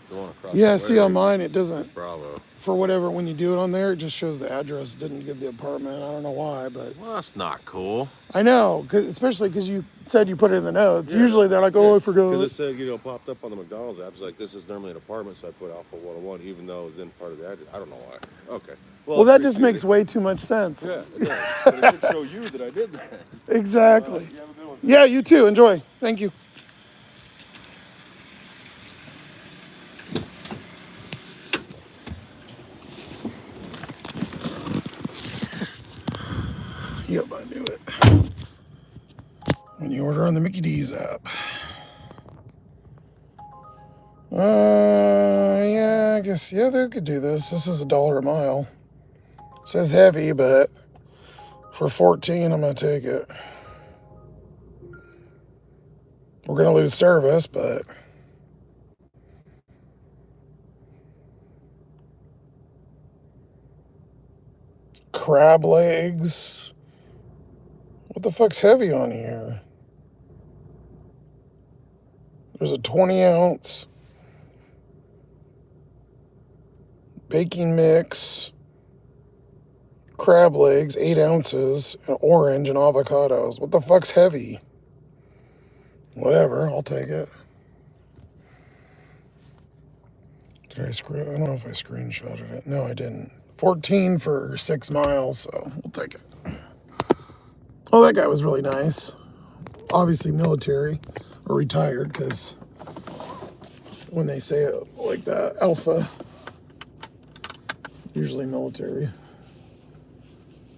The one across yeah, the see way on mine, it doesn't... Bravo. For whatever, when you do it on there, it just shows the address. It didn't give the apartment. I don't know why, but... Well, that's not cool. I know, especially because you said you put it in the notes. Yeah. Usually they're like, oh, I forgot. Because it said, popped up on the McDonald's app. It's like, this is normally an apartment, so I put Alpha 101, even though it was in part of the address. I don't know why. Okay. Well, that just makes way too much sense. Yeah, it does. But it should show you that I did that. Exactly. You have a good one. Yeah, you too. Enjoy. Thank you. Yep, I knew it. When you order on the Mickey D's app. Yeah, I guess, yeah, they could do this. This is $1 a mile. It says heavy, but for 14, I'm going to take it. We're going to lose service, but... Crab legs. What the fuck's heavy on here? There's a 20-ounce baking mix, crab legs, 8 ounces, and orange and avocados. What the fuck's heavy? Whatever, I'll take it. Did I screw? I don't know if I screenshotted it. No, I didn't. 14 for 6 miles, so we'll take it. Oh, that guy was really nice. Obviously military or retired, because when they say it like that, Alpha, usually military,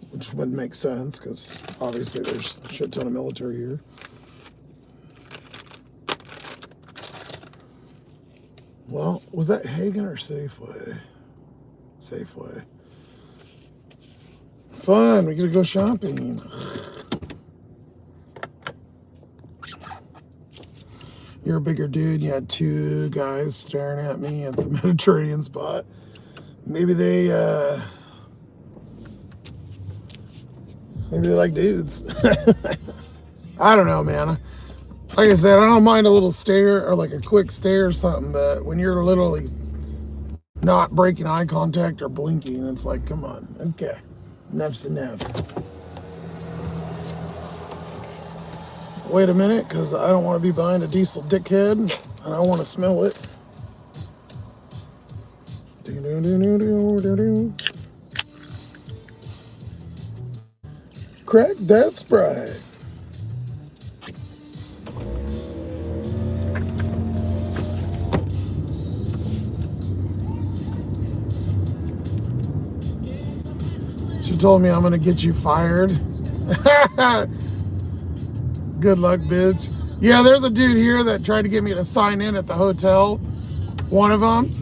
which wouldn't make sense because obviously there's a shit ton of military here. Well, was that Hagen or Safeway? Safeway. Fun, we get to go shopping. You're a bigger dude. You had 2 guys staring at me at the Mediterranean spot. Maybe they like dudes. I don't know, man. Like I said, I don't mind a little stare or like a quick stare or something, but when you're literally not breaking eye contact or blinking. It's like, come on, okay, enough's enough. Wait a minute, because I don't want to be behind a diesel dickhead, and I want to smell it. Crack that Sprite. She told me I'm gonna get you fired. Good luck, bitch. Yeah, there's a dude here that tried to get me to sign in at the hotel. One of them.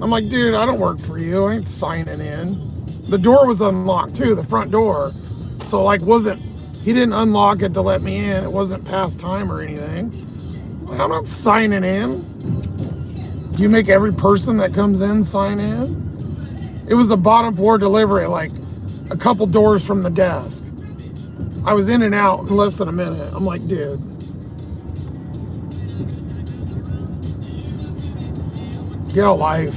I'm like, dude, I don't work for you. I ain't signing in. The door was unlocked too, the front door. So like he didn't unlock it to let me in. It wasn't past time or anything. Like, I'm not signing in. Do you make every person that comes in sign in? It was a bottom floor delivery, like a couple doors from the desk. I was in and out in less than a minute. I'm like, dude. Get a life.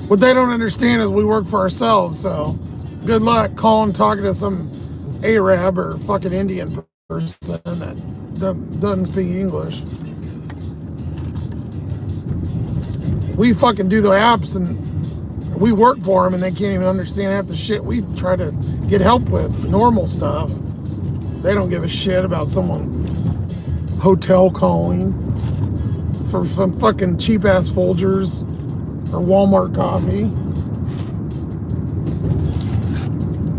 What they don't understand is we work for ourselves, so good luck calling, talking to some Arab or fucking Indian person that doesn't speak English. We fucking do the apps and we work for them and they can't even understand half the shit we try to get help with, normal stuff. They don't give a shit about someone hotel calling for some fucking cheap ass Folgers or Walmart coffee.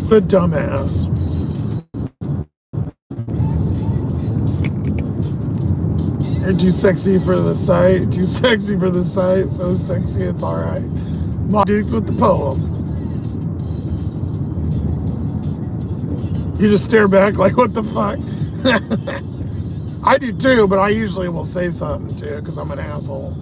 What a dumbass. You're too sexy for the site. Too sexy for the site. So sexy, it's alright. My Dukes with the poem. You just stare back like, what the fuck? I do too, but I usually will say something too, because I'm an asshole.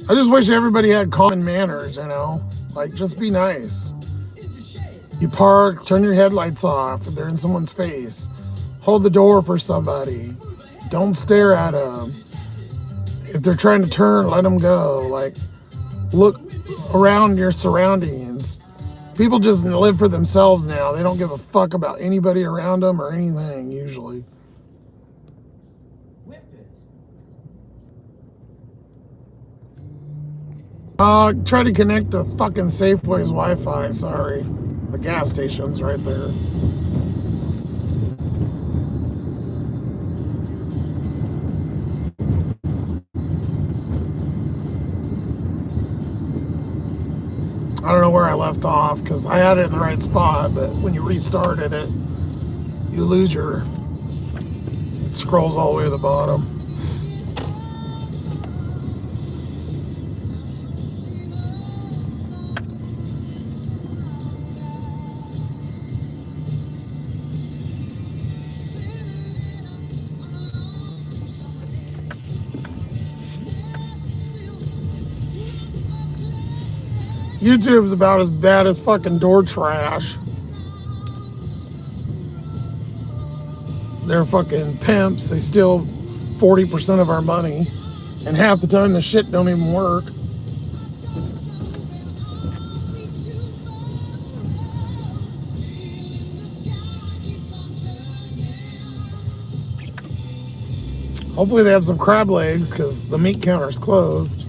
I just wish everybody had common manners, you know? Like, just be nice. You park, turn your headlights off if they're in someone's face. Hold the door for somebody. Don't stare at them. If they're trying to turn, let them go. Like, look around your surroundings. People just live for themselves now. They don't give a fuck about anybody around them or anything, usually. Try to connect to fucking Safeway's Wi-Fi, sorry. The gas station's right there. I don't know where I left off because I had it in the right spot, but when you restarted it, you lose it scrolls all the way to the bottom. YouTube's about as bad as fucking door trash. They're fucking pimps. They steal 40% of our money. And half the time the shit don't even work. Hopefully they have some crab legs because the meat counter's closed.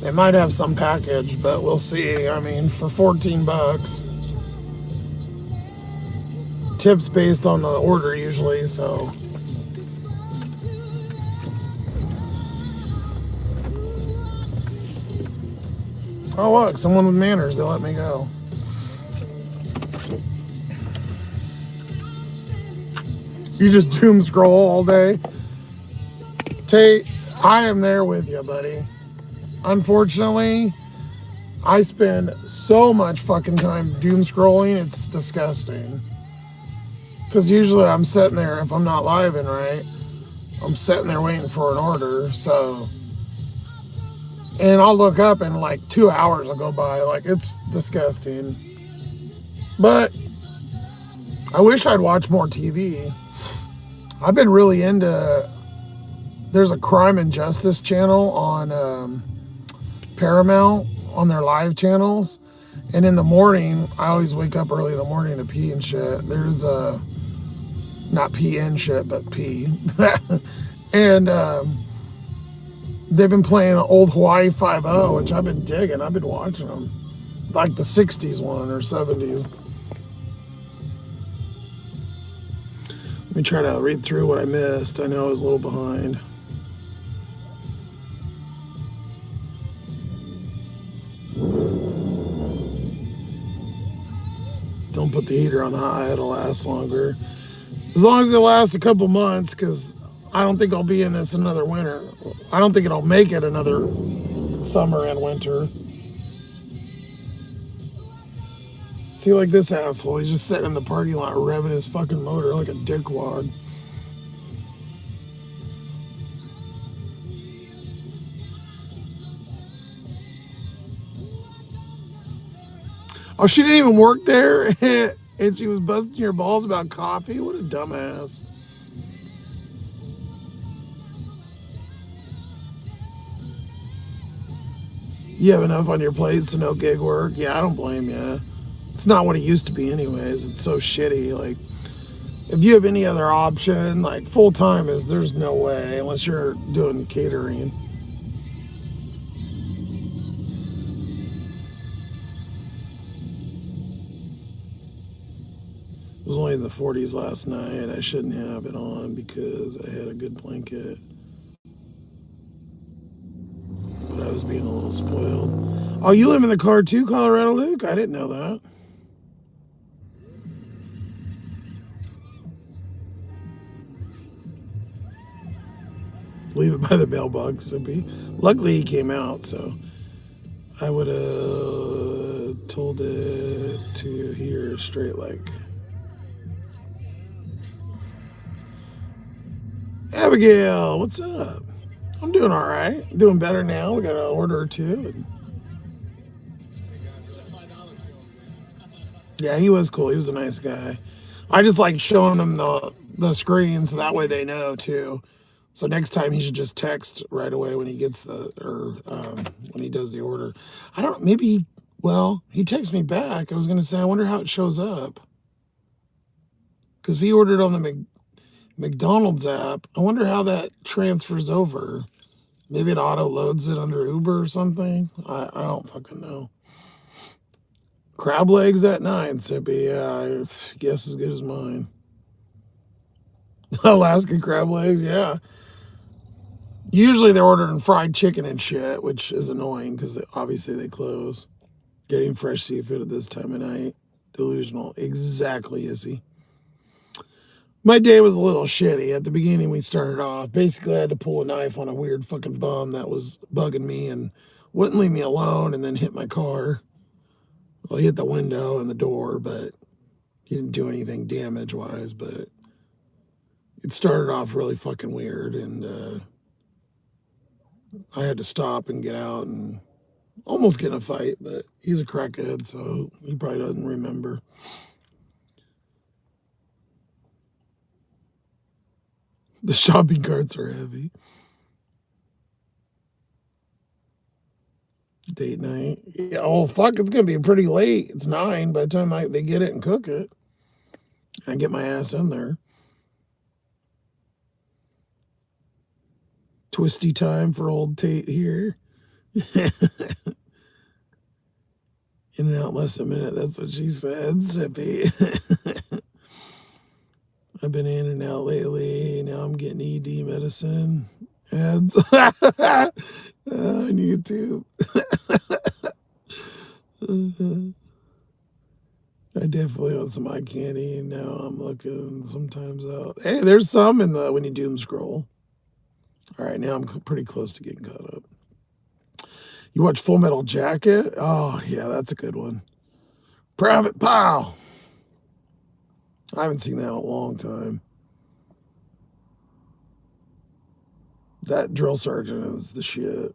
They might have some package, but we'll see. I mean, for 14 bucks. Tips based on the order usually, so. Oh look, someone with manners, they let me go. You just doom scroll all day. Tate, I am there with you, buddy. Unfortunately, I spend so much fucking time doom scrolling, it's disgusting. Because usually I'm sitting there, if I'm not living right, I'm sitting there waiting for an order, so. And I'll look up and like 2 hours will go by, like it's disgusting. But I wish I'd watch more TV. I've been really into, there's a crime and justice channel on Paramount on their live channels. And in the morning, I always wake up early in the morning to pee and shit. There's not pee and shit, but pee. And they've been playing old Hawaii 5-0, which I've been digging. I've been watching them. Like the 60s one or 70s. Let me try to read through what I missed. I know I was a little behind. Don't put the heater on high, it'll last longer. As long as it lasts a couple months, because I don't think I'll be in this another winter. I don't think it'll make it another summer and winter. See, like this asshole, he's just sitting in the parking lot revving his fucking motor like a dickwad. Oh, she didn't even work there, and she was busting your balls about coffee? What a dumbass. You have enough on your plate, so no gig work? Yeah, I don't blame you. It's not what it used to be anyways. It's so shitty. Like, if you have any other option, like full-time there's no way, unless you're doing catering. It was only in the 40s last night. I shouldn't have it on because I had a good blanket. But I was being a little spoiled. Oh, you live in the car too, Colorado Luke? I didn't know that. Leave it by the mailbox. Luckily, he came out, so I would have told it to here straight like. Abigail, what's up? I'm doing all right. Doing better now. We got an order or two. Yeah, he was cool. He was a nice guy. I just like showing them the screen so that way they know too. So next time he should just text right away when he gets when he does the order. I don't, maybe, well, he texts me back. I was going to say, I wonder how it shows up. Because if he ordered on the McDonald's app, I wonder how that transfers over. Maybe it auto loads it under Uber or something. I don't fucking know. Crab legs at 9, Sippy. Yeah, I guess as good as mine. Alaska crab legs, yeah. Usually they're ordering fried chicken and shit, which is annoying because obviously they close. Getting fresh seafood at this time of night. Delusional. Exactly, Izzy. My day was a little shitty. At the beginning, we started off. Basically, I had to pull a knife on a weird fucking bum that was bugging me and wouldn't leave me alone and then hit my car. Well, he hit the window and the door, but he didn't do anything damage-wise, but it started off really fucking weird, and I had to stop and get out and almost get in a fight, but he's a crackhead, so he probably doesn't remember. The shopping carts are heavy. Date night. Yeah, oh, fuck, it's going to be pretty late. It's 9 by the time they get it and cook it. I get my ass in there. Twisty time for old Tate here. In and out less a minute. That's what she said, Sippy. I've been in and out lately. Now I'm getting ED medicine. Ads on YouTube. I definitely want some eye candy. Now I'm looking sometimes out. Hey, there's some in the when you doom scroll. All right, now I'm pretty close to getting caught up. You watch Full Metal Jacket? Oh, yeah, that's a good one. Private Pile. I haven't seen that in a long time. That drill sergeant is the shit.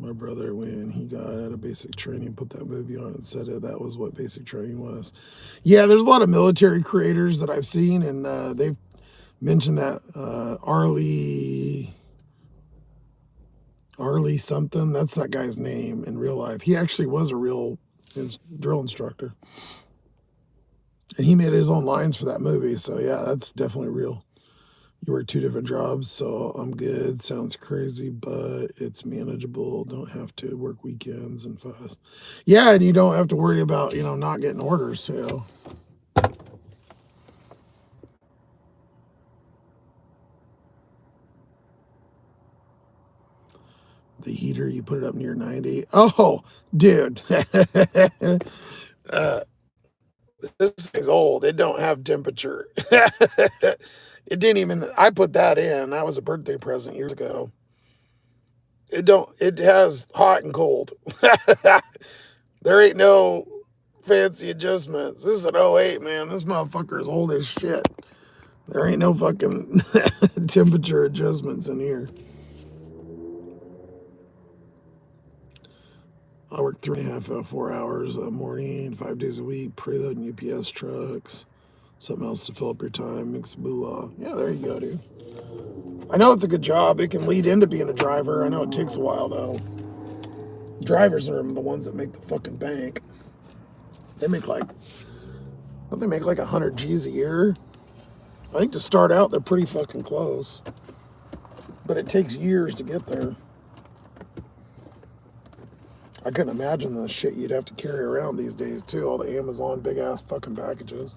My brother, when he got out of basic training, put that movie on and said that was what basic training was. Yeah, there's a lot of military creators that I've seen, and they've mentioned that Arlie something. That's that guy's name in real life. He actually was a real drill instructor. And he made his own lines for that movie. So, yeah, that's definitely real. You work 2 different jobs, so I'm good. Sounds crazy, but it's manageable. Don't have to work weekends and fast. Yeah, and you don't have to worry about, not getting orders, too. The heater, you put it up near 90. Oh, dude. This thing's old. It don't have temperature. It didn't even, I put that in. That was a birthday present years ago. It has hot and cold. There ain't no fancy adjustments. This is an '08, man. This motherfucker is old as shit. There ain't no fucking temperature adjustments in here. I work 3.5, 4 hours a morning, 5 days a week, preloading UPS trucks. Something else to fill up your time, mix moolah. Yeah, there you go, dude. I know it's a good job. It can lead into being a driver. I know it takes a while, though. Drivers are the ones that make the fucking bank. They make don't they make like 100 G's a year? I think to start out, they're pretty fucking close. But it takes years to get there. I couldn't imagine the shit you'd have to carry around these days, too. All the Amazon big-ass fucking packages.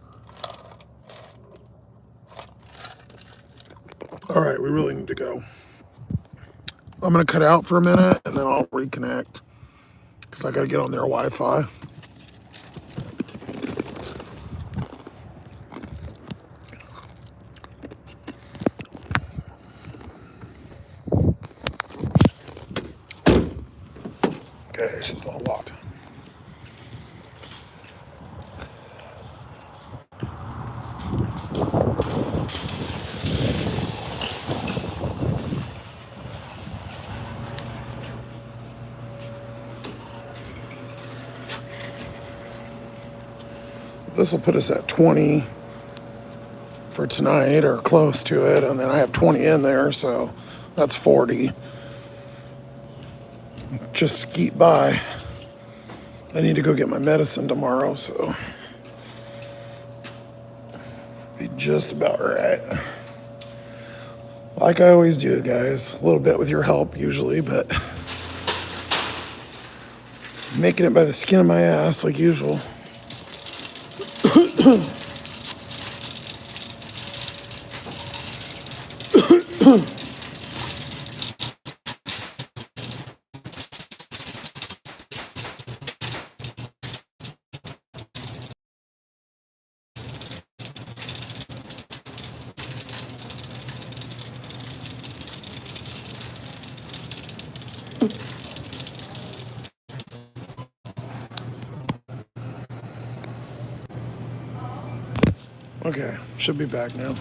All right, we really need to go. I'm going to cut out for a minute, and then I'll reconnect. Because I got to get on their Wi-Fi. Okay, she's all locked. This will put us at 20 for tonight, or close to it, and then I have 20 in there, so that's 40. Just skeet by. I need to go get my medicine tomorrow, so be just about right. Like I always do, guys. A little bit with your help, usually, but making it by the skin of my ass, like usual. Okay, should be back now.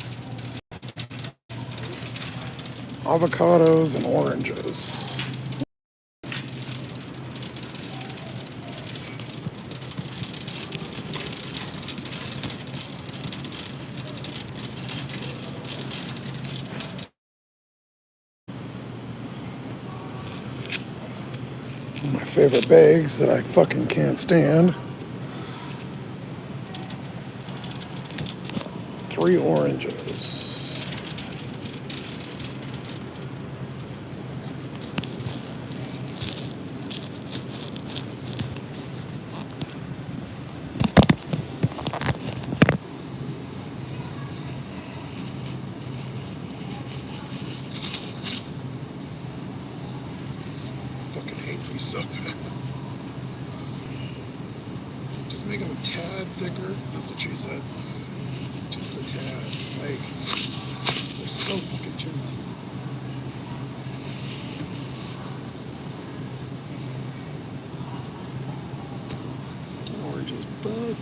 Avocados and oranges. My favorite bags that I fucking can't stand. 3 oranges. Fucking hate these so bad. Just make them a tad thicker. That's what she said. Just a tad. Like, they're so fucking chunky. Oranges, but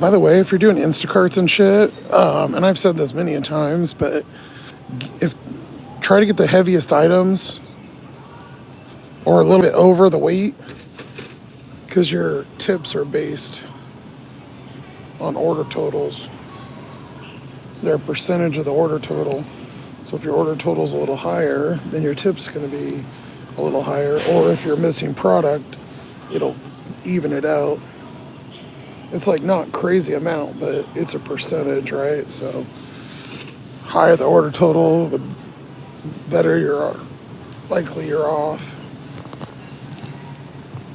By the way, if you're doing Instacarts and shit, and I've said this many a times, but if try to get the heaviest items or a little bit over the weight, because your tips are based on order totals. They're a percentage of the order total. So if your order total is a little higher, then your tip's going to be a little higher. Or if you're missing product, it'll even it out. It's like not crazy amount, but it's a percentage, right? So higher the order total, the better you're likely you're off.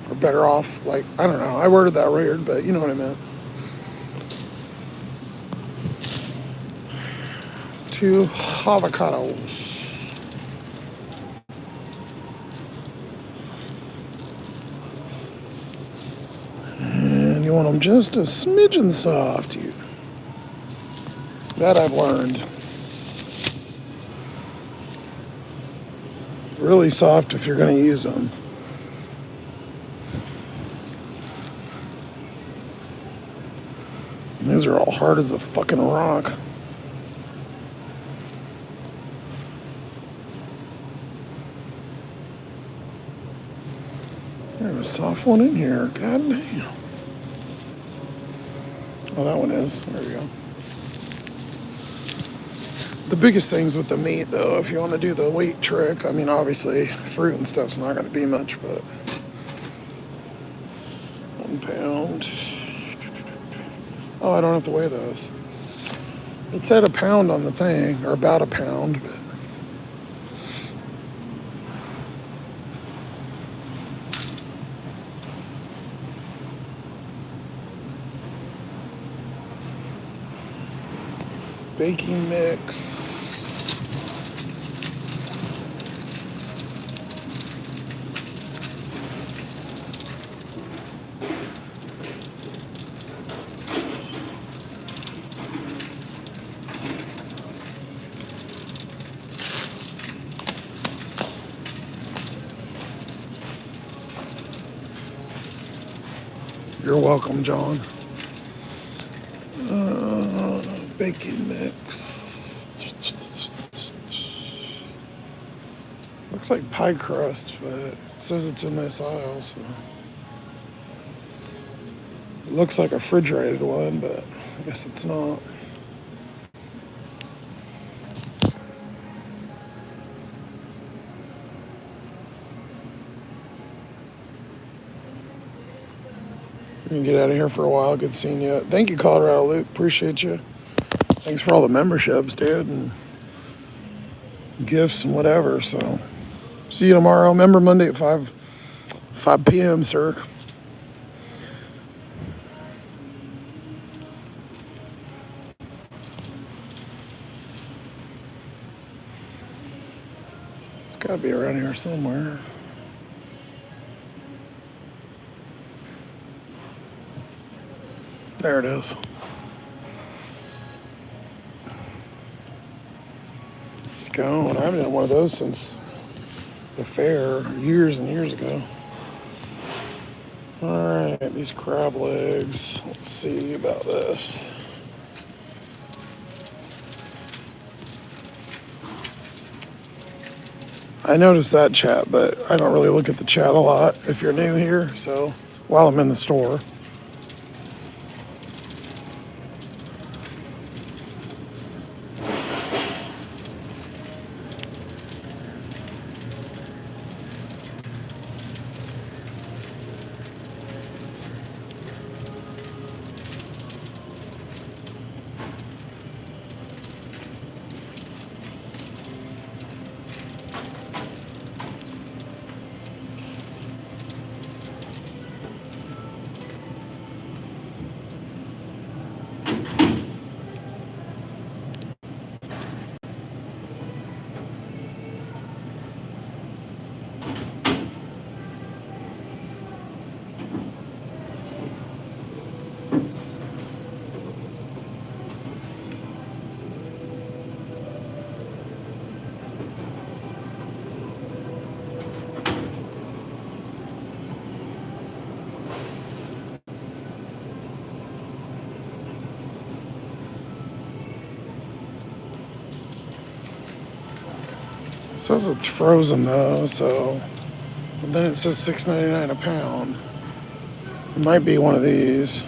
Or better off. Like, I don't know. I worded that weird, but you know what I meant. 2 avocados. And you want them just a smidgen soft. That I've learned. Really soft if you're going to use them. And these are all hard as a fucking rock. There's a soft one in here. God damn. Oh, that one is. There we go. The biggest things with the meat, though, if you want to do the weight trick, I mean, obviously, fruit and stuff's not going to be much, but 1 pound. Oh, I don't have to weigh those. It said a pound on the thing, or about a pound, but baking mix. You're welcome, John. Baking mix. Looks like pie crust, but it says it's in this aisle, so. It looks like a refrigerated one, but I guess it's not. We can get out of here for a while. Good seeing you. Thank you, Colorado Luke. Appreciate you. Thanks for all the memberships, dude, and gifts and whatever. So, see you tomorrow. Remember Monday at 5 p.m., sir. It's got to be around here somewhere. There it is. Scone. I haven't had one of those since the fair years and years ago. All right, these crab legs. Let's see about this. I noticed that chat, but I don't really look at the chat a lot if you're new here. So while I'm in the store. says it's frozen though, so. But then it says $6.99 a pound. It might be one of these.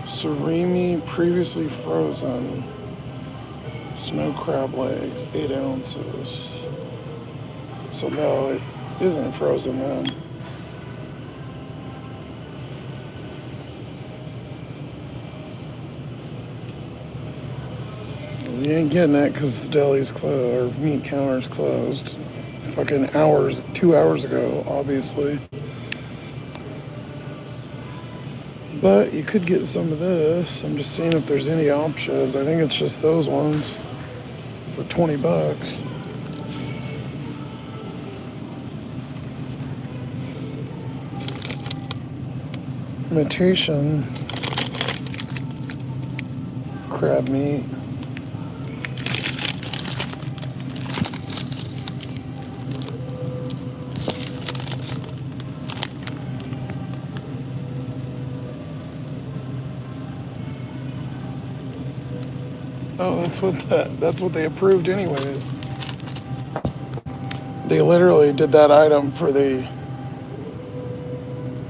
Surimi previously frozen. Snow crab legs, 8 ounces. So no, it isn't frozen then. You ain't getting it because the deli's closed, or meat counter's closed. Fucking hours, 2 hours ago, obviously. But you could get some of this. I'm just seeing if there's any options. I think it's just those ones for 20 bucks. Imitation crab meat. Oh, that's what they approved anyways. They literally did that item for the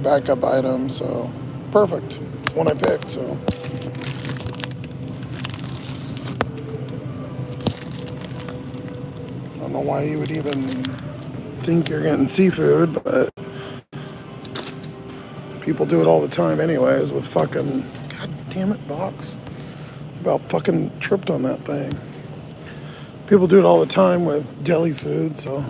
backup item, so perfect. It's one I picked, so. I don't know why you would even think you're getting seafood, but people do it all the time anyways with fucking, god damn it, box. About fucking tripped on that thing. People do it all the time with deli food, so.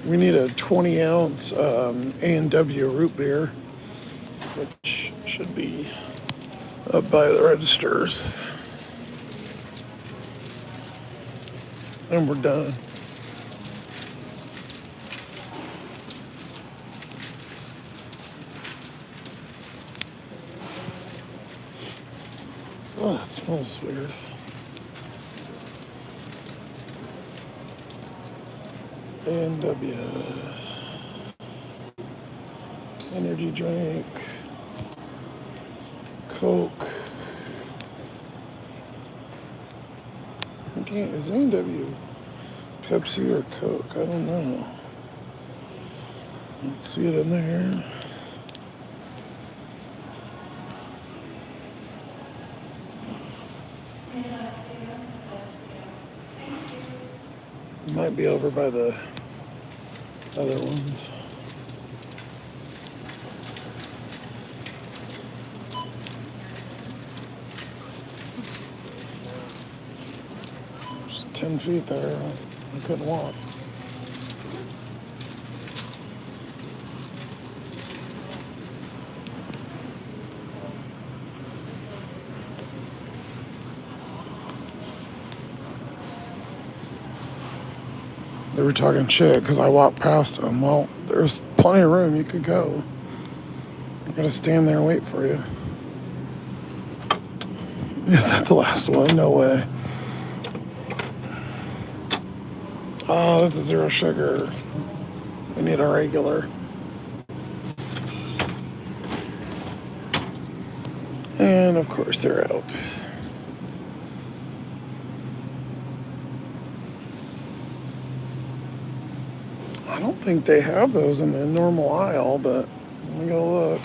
We need a 20-ounce A&W root beer, which should be up by the registers. And we're done. Oh, that smells weird. A&W. Energy drink. Coke. Okay, is A&W Pepsi or Coke? I don't know. Don't see it in there. It might be over by the other ones. There's 10 feet there. I couldn't walk. They were talking shit because I walked past them. Well, there's plenty of room. You could go. I'm gonna stand there and wait for you. Is that the last one? No way. Oh, that's a 0 sugar. We need a regular. And of course they're out. I don't think they have those in the normal aisle, but let me go look.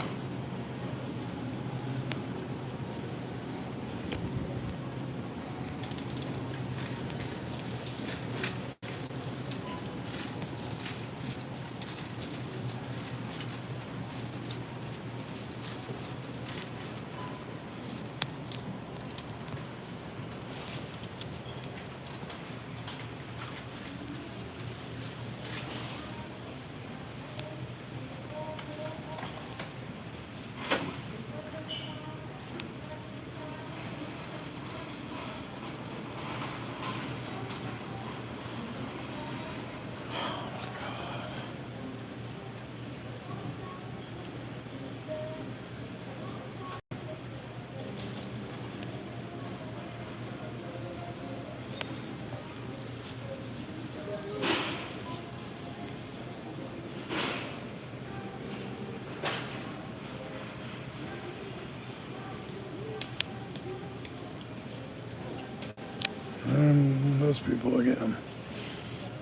those people again.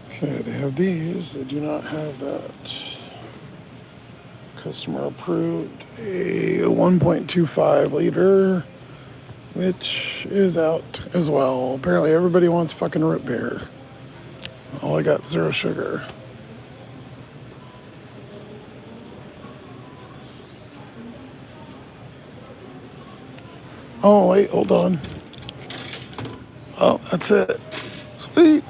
Okay, they have these. They do not have that. Customer approved a 1.25 liter, which is out as well. Apparently everybody wants fucking root beer. All I got, 0 sugar. Oh, wait, hold on. Oh, that's it. Sweet.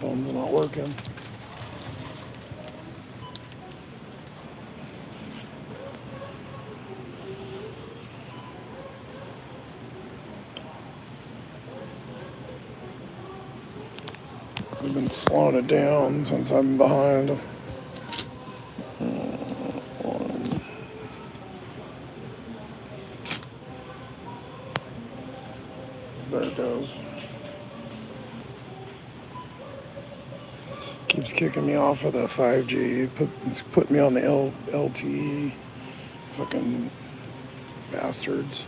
Phone's not working. I've been slowing it down since I'm behind. There it goes. Keeps kicking me off of the 5G. It's putting me on the LTE. Fucking bastards.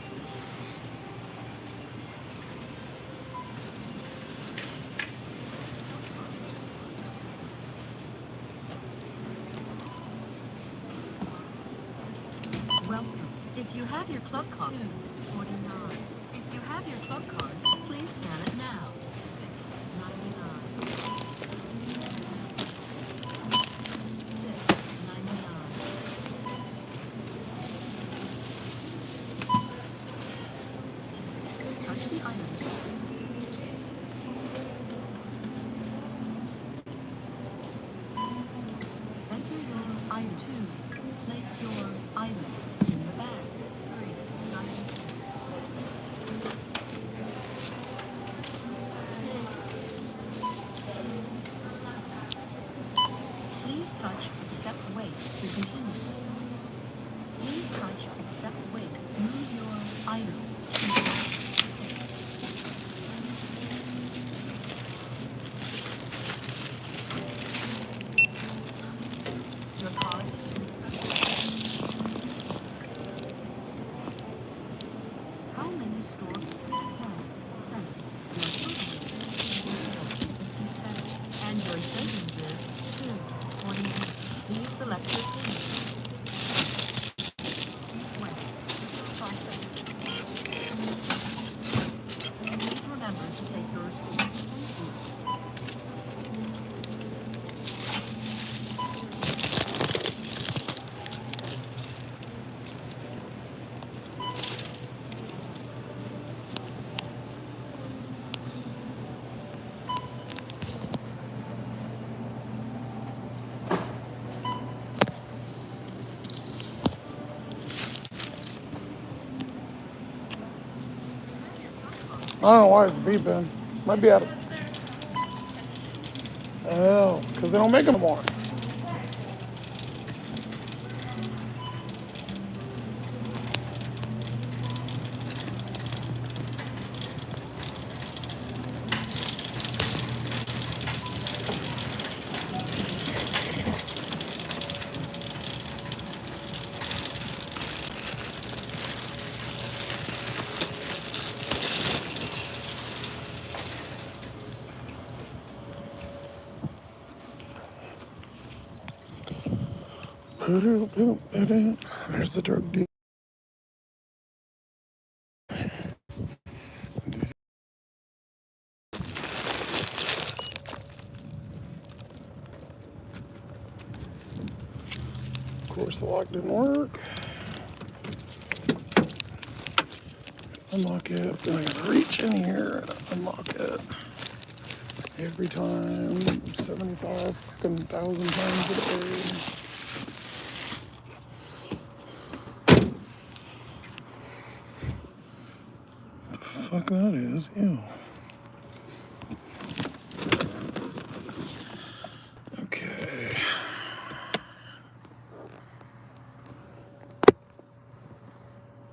Welcome. If you have your club card, 49. If you have your club card, please scan it now. 6.99. 6.99. Touch the items. Enter your item 2. Place your item in the bag. 3.99. Please touch accept wait to continue. Please touch accept wait. Move your item. Your card is accepted. How many stores? 10. 7. Your total is 57. And your savings is 2.48. Please select your pin. Please wait. 5 seconds. Please remember to take your receipt. Thank you. I don't know why it's beeping. Might be out of. Oh, because they don't make them anymore. There's the drug deal. Of course, the lock didn't work. Unlock it. Then I gotta reach in here and unlock it. Every time, 75 fucking thousand times a day. fuck that is. Ew. Okay.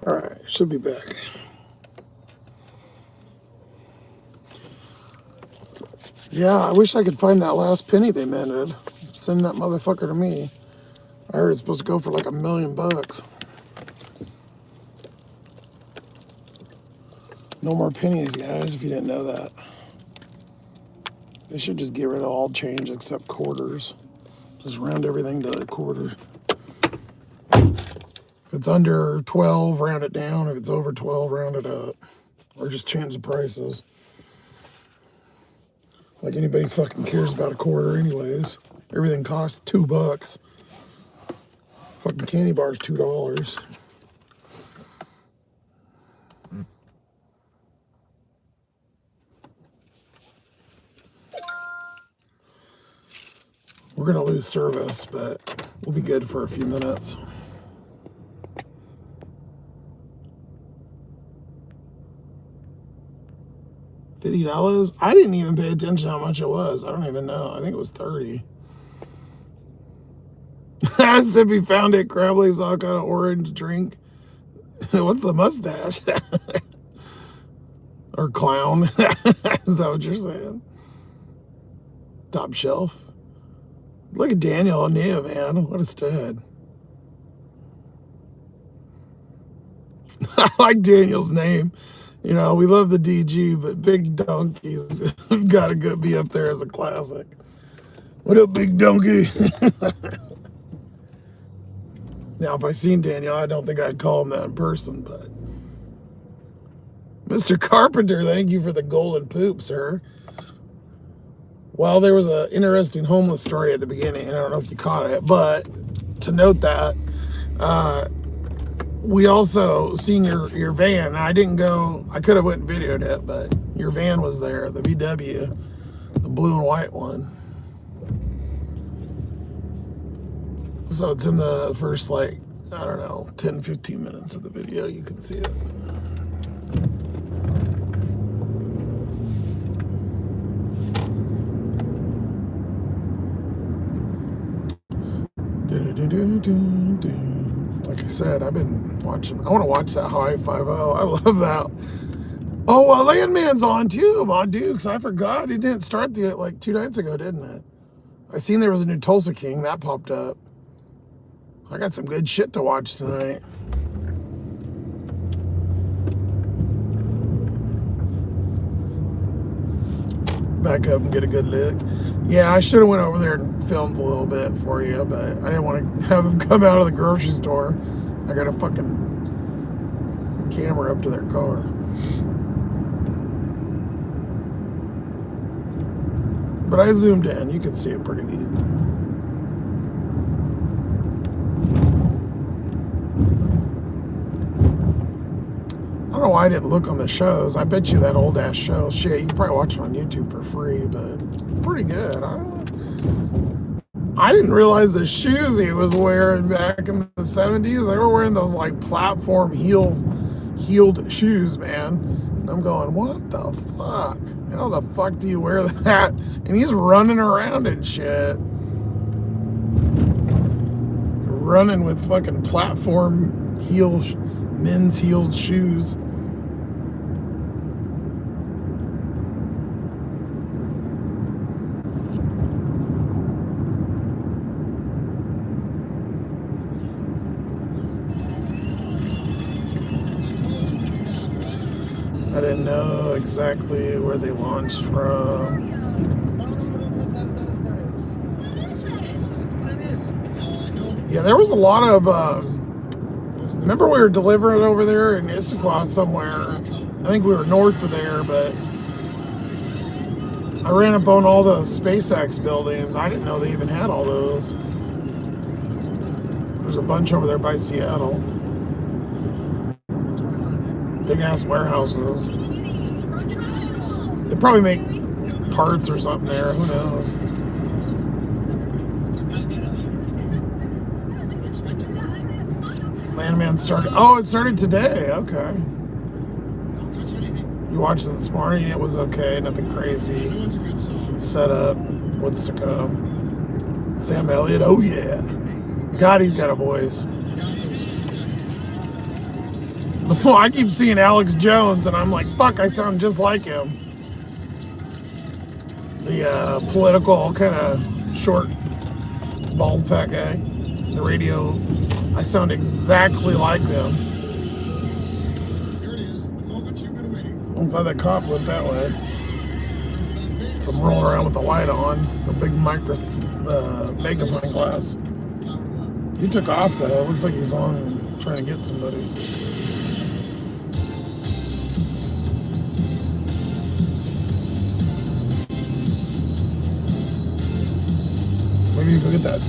All right, should be back. Yeah, I wish I could find that last penny they minted. Send that motherfucker to me. I heard it's supposed to go for like $1 million. No more pennies, guys, if you didn't know that. They should just get rid of all change except quarters. Just round everything to a quarter. If it's under 12, round it down. If it's over 12, round it up. Or just change the prices. Like anybody fucking cares about a quarter anyways. Everything costs $2. Fucking candy bar's $2. We're gonna lose service, but we'll be good for a few minutes. $50? I didn't even pay attention how much it was. I don't even know. I think it was 30. Sippy found it. Crab leaves, all kind of orange drink. What's the mustache? Or clown? Is that what you're saying? Top shelf. Look at Daniel O'Neill, man. What a stud. I like Daniel's name. You know, we love the DG, but Big Donkey's got to be up there as a classic. What up, Big Donkey? Now, if I seen Daniel, I don't think I'd call him that in person, but... Mr. Carpenter, thank you for the golden poop, sir. Well, there was an interesting homeless story at the beginning. I don't know if you caught it, but to note that, we also seen your van. I didn't go, I could have went and videoed it, but your van was there, the VW, the blue and white one. So it's in the first, like, I don't know, 10, 15 minutes of the video. You can see it. Like I said, I've been watching. I want to watch that Hawaii 5-0. I love that. Oh, Landman's on too, Mon Dukes. I forgot. It didn't start like 2 nights ago, didn't it? I seen there was a new Tulsa King. That popped up. I got some good shit to watch tonight. Back up and get a good look. Yeah, I should have went over there and filmed a little bit for you, but I didn't want to have them come out of the grocery store. I got a fucking camera up to their car. But I zoomed in. You can see it pretty good. I don't know why I didn't look on the shows. I bet you that old ass show, shit, you can probably watch it on YouTube for free, but pretty good. I didn't realize the shoes he was wearing back in the 70s. They were wearing those like platform heeled shoes, man. And I'm going, what the fuck? How the fuck do you wear that? And he's running around and shit. Running with fucking platform men's heeled shoes. I didn't know exactly where they launched from. Yeah, there was a lot of, remember we were delivering over there in Issaquah somewhere. I think we were north of there, but I ran up on all the SpaceX buildings. I didn't know they even had all those. There's a bunch over there by Seattle. Big ass warehouses. They probably make parts or something there. Who knows? Landman started. Oh, it started today. Okay. You watched it this morning, it was okay, nothing crazy. It's a good song. Setup, what's to come. Sam Elliott, oh yeah. God, he's got a voice. I keep seeing Alex Jones, and I'm like, fuck, I sound just like him. The political kind of short, bald, fat guy. The radio, I sound exactly like them. Here it is, the moment you've been waiting. I'm glad that cop went that way. So I'm rolling around with the light on, a big magnifying glass. He took off though. It looks like he's on trying to get somebody. Maybe you can get that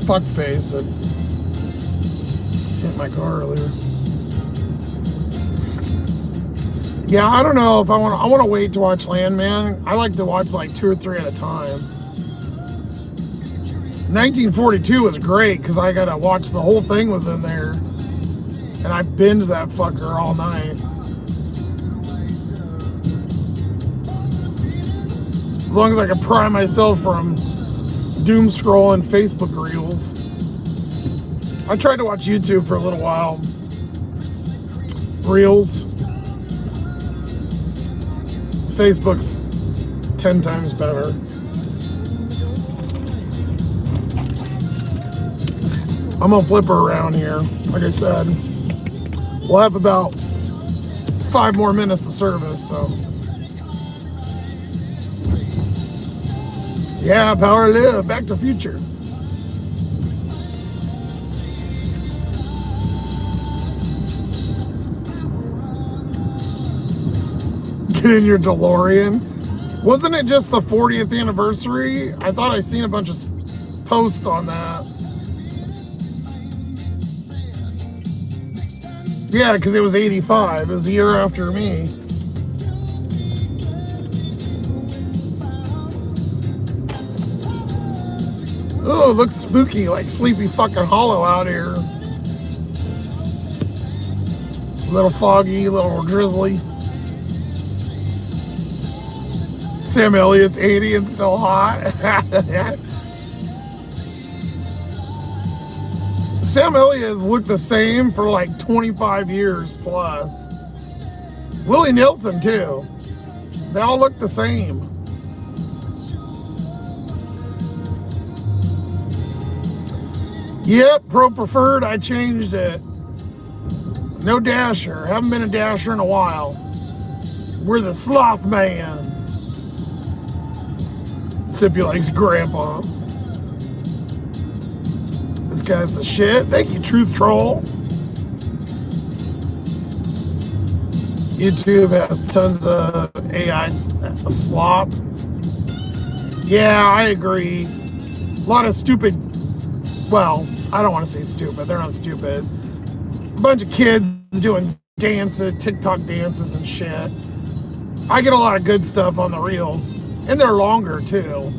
fuck face that hit my car earlier. Yeah, I don't know if I want to wait to watch Landman. I like to watch like 2 or 3 at a time. 1942 was great because I got to watch the whole thing was in there. And I binged that fucker all night. As long as I can pry myself from doom scrolling Facebook reels. I tried to watch YouTube for a little while. Reels. Facebook's 10 times better. I'm gonna flip her around here. Like I said, we'll have about 5 more minutes of service, so. Yeah, power live, Back to the Future. Get in your DeLorean. Wasn't it just the 40th anniversary? I thought I seen a bunch of posts on that. Yeah, because it was 85. It was a year after me. Oh, it looks spooky, like Sleepy fucking Hollow out here. A little foggy, a little drizzly. Sam Elliott's 80 and still hot. Sam Elliott has looked the same for like 25 years plus. Willie Nelson too. They all look the same. Yep, Pro Preferred, I changed it. No Dasher. Haven't been a Dasher in a while. We're the Sloth-Man. Sippy likes grandpas. This guy's the shit. Thank you, Truth Troll. YouTube has tons of AI slop. Yeah, I agree. A lot of stupid, well, I don't want to say stupid. They're not stupid. A bunch of kids doing dances, TikTok dances and shit. I get a lot of good stuff on the reels. And they're longer too.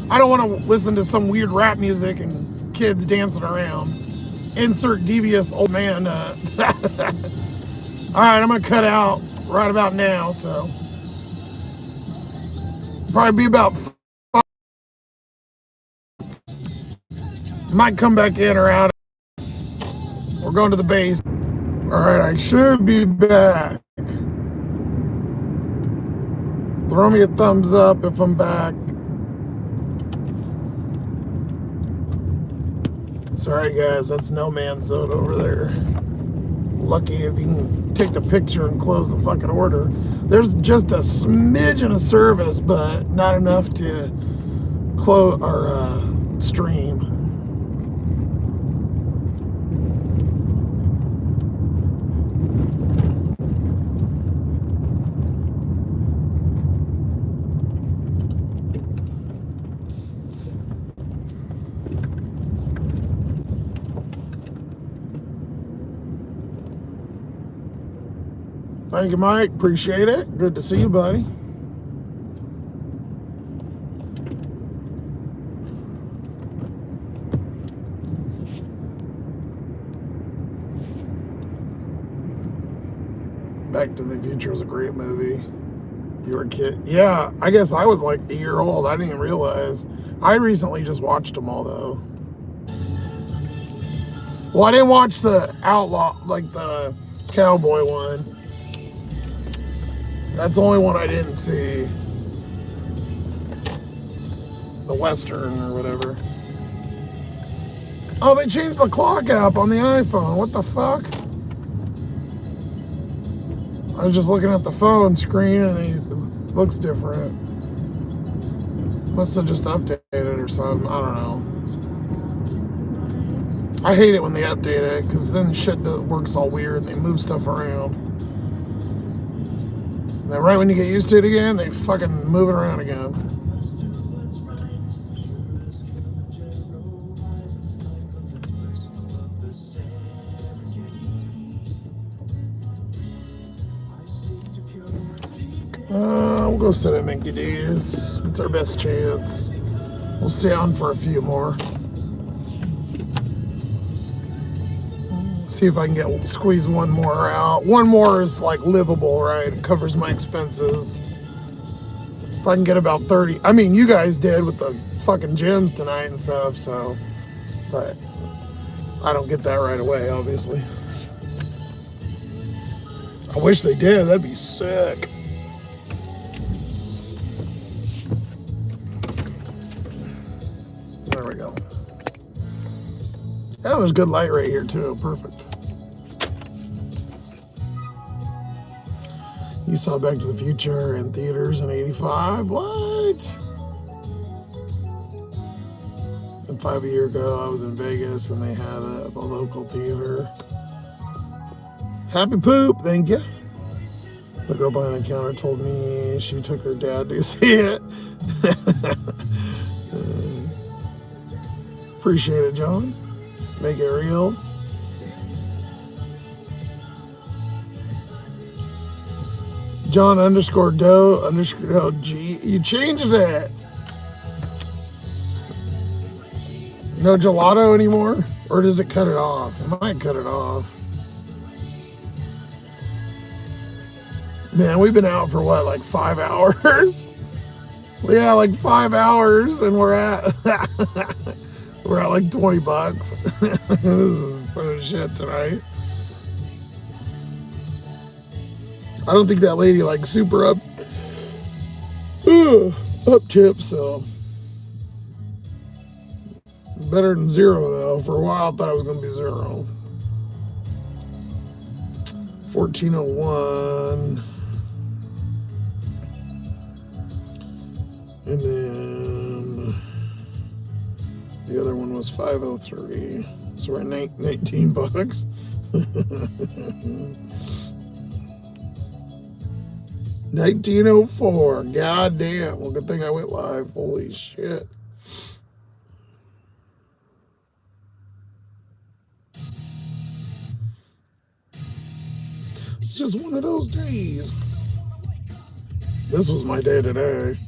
I don't want to listen to some weird rap music and kids dancing around. Insert devious old man. All right, I'm gonna cut out right about now. So probably be about. Might come back in or out. We're going to the base. All right, I should be back. Throw me a thumbs up if I'm back. Sorry guys, that's no man's zone over there. Lucky if you can take the picture and close the fucking order. There's just a smidgen of service, but not enough to close our stream. Thank you, Mike. Appreciate it. Good to see you, buddy. Back to the Future was a great movie. You were a kid. Yeah, I guess I was like a year old. I didn't even realize. I recently just watched them all, though. Well, I didn't watch the Outlaw, like the cowboy one. That's the only one I didn't see. The Western or whatever. Oh, they changed the clock app on the iPhone. What the fuck? I was just looking at the phone screen and it looks different. Must have just updated or something. I don't know. I hate it when they update it because then shit works all weird and they move stuff around. And then right when you get used to it again, they fucking move it around again. We'll go sit at Mickey D's. It's our best chance. We'll stay on for a few more. See if I can squeeze one more out. One more is like livable, right? It covers my expenses. If I can get about 30. I mean, you guys did with the fucking gyms tonight and stuff, so. But I don't get that right away, obviously. I wish they did. That'd be sick. There we go. Yeah, there's good light right here too. Perfect. You saw Back to the Future in theaters in '85? What? And 5 years ago, I was in Vegas and they had it at the local theater. Happy poop, thank you. The girl behind the counter told me she took her dad to see it. Appreciate it, John. Make it real. John _Doe _G. You changed it. No gelato anymore? Or does it cut it off? It might cut it off. Man, we've been out for what, like 5 hours? Yeah, like 5 hours, and we're at we're at like $20. This is so shit tonight. I don't think that lady like super up tip, so better than zero though. For a while I thought it was gonna be zero. 1401. And then the other one was 503. So we're at $19. 1904. God damn. Well, good thing I went live. Holy shit. It's just one of those days. This was my day today.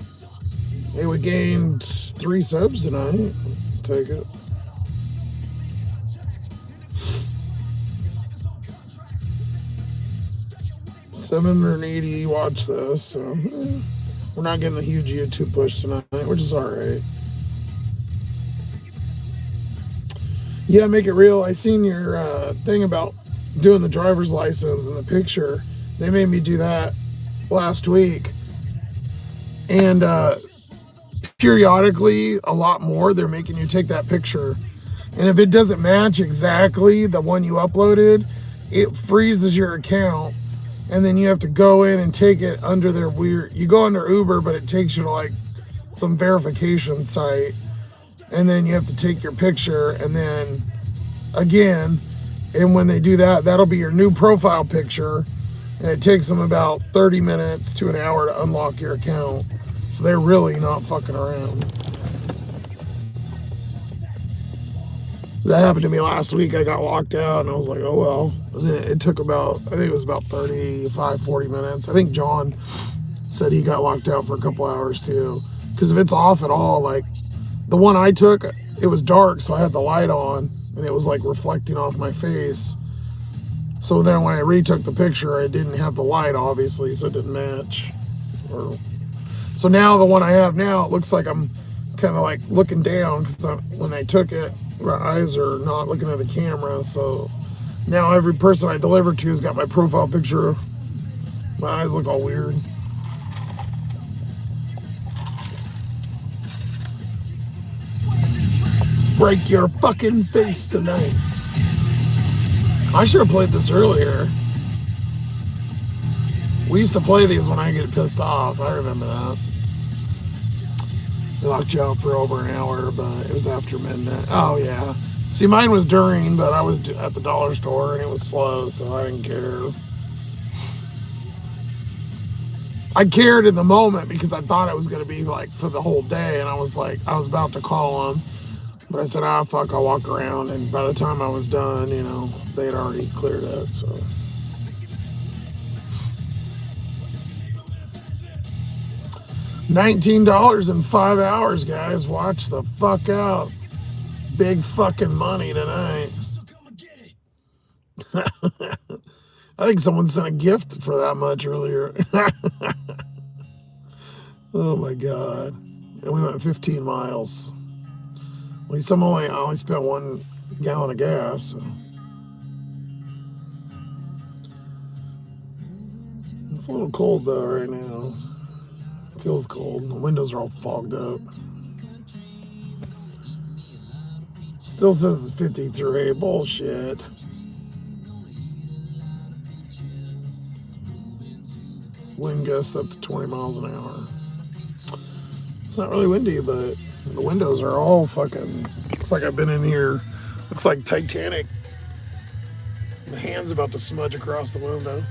Hey, we gained 3 subs tonight. Take it. $780 watch this, so we're not getting the huge YouTube push tonight, which is alright. Yeah, make it real. I seen your thing about doing the driver's license and the picture. They made me do that last week. And periodically, a lot more, they're making you take that picture. And if it doesn't match exactly the one you uploaded, it freezes your account. And then you have to go in and take it under their weird, you go under Uber, but it takes you to like some verification site. And then you have to take your picture and then again, and when they do that, that'll be your new profile picture. And it takes them about 30 minutes to an hour to unlock your account. So they're really not fucking around. That happened to me last week. I got locked out and I was like, oh well. And then it took about, I think it was about 35, 40 minutes. I think John said he got locked out for a couple hours too. Because if it's off at all, like the one I took, it was dark, so I had the light on and it was like reflecting off my face. So then when I retook the picture, I didn't have the light, obviously, so it didn't match. So now the one I have now, it looks like I'm kind of like looking down because when I took it, my eyes are not looking at the camera. So now every person I deliver to has got my profile picture. My eyes look all weird. Break your fucking face tonight. I should have played this earlier. We used to play these when I get pissed off. I remember that. They locked you out for over an hour, but it was after midnight. Oh, yeah. See, mine was during, but I was at the dollar store and it was slow, so I didn't care. I cared in the moment because I thought it was going to be like for the whole day, and I was about to call them. But I said, fuck, I'll walk around. And by the time I was done, you know, they had already cleared it, so. $19 in 5 hours, guys. Watch the fuck out. Big fucking money tonight. I think someone sent a gift for that much earlier. Oh my God. And we went 15 miles. At least I only spent 1 gallon of gas. So. It's a little cold though right now. It feels cold. The windows are all fogged up. Still says it's 53. Bullshit. Wind gusts up to 20 miles an hour. It's not really windy, but the windows are all fucking. Looks like I've been in here. Looks like Titanic. The hand's about to smudge across the window.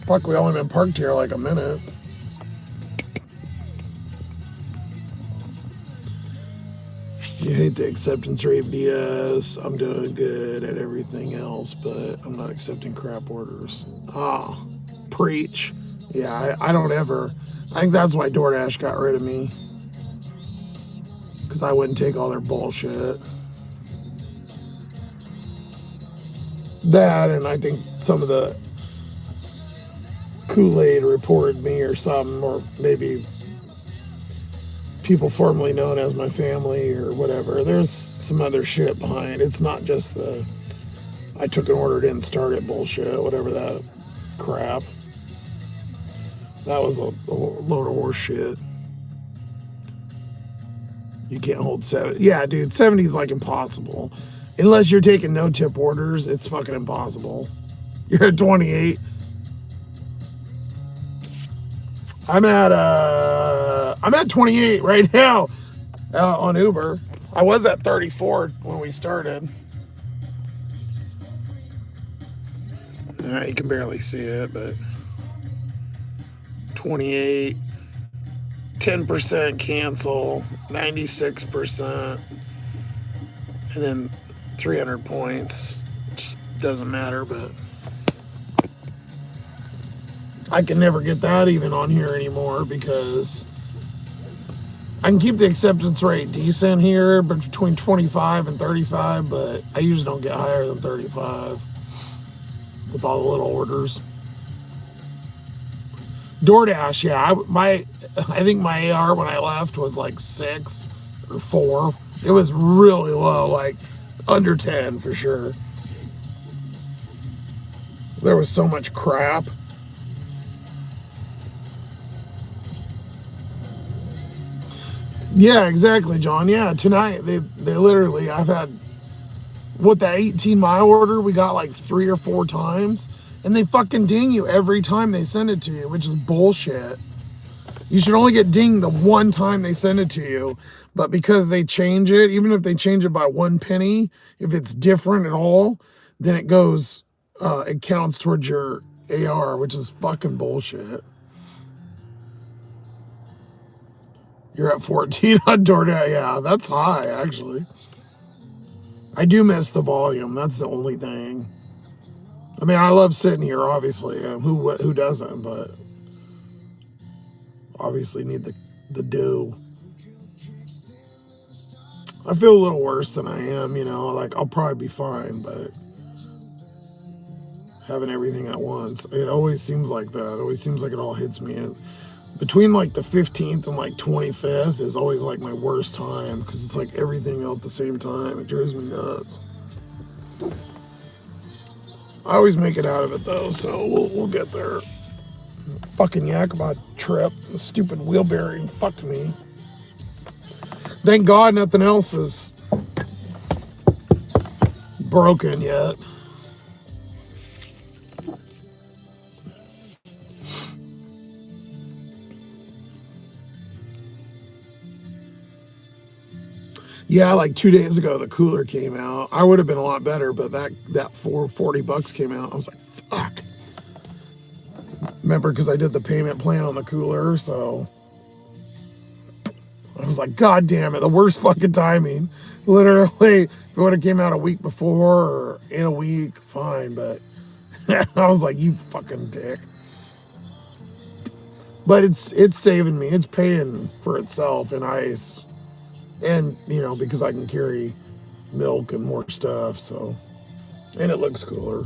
Fuck, we only been parked here like a minute. You hate the acceptance rate BS. I'm doing good at everything else, but I'm not accepting crap orders. Preach. Yeah, I don't ever. I think that's why DoorDash got rid of me. Because I wouldn't take all their bullshit. That, and I think some of the Kool-Aid reported me or something, or maybe people formerly known as my family or whatever. There's some other shit behind. It's not just the I took an order, didn't start it bullshit, whatever that crap. That was a load of horse shit. You can't hold 70. Yeah, dude, 70 is like impossible. Unless you're taking no tip orders, it's fucking impossible. You're at 28. I'm at 28 right now on Uber. I was at 34 when we started. All right, you can barely see it, but 28, 10% cancel, 96%, and then 300 points. Just doesn't matter, but I can never get that even on here anymore because I can keep the acceptance rate decent here, but between 25 and 35, but I usually don't get higher than 35 with all the little orders. DoorDash, yeah, I think my AR when I left was like 6 or 4. It was really low, like under 10 for sure. There was so much crap. Yeah, exactly, John. Yeah, tonight they literally, I've had that 18-mile order we got like 3 or 4 times, and they fucking ding you every time they send it to you, which is bullshit. You should only get dinged the one time they send it to you, but because they change it, even if they change it by 1 penny, if it's different at all, then it goes, it counts towards your AR, which is fucking bullshit. You're at 14 on DoorDash. Yeah, that's high, actually. I do miss the volume. That's the only thing. I mean, I love sitting here, obviously. Who doesn't? But obviously need the dough. I feel a little worse than I am, you know. Like, I'll probably be fine, but having everything at once. It always seems like that. It always seems like it all hits me. Between like the 15th and like 25th is always like my worst time because it's like everything all at the same time. It drives me nuts. I always make it out of it though, so we'll get there. Fucking Yakima trip. The stupid wheel bearing fucked me. Thank God nothing else is broken yet. Yeah, like 2 days ago, the cooler came out. I would have been a lot better, but that for $40 came out. I was like, fuck. Remember, because I did the payment plan on the cooler, so I was like, God damn it, the worst fucking timing. Literally, if it would have came out a week before or in a week, fine, but I was like, you fucking dick. But it's saving me. It's paying for itself in ice. And, you know, because I can carry milk and more stuff, so. And it looks cooler.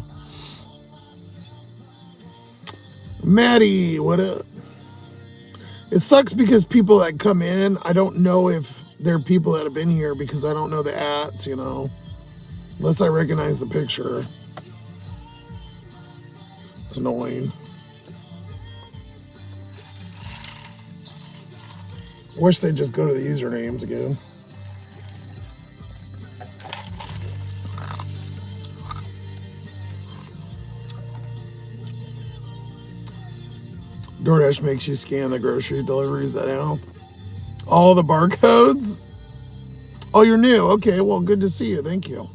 Maddie, what up? It sucks because people that come in, I don't know if they're people that have been here because I don't know the ats, you know. Unless I recognize the picture. It's annoying. Wish they'd just go to the usernames again. DoorDash makes you scan the grocery deliveries that help. All the barcodes? Oh, you're new. Okay, well, good to see you. Thank you.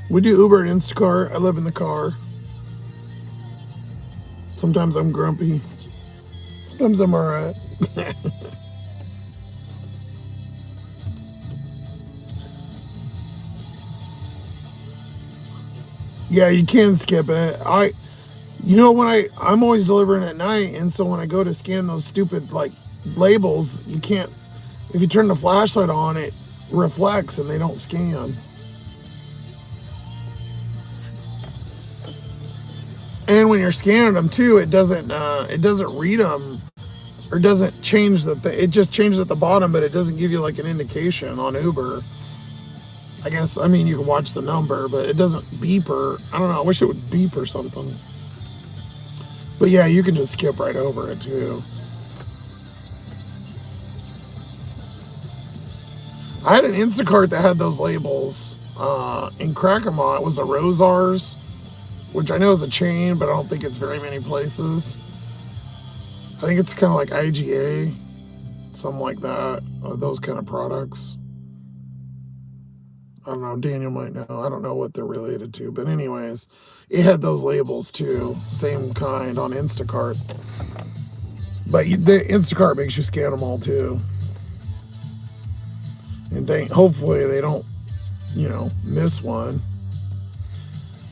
We do Uber and Instacart. I live in the car. Sometimes I'm grumpy. Sometimes I'm all right. Yeah, you can skip it. You know, when I'm always delivering at night, and so when I go to scan those stupid like labels, you can't. If you turn the flashlight on, it reflects and they don't scan. And when you're scanning them too, it doesn't read them or doesn't change it just changes at the bottom, but it doesn't give you like an indication on Uber. I guess, I mean, you can watch the number, but it doesn't beep or, I don't know, I wish it would beep or something. But yeah, you can just skip right over it too. I had an Instacart that had those labels. In Crackermont, it was a Rosars, which I know is a chain, but I don't think it's very many places. I think it's kind of like IGA, something like that, those kind of products. I don't know, Daniel might know. I don't know what they're related to. But anyways, it had those labels too. Same kind on Instacart. But the Instacart makes you scan them all too. And hopefully they don't, you know, miss one.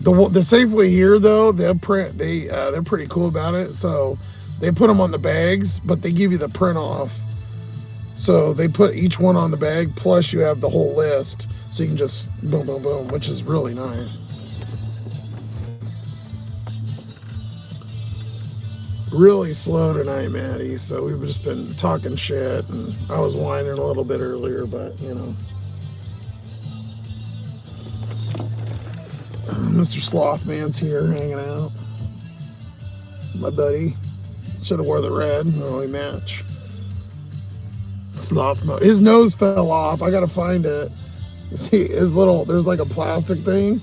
The Safeway here though, they're pretty cool about it. So they put them on the bags, but they give you the print off. So they put each one on the bag, plus you have the whole list. So you can just boom, boom, boom, which is really nice. Really slow tonight, Maddie. So we've just been talking shit, and I was whining a little bit earlier, but you know. Mr. Sloth-Man's here hanging out. My buddy. Should have wore the red. Oh, we match. Sloth mode. His nose fell off. I gotta find it. See, there's like a plastic thing,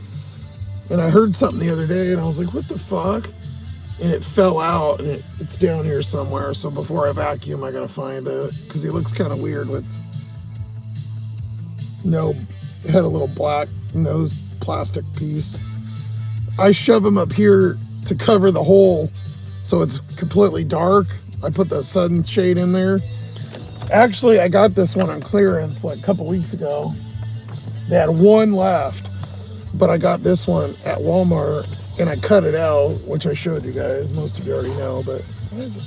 and I heard something the other day, and I was like, what the fuck? And it fell out, and it's down here somewhere, so before I vacuum, I gotta find it, because he looks kind of weird with had a little black nose plastic piece. I shove him up here to cover the hole, so it's completely dark. I put the sun shade in there. Actually, I got this one on clearance like a couple weeks ago. They had one left, but I got this one at Walmart, and I cut it out, which I showed you guys. Most of you already know, but what is it?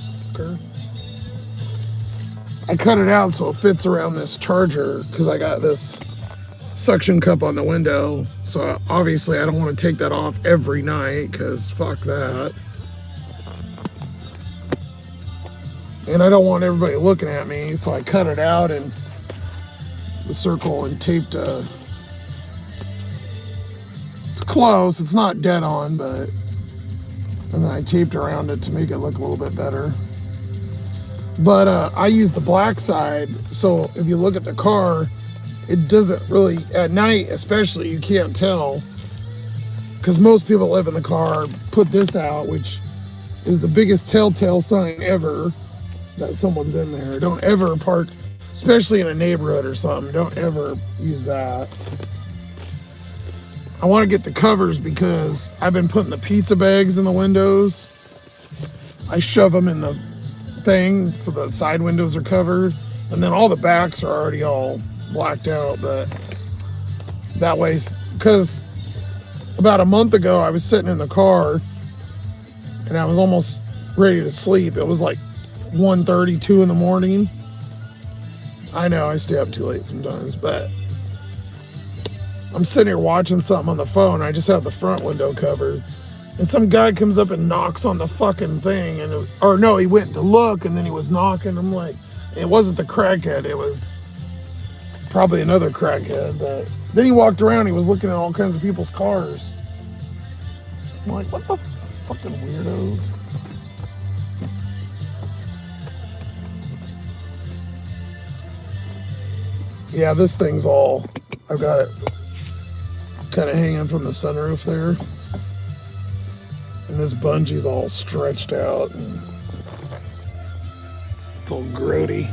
I cut it out so it fits around this charger, because I got this suction cup on the window. So obviously I don't want to take that off every night because fuck that. And I don't want everybody looking at me, so I cut it out and the circle and taped it's close, it's not dead on, but and then I taped around it to make it look a little bit better. But I use the black side, so if you look at the car, it doesn't really, at night especially, you can't tell, because most people live in the car put this out, which is the biggest telltale sign ever that someone's in there. Don't ever park, especially in a neighborhood or something, don't ever use that. I want to get the covers because I've been putting the pizza bags in the windows. I shove them in the thing so the side windows are covered, and then all the backs are already all blacked out, but that way, because about a month ago I was sitting in the car and I was almost ready to sleep. It was like 1:30, 2 in the morning. I know I stay up too late sometimes, but I'm sitting here watching something on the phone. I just have the front window covered, and some guy comes up and knocks on the fucking thing, and or no, he went to look and then he was knocking. I'm like, it wasn't the crackhead, it was probably another crackhead. But then he walked around, he was looking at all kinds of people's cars. I'm like, what the fucking weirdo? Yeah, this thing's all, I've got it kind of hanging from the sunroof there. And this bungee's all stretched out and it's all grody.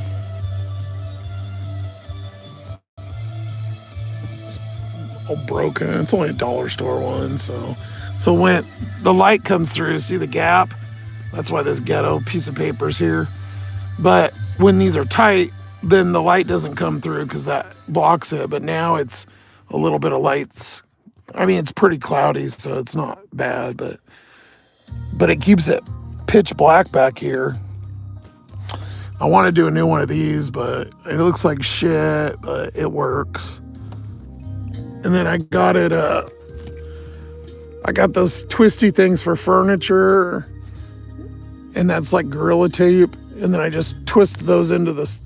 It's all broken. It's only a dollar store one, so when the light comes through, see the gap? That's why this ghetto piece of paper's here. But when these are tight, then the light doesn't come through because that blocks it. But now it's a little bit of lights. I mean, it's pretty cloudy, so it's not bad, but it keeps it pitch black back here. I want to do a new one of these, but it looks like shit, but it works. And then I got it, I got those twisty things for furniture, and that's like Gorilla Tape. And then I just twist those into this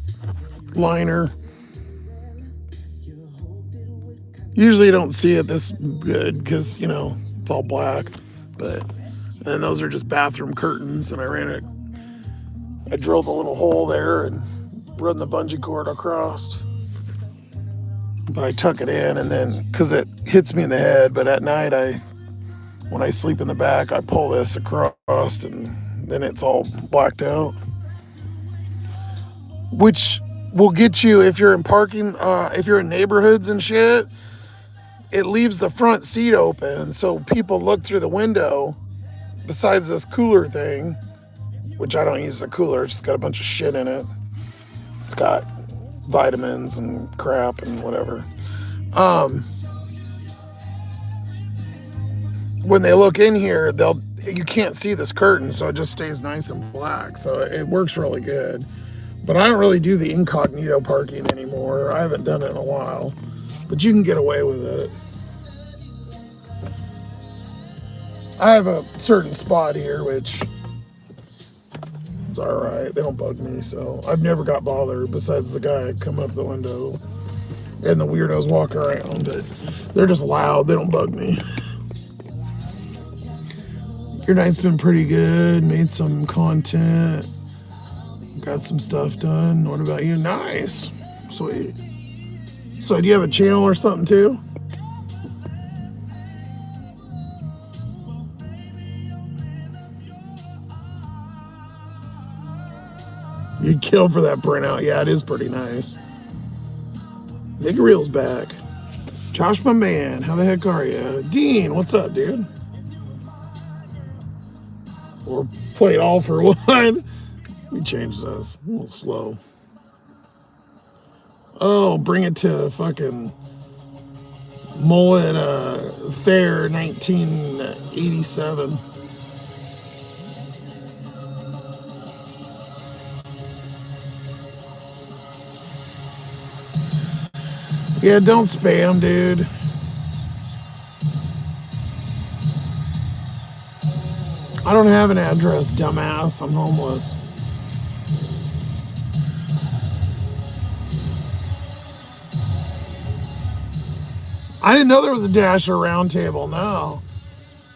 liner. Usually you don't see it this good because, you know, it's all black, but and those are just bathroom curtains, and I drilled a little hole there and run the bungee cord across. But I tuck it in, and then, because it hits me in the head, but at night when I sleep in the back, I pull this across, and then it's all blacked out. Which will get you, if you're in parking, if you're in neighborhoods and shit, it leaves the front seat open, so people look through the window. Besides this cooler thing, which I don't use the cooler, it's just got a bunch of shit in it. It's got vitamins and crap and whatever. When they look in here, you can't see this curtain, so it just stays nice and black. So it works really good. But I don't really do the incognito parking anymore. I haven't done it in a while, but you can get away with it. I have a certain spot here, which is all right. They don't bug me, so I've never got bothered besides the guy coming up the window and the weirdos walk around. But they're just loud. They don't bug me. Your night's been pretty good. Made some content. Got some stuff done. What about you? Nice. Sweet. So do you have a channel or something too? You'd kill for that printout. Yeah, it is pretty nice. Nigga Reel's back. Josh, my man, how the heck are you? Dean, what's up, dude? Or play it all for one. Let me change this. A little slow. Oh, bring it to fucking Mullet Fair 1987. Yeah, don't spam, dude. I don't have an address, dumbass. I'm homeless. I didn't know there was a Dasher round table. No.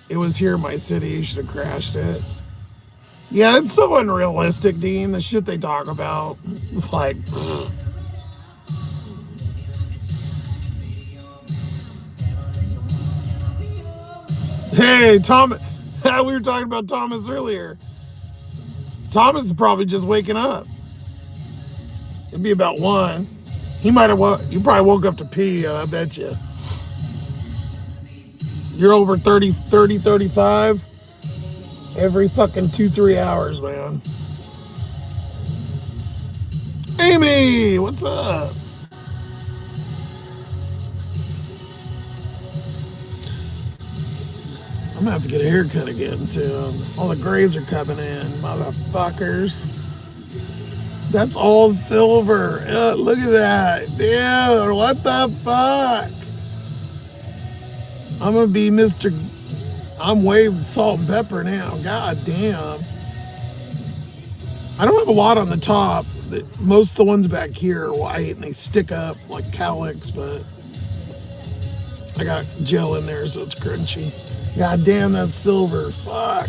It was here in my city. You should have crashed it. Yeah, it's so unrealistic, Dean. The shit they talk about. Like, hey, Tom. We were talking about Thomas earlier. Thomas is probably just waking up. It'd be about 1. He might have you probably woke up to pee, I bet you. You're over 35 every fucking 2-3 hours, man. Amy, what's up? I'm gonna have to get a haircut again soon. All the grays are coming in, motherfuckers. That's all silver. Look at that. Dude, what the fuck? I'm gonna be Mr. I'm way salt and pepper now. God damn. I don't have a lot on the top. Most of the ones back here are white and they stick up like cowlicks, but I got gel in there so it's crunchy. God damn, that's silver. Fuck.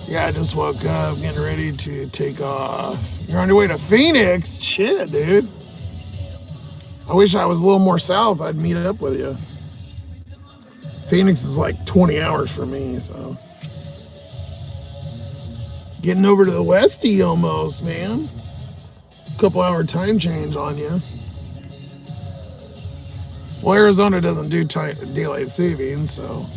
Yeah, I just woke up, getting ready to take off. You're on your way to Phoenix? Shit, dude. I wish I was a little more south. I'd meet up with you. Phoenix is like 20 hours for me, so. Getting over to the Westie almost, man. Couple hour time change on you. Well, Arizona doesn't do daylight savings, so.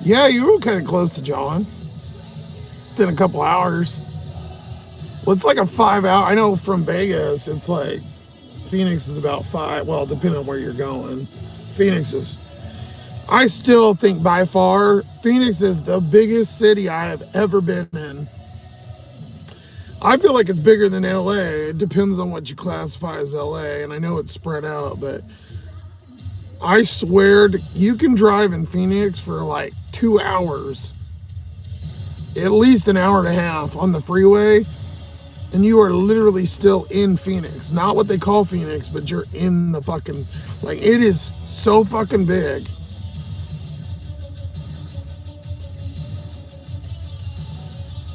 Yeah, you were kind of close to John. Within a couple hours. Well, it's like a 5 hour. I know from Vegas, it's like Phoenix is about 5. Well, depending on where you're going. Phoenix is, I still think by far, Phoenix is the biggest city I have ever been in. I feel like it's bigger than LA. It depends on what you classify as LA, and I know it's spread out, but I swear you can drive in Phoenix for like 2 hours, at least an hour and a half on the freeway, and you are literally still in Phoenix. Not what they call Phoenix, but you're in the fucking, like, it is so fucking big.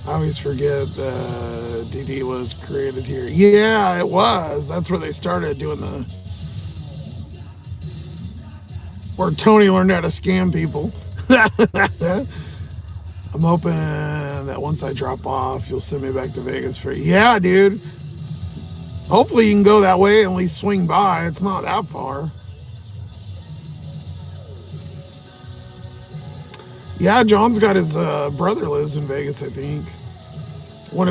I always forget that DD was created here. Yeah, it was. That's where they started doing where Tony learned how to scam people. I'm hoping that once I drop off, you'll send me back to Vegas for, yeah, dude. Hopefully you can go that way and at least swing by. It's not that far. Yeah, John's got his brother lives in Vegas, I think. I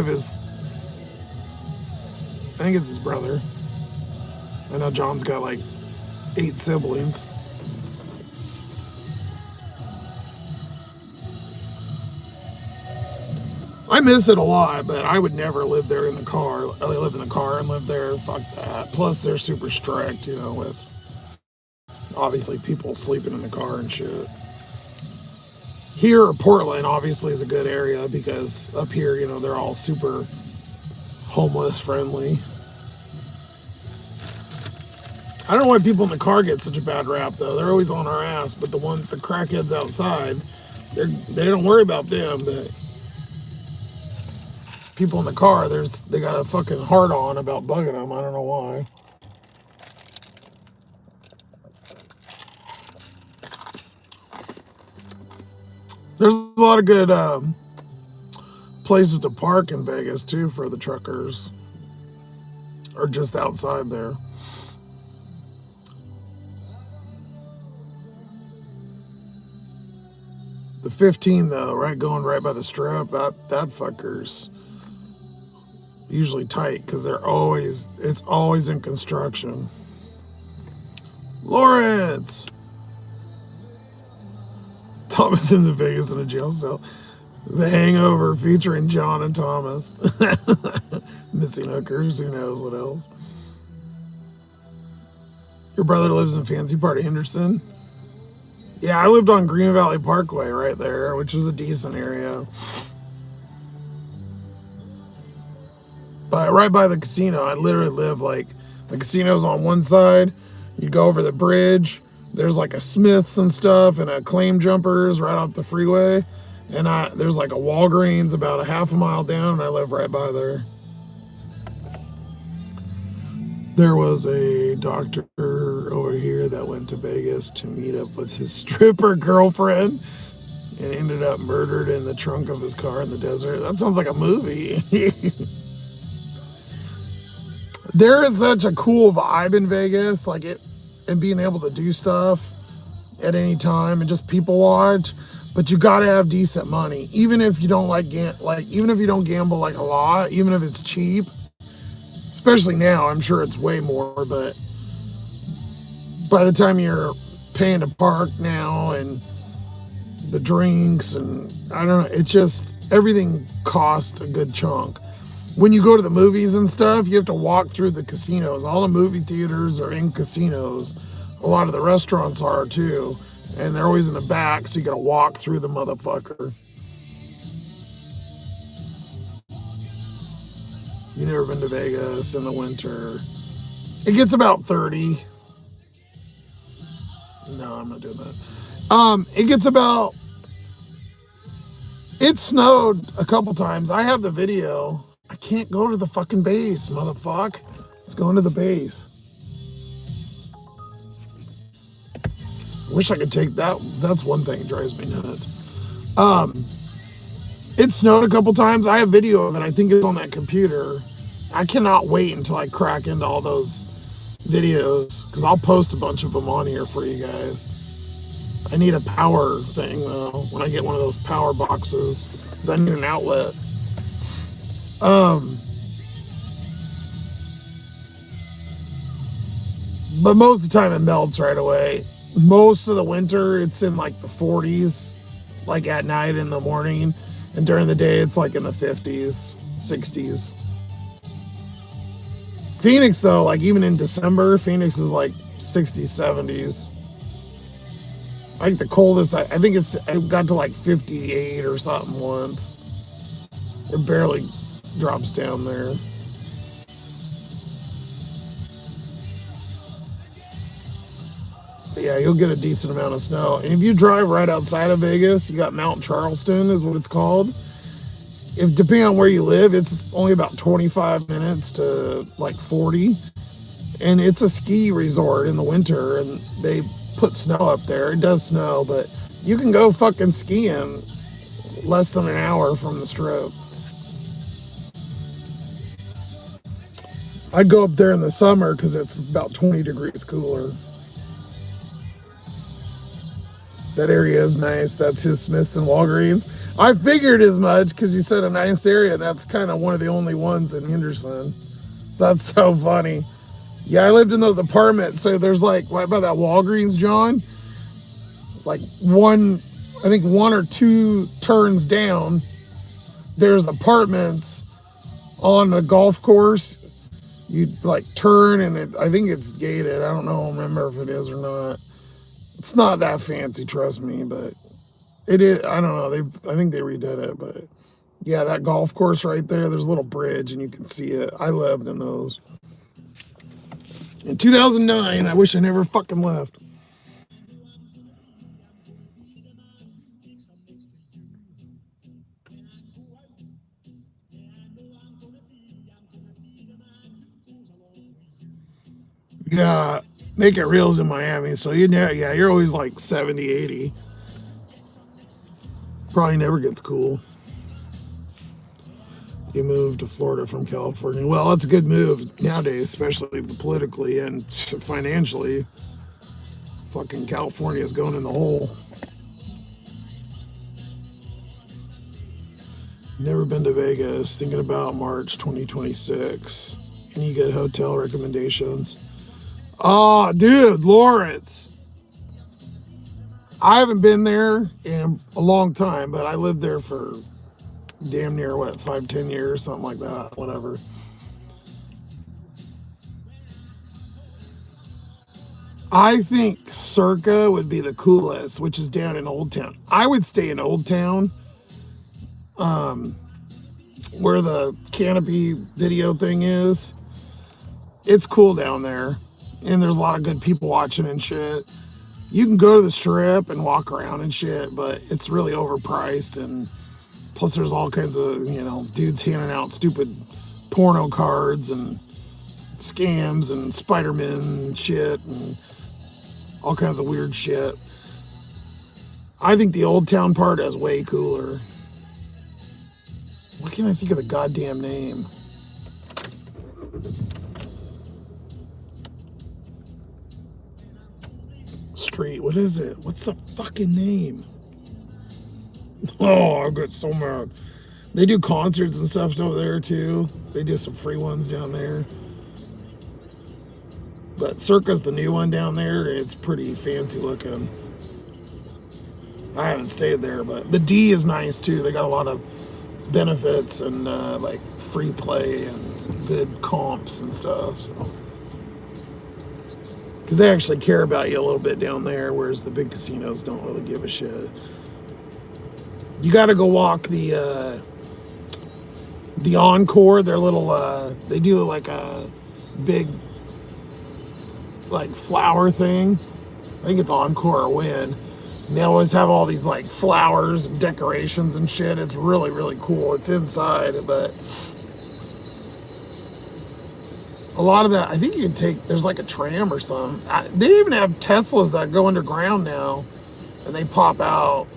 think it's his brother. I know John's got like 8 siblings. I miss it a lot, but I would never live there in the car. I live in the car and live there. Fuck that. Plus, they're super strict, with obviously people sleeping in the car and shit. Here, Portland obviously is a good area because up here, they're all super homeless friendly. I don't know why people in the car get such a bad rap though. They're always on our ass, but the crackheads outside, they don't worry about them. But people in the car, they got a fucking hard on about bugging them. I don't know why. There's a lot of good places to park in Vegas too for the truckers, or just outside there. The 15 though, right, going right by the strip, that fucker's usually tight because it's always in construction. Lawrence! Thomas in Vegas in a jail cell. The Hangover featuring John and Thomas. Missing hookers, who knows what else. Your brother lives in fancy part of Henderson? Yeah, I lived on Green Valley Parkway right there, which is a decent area. But right by the casino, I literally live like, the casino's on one side, you go over the bridge, there's like a Smith's and stuff and a Claim Jumpers right off the freeway. And there's like a Walgreens about a half a mile down, and I live right by there. There was a doctor over here that went to Vegas to meet up with his stripper girlfriend and ended up murdered in the trunk of his car in the desert. That sounds like a movie. There is such a cool vibe in Vegas, like it, and being able to do stuff at any time and just people watch. But you gotta have decent money, even if you don't even if you don't gamble like a lot, even if it's cheap. Especially now, I'm sure it's way more. But by the time you're paying to park now and the drinks and I don't know, it just everything costs a good chunk. When you go to the movies and stuff, you have to walk through the casinos. All the movie theaters are in casinos. A lot of the restaurants are too. And they're always in the back, so you gotta walk through the motherfucker. You never been to Vegas in the winter. It gets about 30. No, I'm not doing that. It snowed a couple times. I have the video. I can't go to the fucking base, motherfucker. Let's go into the base. Wish I could take that. That's one thing that drives me nuts. It snowed a couple times. I have video of it. I think it's on that computer. I cannot wait until I crack into all those videos because I'll post a bunch of them on here for you guys. I need a power thing though when I get one of those power boxes because I need an outlet. But most of the time it melts right away. Most of the winter it's in like the 40s, like at night in the morning, and during the day it's like in the 50s, 60s. Phoenix though, like even in December, Phoenix is like 60s, 70s. I think the coldest, I think it got to like 58 or something once. It barely drops down there. But yeah, you'll get a decent amount of snow. And if you drive right outside of Vegas, you got Mount Charleston is what it's called. If depending on where you live, it's only about 25 minutes to like 40. And it's a ski resort in the winter and they put snow up there. It does snow, but you can go fucking skiing less than an hour from the Strip. I'd go up there in the summer because it's about 20 degrees cooler. That area is nice. That's his Smith's and Walgreens. I figured as much because you said a nice area. That's kind of one of the only ones in Henderson. That's so funny. Yeah, I lived in those apartments. So there's like right by that Walgreens, John, like I think one or two turns down, there's apartments on the golf course. You like turn and I think it's gated. I don't know, remember if it is or not. It's not that fancy, trust me, but it is. I don't know. I think they redid it, but yeah, that golf course right there, there's a little bridge and you can see it. I lived in those. In 2009, I wish I never fucking left. Yeah, make it reals in Miami. So you're always like 70, 80. Probably never gets cool. You moved to Florida from California. Well, that's a good move nowadays, especially politically and financially. Fucking California is going in the hole. Never been to Vegas. Thinking about March 2026. Any good hotel recommendations? Oh, dude, Lawrence. I haven't been there in a long time, but I lived there for damn near, what, 5, 10 years, something like that, whatever. I think Circa would be the coolest, which is down in Old Town. I would stay in Old Town, where the Canopy video thing is. It's cool down there, and there's a lot of good people watching and shit. You can go to the strip and walk around and shit, but it's really overpriced, and plus there's all kinds of, dudes handing out stupid porno cards and scams and Spider-Man and shit and all kinds of weird shit. I think the Old Town part is way cooler. Why can't I think of the goddamn name? Street, what is it? What's the fucking name? Oh, I got so mad. They do concerts and stuff over there too. They do some free ones down there. But Circa's the new one down there. It's pretty fancy looking. I haven't stayed there, but the D is nice too. They got a lot of benefits and like free play and good comps and stuff. So, because they actually care about you a little bit down there, whereas the big casinos don't really give a shit. You got to go walk the Encore. Their little they do like a big like flower thing. I think it's Encore or Win. And they always have all these like flowers and decorations and shit. It's really, really cool. It's inside, but a lot of that, I think you can take, there's like a tram or something. They even have Teslas that go underground now and they pop out.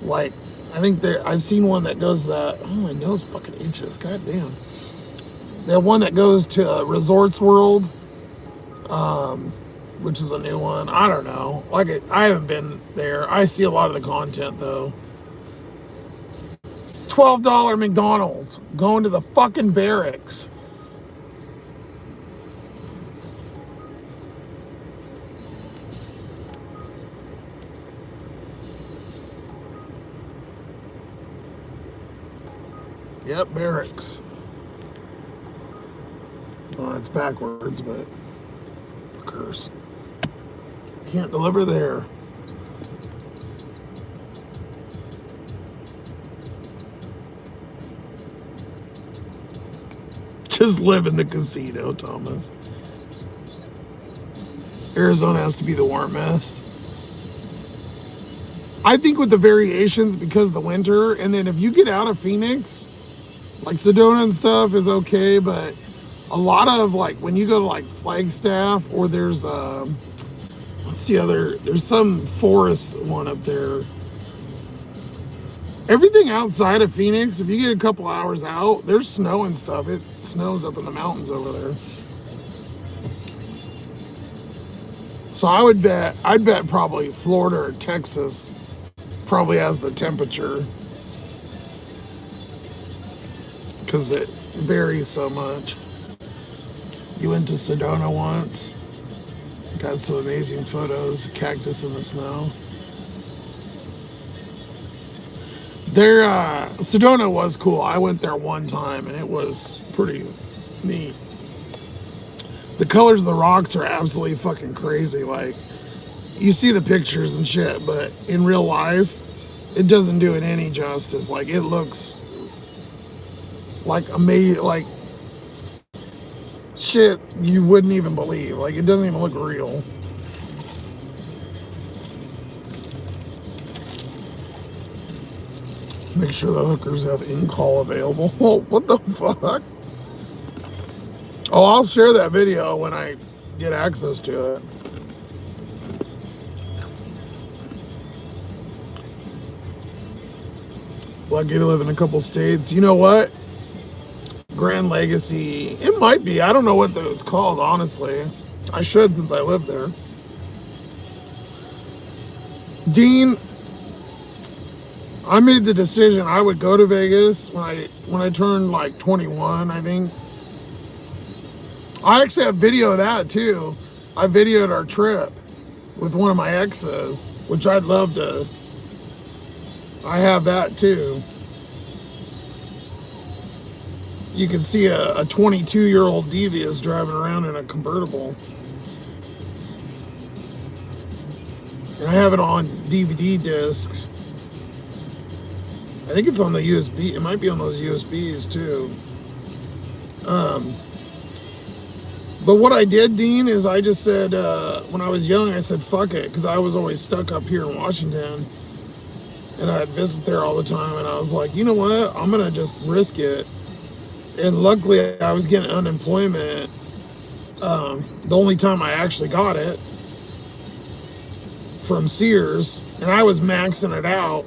Like, I think I've seen one that goes that, oh, my nose fucking itches, god damn. They have one that goes to Resorts World, which is a new one. I don't know. I haven't been there. I see a lot of the content though. $12 McDonald's going to the fucking barracks. Yep, barracks. Well, it's backwards, but curse. Can't deliver there. Just live in the casino, Thomas. Arizona has to be the warmest. I think with the variations, because the winter, and then if you get out of Phoenix, like Sedona and stuff is okay, but a lot of like when you go to like Flagstaff or there's what's the other, there's some forest one up there. Everything outside of Phoenix, if you get a couple hours out, there's snow and stuff. It snows up in the mountains over there. So I'd bet probably Florida or Texas probably has the temperature, because it varies so much. You went to Sedona once. Got some amazing photos, cactus in the snow. Sedona was cool. I went there one time and it was pretty neat. The colors of the rocks are absolutely fucking crazy. Like, you see the pictures and shit, but in real life, it doesn't do it any justice. Like, it looks like amazing, like shit you wouldn't even believe. Like, it doesn't even look real. Make sure the hookers have in-call available. Oh, what the fuck? Oh, I'll share that video when I get access to it. Lucky to live in a couple states. You know what? Grand Legacy. It might be. I don't know what it's called, honestly. I should, since I live there. Dean, I made the decision I would go to Vegas when I turned like 21, I think. I actually have video of that too. I videoed our trip with one of my exes, which I'd love to. I have that too. You can see a 22-year-old Devious driving around in a convertible. And I have it on DVD discs. I think it's on the USB. It might be on those USBs too. But what I did, Dean, is I just said, when I was young, I said, fuck it, because I was always stuck up here in Washington. And I'd visit there all the time. And I was like, you know what? I'm going to just risk it. And luckily, I was getting unemployment. The only time I actually got it from Sears. And I was maxing it out.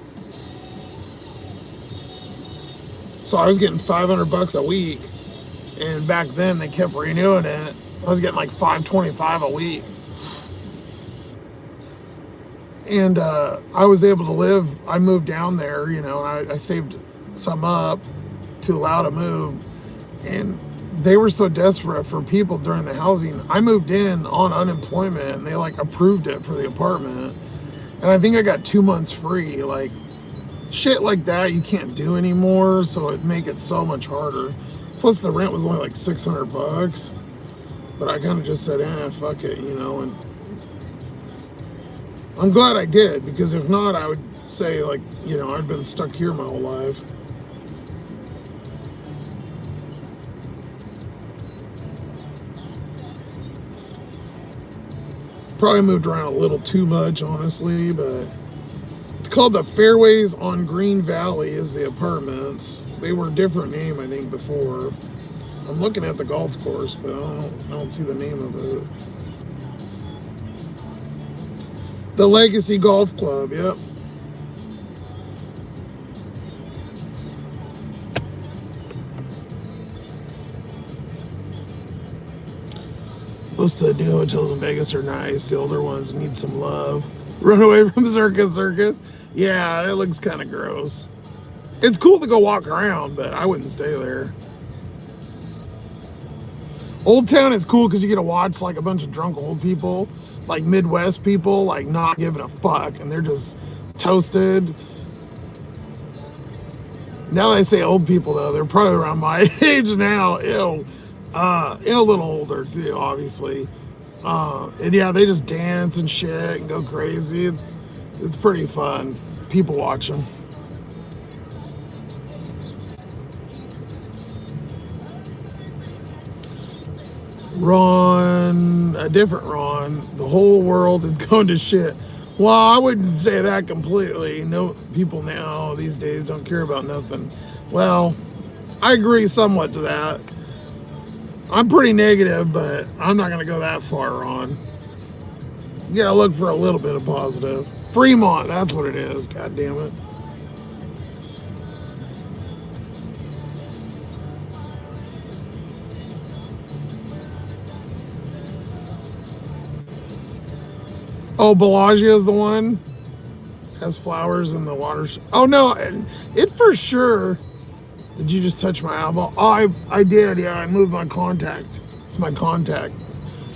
So I was getting $500 a week. And back then, they kept renewing it. I was getting like $525 a week. And I was able to live. I moved down there, you know, and I saved some up to allow to move. And they were so desperate for people during the housing. I moved in on unemployment and they like approved it for the apartment. And I think I got 2 months free. Like shit like that you can't do anymore. So it'd make it so much harder. Plus the rent was only like $600. But I kind of just said, fuck it, you know, and I'm glad I did, because if not, I would say, like, you know, I'd been stuck here my whole life. Probably moved around a little too much, honestly, but it's called the Fairways on Green Valley is the apartments. They were a different name, I think, before. I'm looking at the golf course, but I don't see the name of it. The Legacy Golf Club, yep. Most of the new hotels in Vegas are nice. The older ones need some love. Run away from Circus. Yeah, it looks kind of gross. It's cool to go walk around, but I wouldn't stay there. Old Town is cool because you get to watch like a bunch of drunk old people, like Midwest people, like not giving a fuck, and they're just toasted. Now they say old people though, they're probably around my age now. Ew. And a little older too, obviously. And yeah, they just dance and shit and go crazy. It's pretty fun. People watch them. Ron, a different Ron, the whole world is going to shit. Well, I wouldn't say that completely. No, people now these days don't care about nothing. Well, I agree somewhat to that. I'm pretty negative, but I'm not going to go that far, Ron. You got to look for a little bit of positive. Fremont, that's what it is. God damn it. Oh, Bellagio's the one? Has flowers in the water. Oh, no, it for sure. Did you just touch my elbow? Oh, I did, yeah. I moved my contact. It's my contact.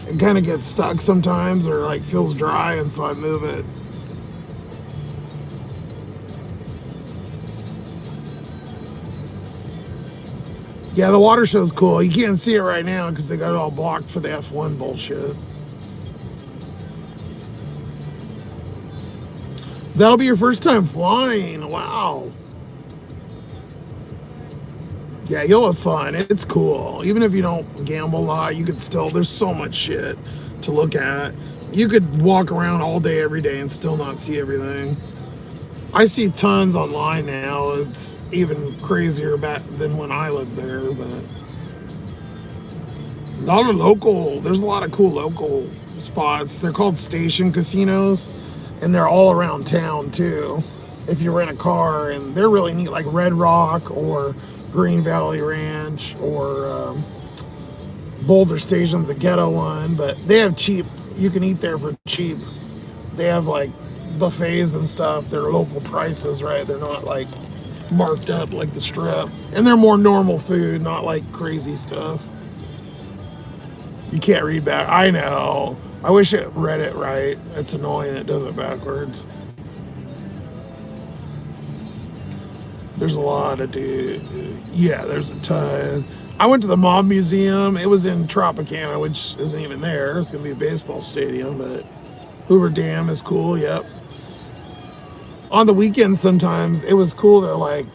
It kind of gets stuck sometimes or like feels dry, and so I move it. Yeah, the water show's cool. You can't see it right now because they got it all blocked for the F1 bullshit. That'll be your first time flying. Wow. Yeah, you'll have fun. It's cool. Even if you don't gamble a lot, you could still, there's so much shit to look at. You could walk around all day, every day and still not see everything. I see tons online now. It's even crazier back than when I lived there, but a lot of local, there's a lot of cool local spots. They're called station casinos, and they're all around town too. If you rent a car, and they're really neat, like Red Rock or Green Valley Ranch or Boulder Station's a ghetto one, but they have cheap, you can eat there for cheap. They have like buffets and stuff, they're local prices, right? They're not like marked up like the Strip. And they're more normal food, not like crazy stuff. You can't read back. I know. I wish it read it right. It's annoying it does it backwards. There's a lot of yeah, there's a ton. I went to the Mob Museum. It was in Tropicana, which isn't even there. It's gonna be a baseball stadium, but Hoover Dam is cool, yep. On the weekends sometimes it was cool to like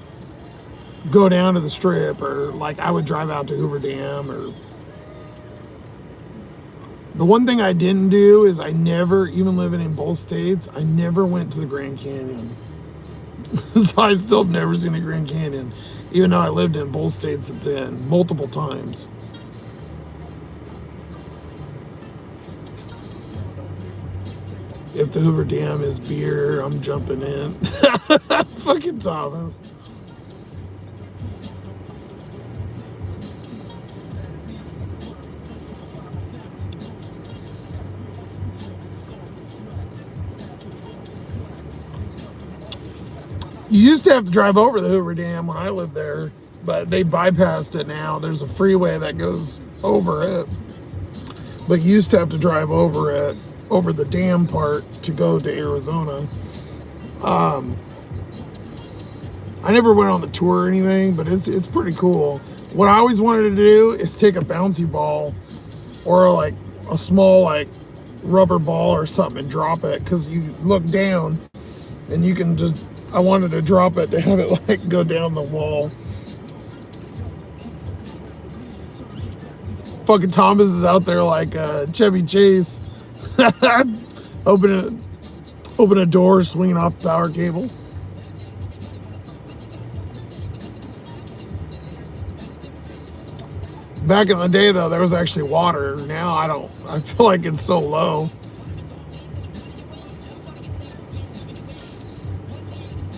go down to the Strip, or like I would drive out to Hoover Dam. Or the one thing I didn't do is I never, even living in both states, I never went to the Grand Canyon. So I still have never seen the Grand Canyon, even though I lived in both states it's in multiple times. If the Hoover Dam is beer, I'm jumping in. Fucking Thomas. You used to have to drive over the Hoover Dam when I lived there, but they bypassed it now. There's a freeway that goes over it. But you used to have to drive over it, over the dam part, to go to Arizona. I never went on the tour or anything, but it's pretty cool. What I always wanted to do is take a bouncy ball or like a small like rubber ball or something and drop it, because you look down and you can just, I wanted to drop it to have it like go down the wall. Fucking Thomas is out there like Chevy Chase. open a door, swinging off the power cable. Back in the day though, there was actually water. Now I feel like it's so low.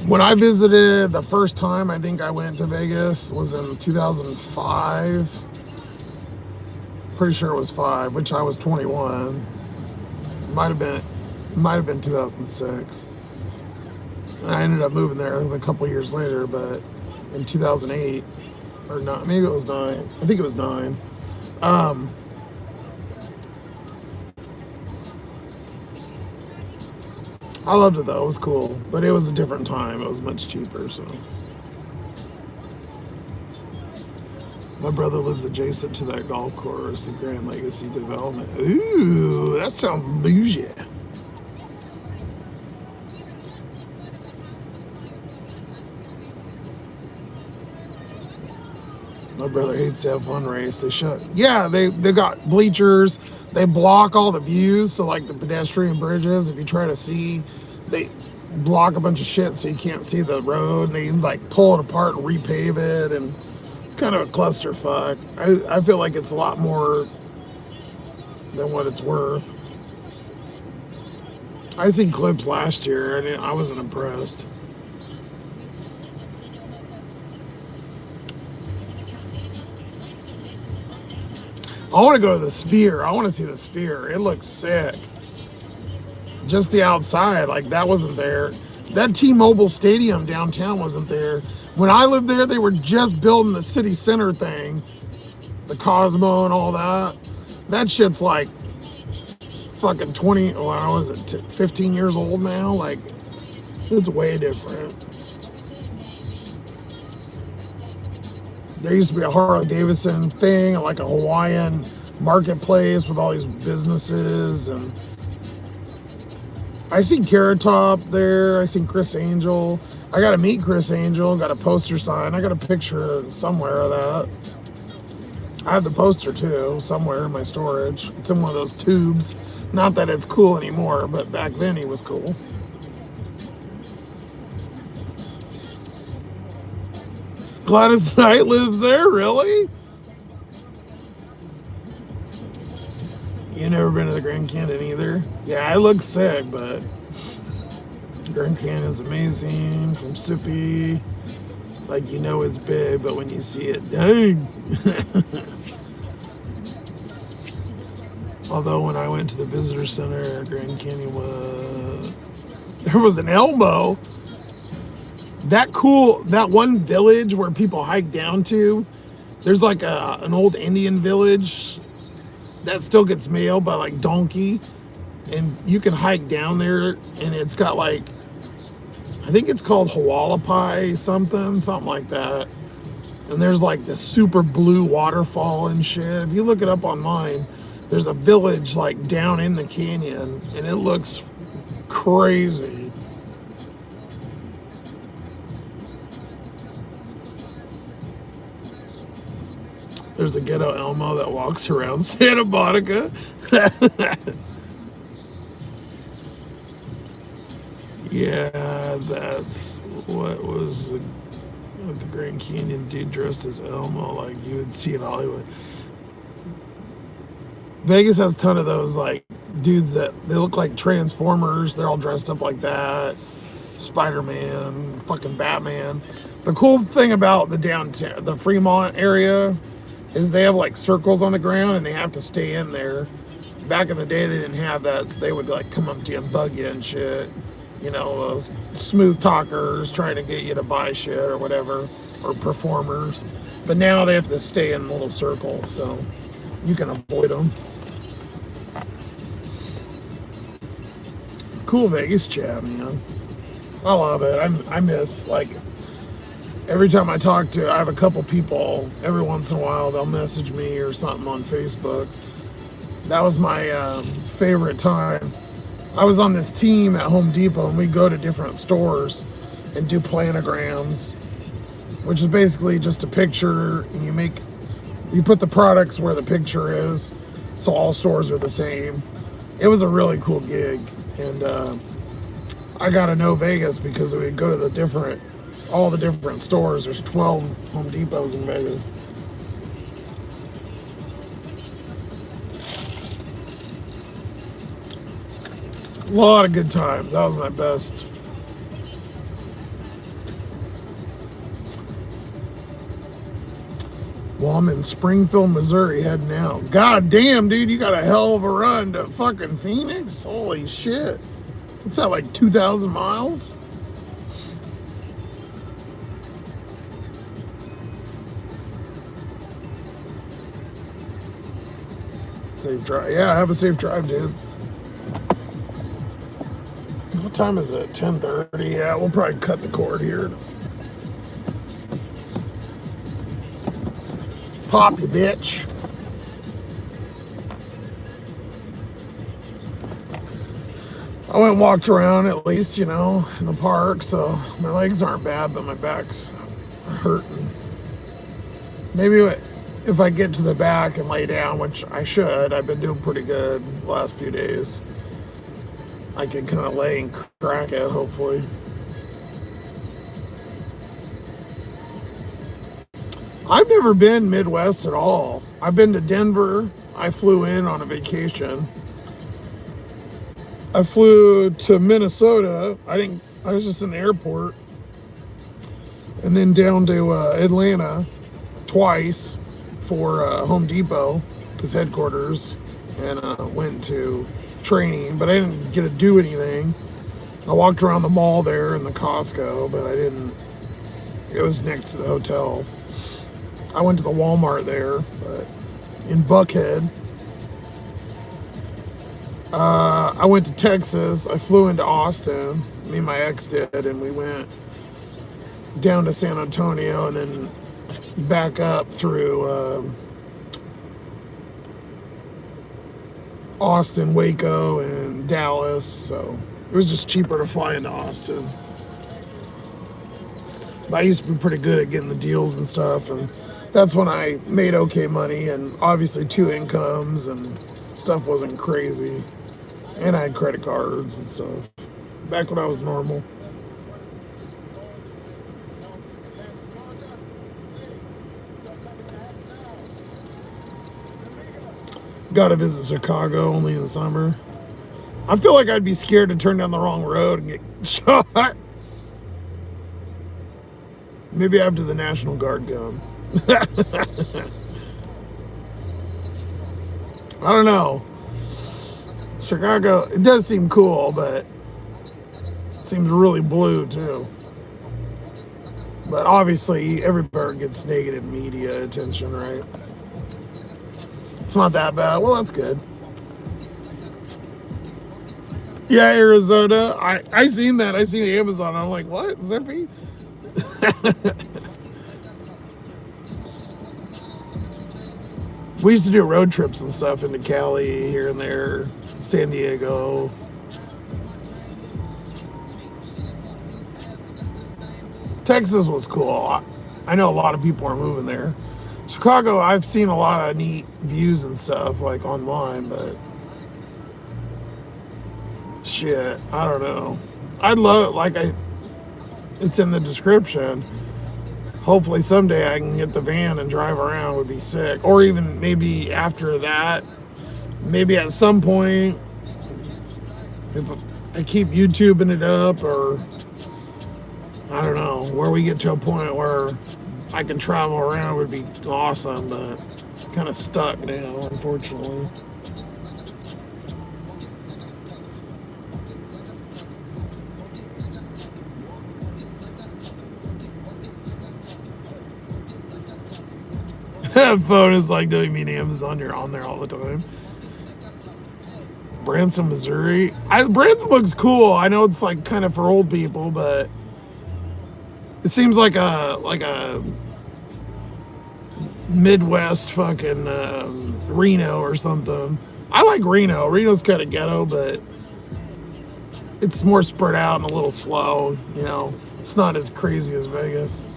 When I visited the first time, I think I went to Vegas was in 2005. Pretty sure it was 5, which I was 21. Might have been 2006. And I ended up moving there a couple years later, but in 2008 or not, maybe it was 9. I think it was 9. I loved it though, it was cool, but it was a different time. It was much cheaper, so. My brother lives adjacent to that golf course, the Grand Legacy Development. Ooh, that sounds bougie. My brother hates the F1 race. They got bleachers. They block all the views, so like the pedestrian bridges, if you try to see, they block a bunch of shit so you can't see the road. They like pull it apart and repave it, and it's kind of a clusterfuck. I feel like it's a lot more than what it's worth. I seen clips last year and I wasn't impressed. I want to go to the Sphere. I want to see the Sphere. It looks sick. Just the outside, like that wasn't there. That T-Mobile Stadium downtown wasn't there. When I lived there, they were just building the city center thing, the Cosmo and all that. That shit's like fucking 15 years old now. Like, it's way different. There used to be a Harley Davidson thing, like a Hawaiian marketplace with all these businesses. And I seen Carrot Top there. I seen Chris Angel. I got to meet Chris Angel. Got a poster sign. I got a picture somewhere of that. I have the poster too, somewhere in my storage. It's in one of those tubes. Not that it's cool anymore, but back then he was cool. Gladys Knight lives there, really? You never been to the Grand Canyon either? Yeah, it looks sick, but Grand Canyon's amazing. From Sippy, like you know it's big, but when you see it, dang. Although when I went to the visitor center, Grand Canyon was There was an Elmo. That one village where people hike down to, there's like an old Indian village that still gets mail by like donkey, and you can hike down there, and it's got like, I think it's called Hualapai something like that. And there's like this super blue waterfall and shit. If you look it up online, there's a village like down in the canyon, and it looks crazy. There's a ghetto Elmo that walks around Santa Monica. Yeah, that's what the Grand Canyon dude dressed as Elmo, like you would see in Hollywood. Vegas has a ton of those like dudes that they look like Transformers. They're all dressed up like that. Spider-Man, fucking Batman. The cool thing about the Fremont area is they have like circles on the ground and they have to stay in there. Back in the day, they didn't have that, so they would like come up to you and bug you and shit. You know, those smooth talkers trying to get you to buy shit or whatever, or performers. But now they have to stay in a little circle, so you can avoid them. Cool Vegas chat, man. I love it. I miss, like, every time I have a couple people, every once in a while, they'll message me or something on Facebook. That was my favorite time. I was on this team at Home Depot, and we go to different stores and do planograms, which is basically just a picture, and you put the products where the picture is, so all stores are the same. It was a really cool gig, and I got to know Vegas because we would go to all the different stores. There's 12 Home Depots in Vegas. A lot of good times. That was my best. Well, I'm in Springfield, Missouri, heading out. God damn, dude, you got a hell of a run to fucking Phoenix? Holy shit. What's that, like 2,000 miles? Safe drive. Yeah, have a safe drive, dude. What time is it? 10:30. Yeah, we'll probably cut the cord here. Pop you, bitch. I went and walked around at least, in the park, so my legs aren't bad, but my back's hurting. Maybe if I get to the back and lay down, which I should, I've been doing pretty good the last few days. I can kind of lay and crack it, hopefully. I've never been Midwest at all. I've been to Denver. I flew in on a vacation. I flew to Minnesota. I was just in the airport. And then down to Atlanta twice for Home Depot, because headquarters, and went to training, but I didn't get to do anything. I walked around the mall there and the Costco, but it was next to the hotel. I went to the Walmart there, but in Buckhead. I went to Texas. I flew into Austin. Me and my ex did, and we went down to San Antonio and then back up through Austin, Waco, and Dallas. So it was just cheaper to fly into Austin. But I used to be pretty good at getting the deals and stuff, and that's when I made okay money, and obviously 2 incomes, and stuff wasn't crazy. And I had credit cards and stuff back when I was normal. Got to visit Chicago only in the summer. I feel like I'd be scared to turn down the wrong road and get shot. Maybe after the National Guard come. I don't know. Chicago, it does seem cool, but Seems really blue too. But obviously, every bird gets negative media attention, right? It's not that bad. Well, that's good. Yeah, Arizona. I seen that. I seen Amazon. I'm like, what? Zippy? We used to do road trips and stuff into Cali, here and there, San Diego. Texas was cool. I know a lot of people are moving there. Chicago, I've seen a lot of neat views and stuff like online, but shit, I don't know. I'd love, it's in the description. Hopefully someday I can get the van and drive around, would be sick. Or even maybe after that, maybe at some point, if I keep YouTubing it up, or I don't know, where we get to a point where I can travel around would be awesome, but kind of stuck now, unfortunately. Phone is like, don't you mean Amazon? You're on there all the time. Branson, Missouri. Branson looks cool. I know it's like kind of for old people, but it seems like a Midwest fucking Reno or something. I like Reno. Reno's kind of ghetto, but it's more spread out and a little slow. You know, it's not as crazy as Vegas.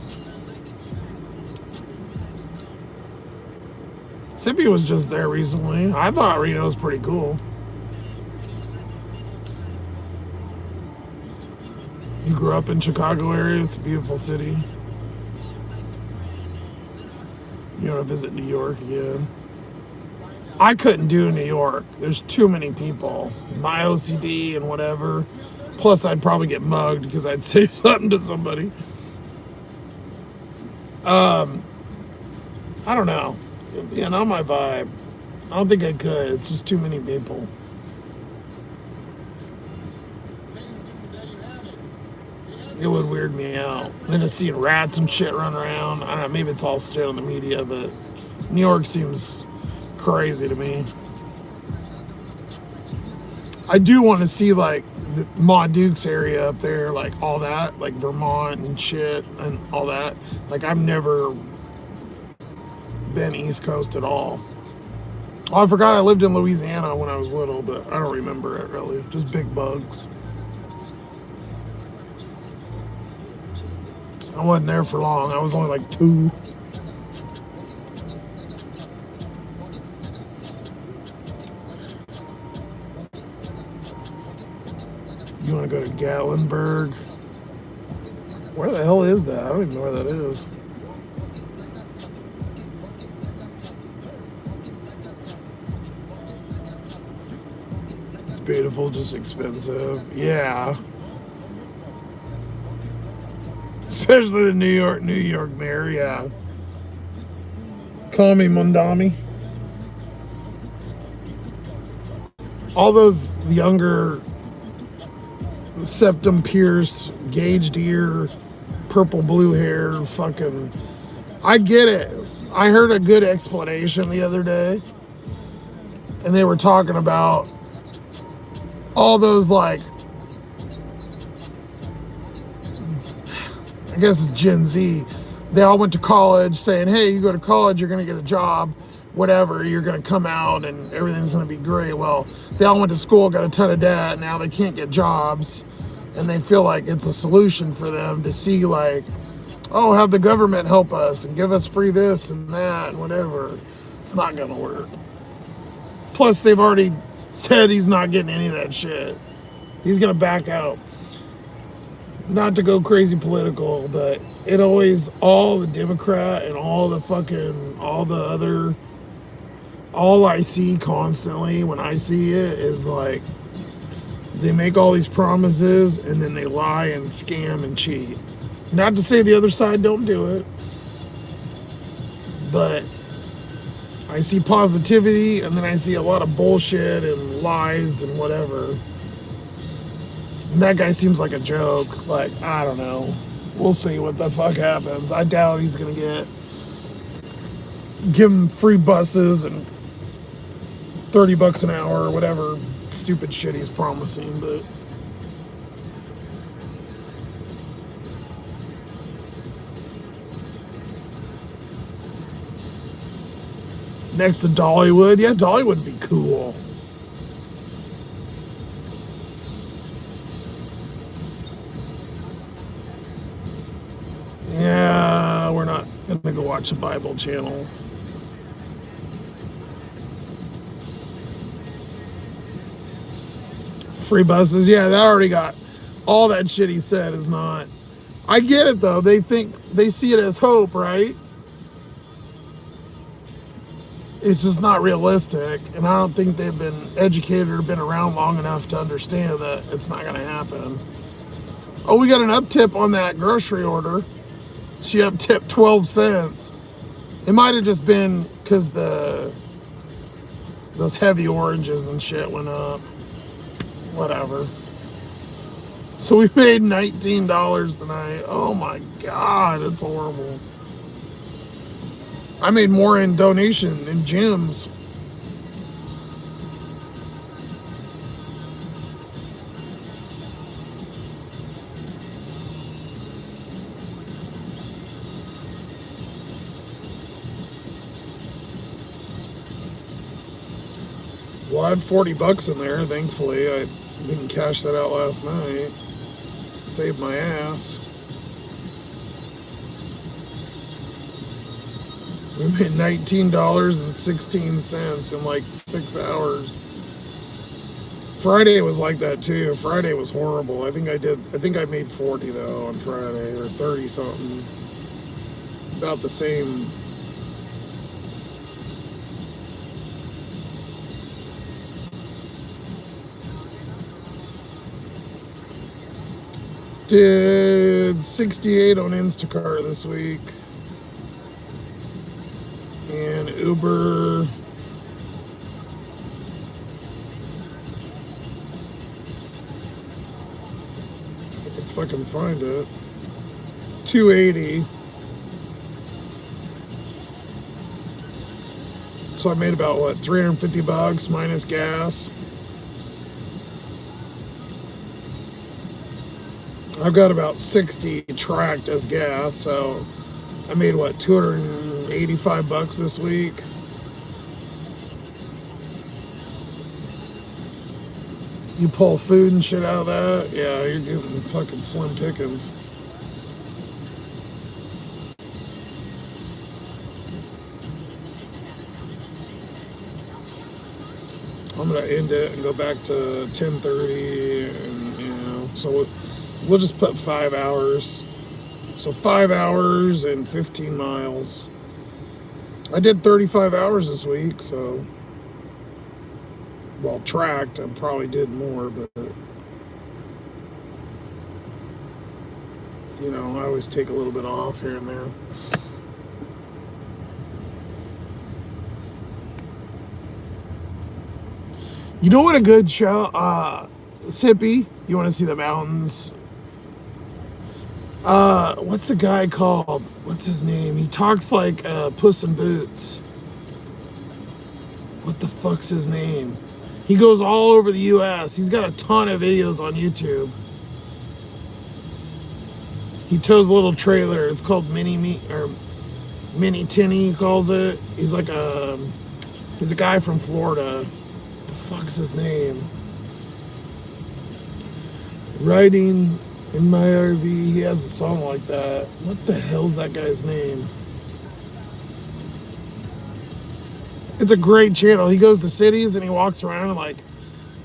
Sippy was just there recently. I thought Reno was pretty cool. You grew up in Chicago area. It's a beautiful city. You want to visit New York again? I couldn't do New York. There's too many people. My OCD and whatever. Plus, I'd probably get mugged because I'd say something to somebody. I don't know. Yeah, not my vibe. I don't think I could. It's just too many people. It would weird me out. Then to see rats and shit run around. I don't know, maybe it's all still in the media, but New York seems crazy to me. I do want to see like the Ma Dukes area up there, like all that, like Vermont and shit and all that. Like I've never been East Coast at all. Oh, I forgot I lived in Louisiana when I was little, but I don't remember it really. Just big bugs. I wasn't there for long. I was only like 2. You want to go to Gatlinburg? Where the hell is that? I don't even know where that is. It's beautiful, just expensive. Yeah. Especially the New York mayor, yeah. Call me Mondami. All those younger septum pierced, gauged ear, purple blue hair, fucking, I get it. I heard a good explanation the other day, and they were talking about all those, like, I guess it's Gen Z. They all went to college saying, hey, you go to college, you're going to get a job, whatever, you're going to come out and everything's going to be great. Well, they all went to school, got a ton of debt, now they can't get jobs, and they feel like it's a solution for them to see, like, oh, have the government help us and give us free this and that and whatever. It's not going to work. Plus, they've already said he's not getting any of that shit. He's going to back out. Not to go crazy political, but it always, all the Democrat and all the fucking, all I see constantly when I see it is like, they make all these promises and then they lie and scam and cheat. Not to say the other side don't do it, but I see positivity and then I see a lot of bullshit and lies and whatever. And that guy seems like a joke. Like, I don't know. We'll see what the fuck happens. I doubt he's gonna give him free buses and $30 an hour or whatever stupid shit he's promising, but next to Dollywood, yeah, Dollywood would be cool. Yeah, we're not gonna go watch the Bible channel. Free buses, yeah, that already got all that shit he said is not. I get it though. They see it as hope, right? It's just not realistic, and I don't think they've been educated or been around long enough to understand that it's not gonna happen. Oh, we got an up tip on that grocery order. She up tipped 12 cents. It might have just been because those heavy oranges and shit went up. Whatever. So we made $19 tonight. Oh my God, it's horrible. I made more in donation in gyms. Well, I had $40 in there, thankfully. I didn't cash that out last night. Saved my ass. We made $19.16 in like 6 hours. Friday was like that too. Friday was horrible. I think I made 40 though on Friday, or 30 something. About the same. Did 68 on Instacart this week. And Uber. If I can find it. 280. So I made about what, $350 minus gas. I've got about 60 tracked as gas, so I made what, $285 this week. You pull food and shit out of that, yeah, you're getting fucking slim pickings. I'm gonna end it and go back to 10:30, and so we'll just put 5 hours. So 5 hours and 15 miles. I did 35 hours this week, so, well, tracked, I probably did more, but, I always take a little bit off here and there. You know what a good show, Sippy, you want to see the mountains? What's the guy called? What's his name? He talks like Puss in Boots. What the fuck's his name? He goes all over the U.S. He's got a ton of videos on YouTube. He tows a little trailer. It's called Mini Tinny, he calls it. He's like he's a guy from Florida. What the fuck's his name? Riding in my RV, he has a song like that. What the hell's that guy's name? It's a great channel. He goes to cities and he walks around and like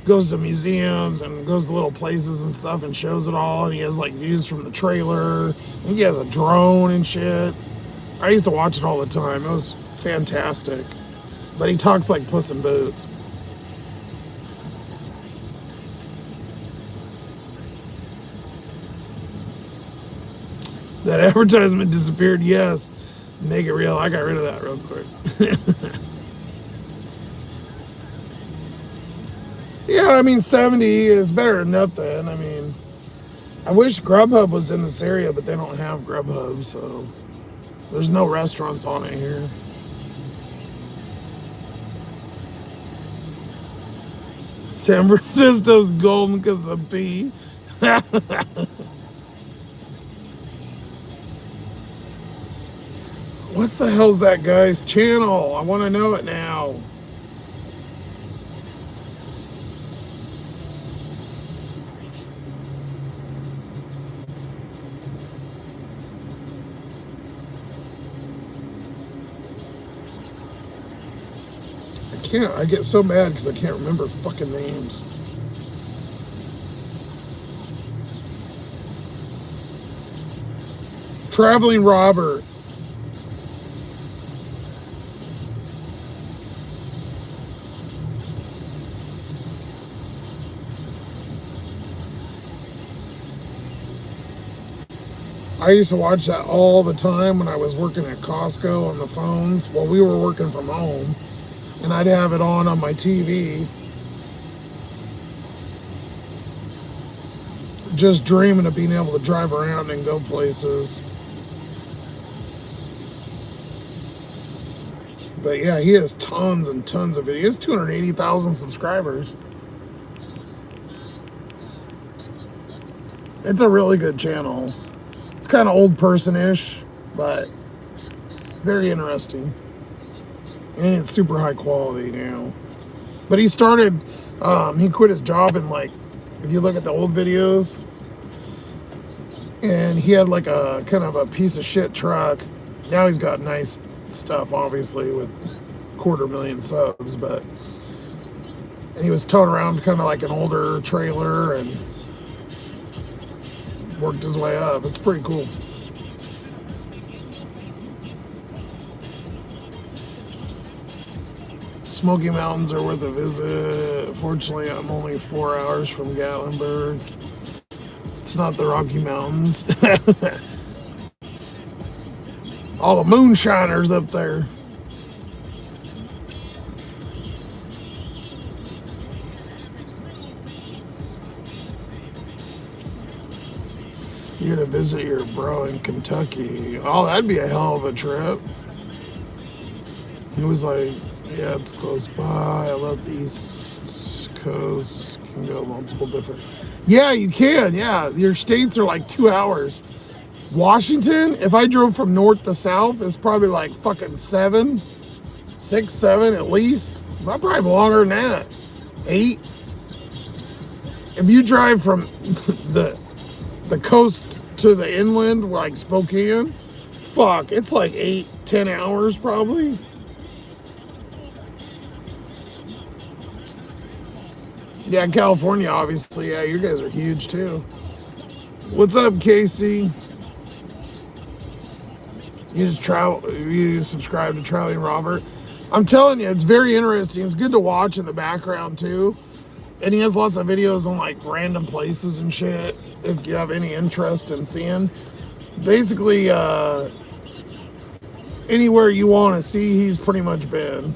goes to museums and goes to little places and stuff and shows it all. And he has like views from the trailer. I think he has a drone and shit. I used to watch it all the time. It was fantastic. But he talks like Puss in Boots. That advertisement disappeared, yes. Make it real. I got rid of that real quick. Yeah, I mean, 70 is better than nothing. I mean, I wish Grubhub was in this area, but they don't have Grubhub, so there's no restaurants on it here. San Francisco's golden because of the P. What the hell's that guy's channel? I want to know it now. I get so mad because I can't remember fucking names. Traveling Robert. I used to watch that all the time when I was working at Costco on the phones while we were working from home. And I'd have it on my TV. Just dreaming of being able to drive around and go places. But yeah, he has tons and tons of videos. He has 280,000 subscribers. It's a really good channel. It's kind of old person-ish, but very interesting. And it's super high quality now. But he started, he quit his job in like, if you look at the old videos, and he had like a kind of a piece of shit truck. Now he's got nice stuff, obviously, with 250,000 subs, but, and he was towing around kind of like an older trailer and worked his way up. It's pretty cool. Smoky Mountains are worth a visit. Fortunately, I'm only 4 hours from Gatlinburg. It's not the Rocky Mountains. All the moonshiners up there. You're gonna visit your bro in Kentucky. Oh, that'd be a hell of a trip. He was like, yeah, it's close by. I love the East Coast. You can go multiple different. Yeah, you can. Yeah, your states are like 2 hours. Washington, if I drove from north to south, it's probably like fucking 7, 6, 7 at least. Not probably longer than that. 8. If you drive from the coast to the inland, like Spokane, fuck, it's like 8, 10 hours probably. Yeah, California, obviously. Yeah, you guys are huge too. What's up, Casey? You just you subscribe to Traveling Robert. I'm telling you, it's very interesting. It's good to watch in the background too. And he has lots of videos on like random places and shit, if you have any interest in seeing. Basically, anywhere you want to see, he's pretty much been.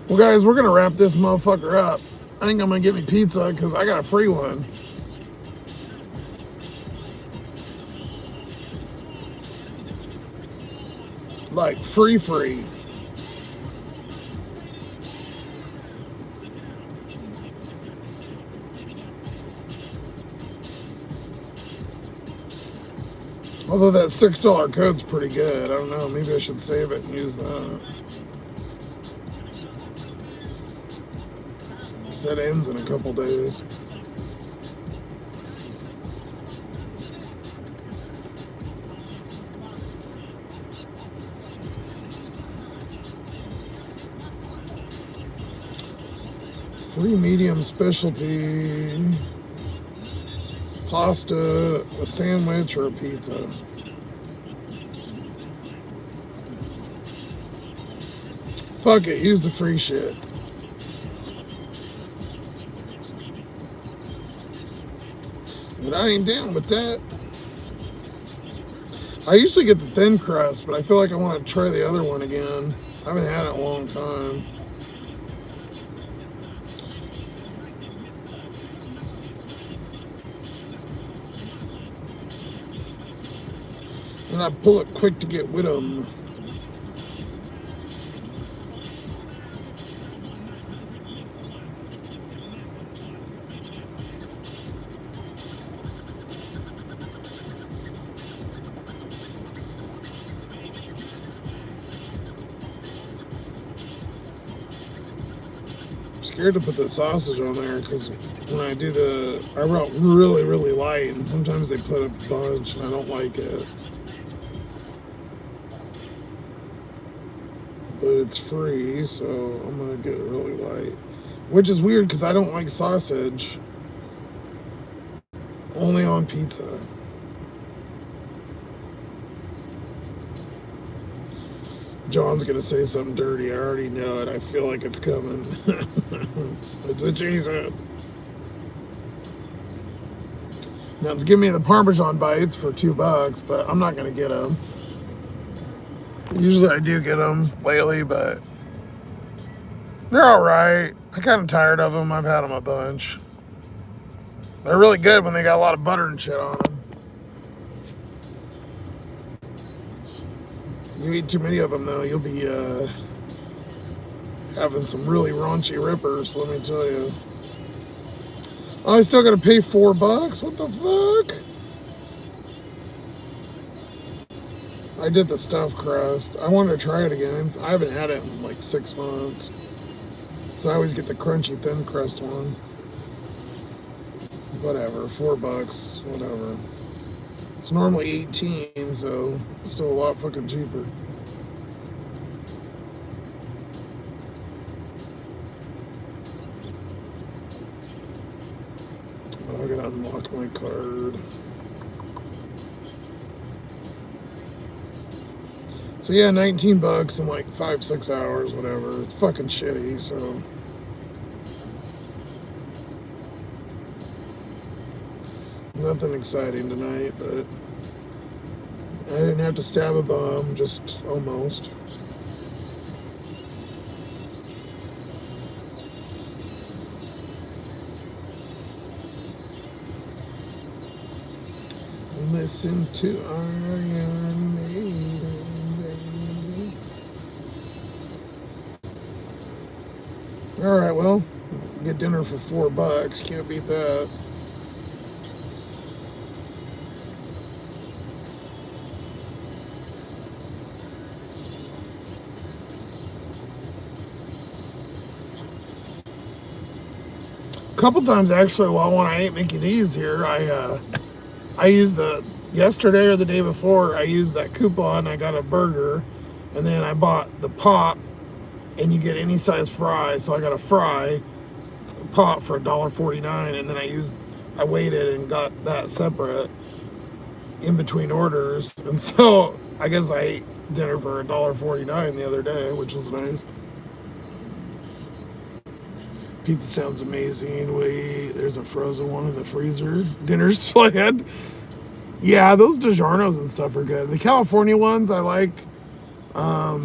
Well, guys, we're going to wrap this motherfucker up. I think I'm going to get me pizza because I got a free one. Like, free. Although that $6 code's pretty good. I don't know. Maybe I should save it and use that. That ends in a couple days. Free medium specialty pasta, a sandwich, or a pizza. Fuck it, use the free shit. But I ain't down with that. I usually get the thin crust, but I feel like I want to try the other one again. I haven't had it in a long time. And I pull it quick to get with them. Scared to put the sausage on there because when I do I wrote really, really light, and sometimes they put a bunch, and I don't like it. But it's free, so I'm gonna get it really light. Which is weird because I don't like sausage. Only on pizza. John's gonna say something dirty. I already know it. I feel like it's coming. That's what she said. Now it's giving me the Parmesan bites for $2, but I'm not gonna get them. Usually I do get them lately, but they're all right. I'm kind of tired of them. I've had them a bunch. They're really good when they got a lot of butter and shit on them. You eat too many of them, though, you'll be having some really raunchy rippers, let me tell you. Oh, I still got to pay $4? What the fuck? I did the stuffed crust. I wanted to try it again. I haven't had it in like 6 months. So I always get the crunchy thin crust one. Whatever, $4, whatever. It's normally 18, so it's still a lot fucking cheaper. Oh, I gotta unlock my card. So yeah, $19 in like 5-6 hours, whatever. It's fucking shitty, so. Nothing exciting tonight, but I didn't have to stab a bum, just almost. Listen to Iron Maiden, baby. All right, well, get dinner for $4. Can't beat that. Couple times actually while when I ate Mickey D's here, I used yesterday or the day before, I used that coupon. I got a burger, and then I bought the pop, and you get any size fry. So I got a fry pop for $1.49, and then I waited and got that separate in between orders, and so I guess I ate dinner for $1.49 the other day, which was nice. Pizza sounds amazing. Wait, there's a frozen one in the freezer. Dinner's planned. Yeah, those DiGiorno's and stuff are good. The California ones I like. I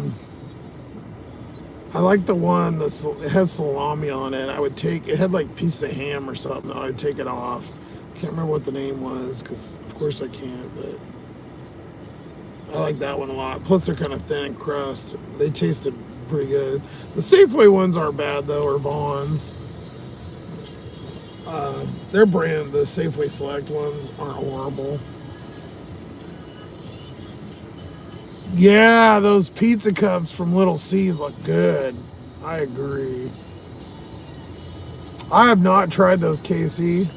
like the one that it has salami on it. It had like piece of ham or something. I would take it off. Can't remember what the name was because of course I can't, but I like that one a lot. Plus they're kind of thin in crust. They tasted pretty good. The Safeway ones aren't bad though, or Vaughn's. Their brand, the Safeway Select ones, aren't horrible. Yeah, those pizza cups from Little C's look good. I agree. I have not tried those, Casey.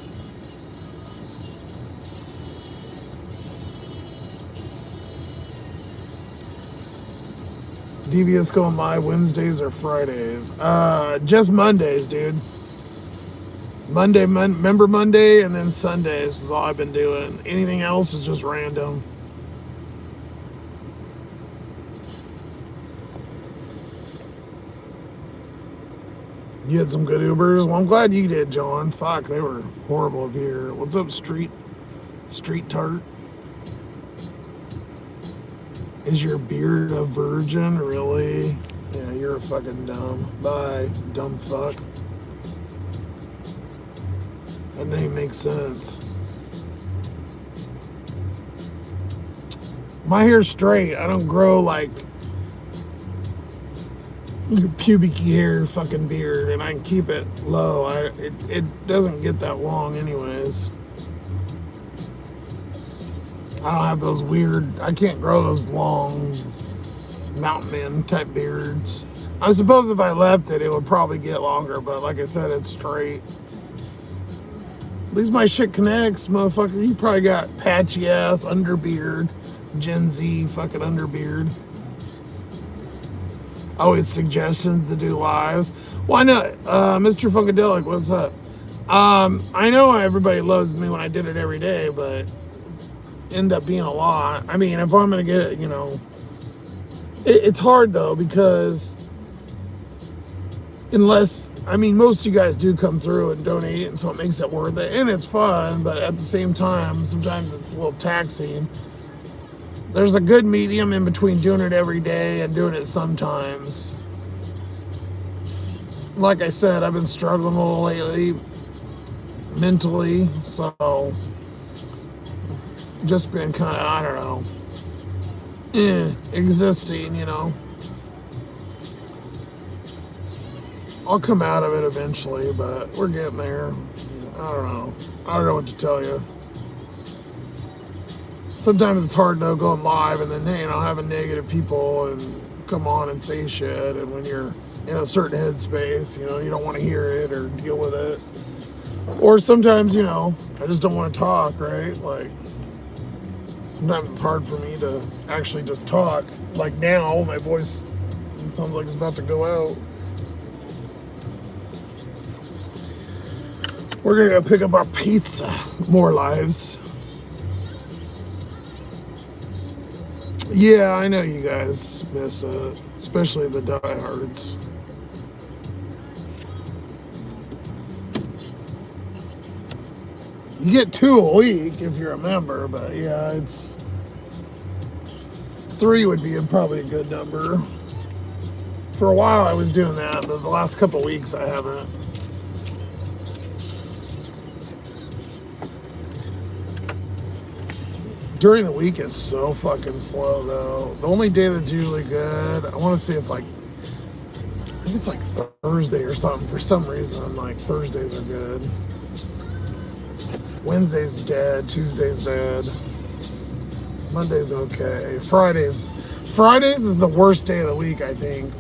DBS going live Wednesdays or Fridays? Just Mondays, dude. Remember Monday, and then Sundays is all I've been doing. Anything else is just random. You had some good Ubers? Well, I'm glad you did, John. Fuck, they were horrible up here. What's up, Street Tart? Is your beard a virgin? Really? Yeah, you're a fucking dumb. Bye, dumb fuck. That name makes sense. My hair's straight. I don't grow like pubic hair fucking beard, and I can keep it low. It doesn't get that long anyways. I don't have those weird, I can't grow those long mountain man type beards. I suppose if I left it, it would probably get longer, but like I said, it's straight. At least my shit connects, motherfucker. You probably got patchy ass underbeard, Gen Z fucking underbeard. Oh, it's suggestions to do lives. Why not? Mr. Funkadelic, what's up? I know everybody loves me when I did it every day, but end up being a lot. I mean, if I'm gonna get, you know, it's hard though, because unless, I mean, most of you guys do come through and donate, and so it makes it worth it, and it's fun, but at the same time, sometimes it's a little taxing. There's a good medium in between doing it every day and doing it sometimes. Like I said, I've been struggling a little lately, mentally, so just been kind of, I don't know, existing, you know. I'll come out of it eventually, but we're getting there. I don't know. I don't know what to tell you. Sometimes it's hard though going live and then, you know, having negative people and come on and say shit, and when you're in a certain headspace, you know, you don't want to hear it or deal with it. Or sometimes, you know, I just don't want to talk, right? Like, sometimes it's hard for me to actually just talk. Like now, my voice, it sounds like it's about to go out. We're gonna go pick up our pizza. More lives. Yeah, I know you guys miss it, especially the diehards. You get 2 a week if you're a member, but yeah, it's 3 would be probably a good number. For a while I was doing that, but the last couple of weeks I haven't. During the week is so fucking slow though. The only day that's usually good, I want to say it's like, I think it's like Thursday or something. For some reason, I'm like, Thursdays are good. Wednesday's dead, Tuesday's dead. Monday's okay. Fridays is the worst day of the week, I think.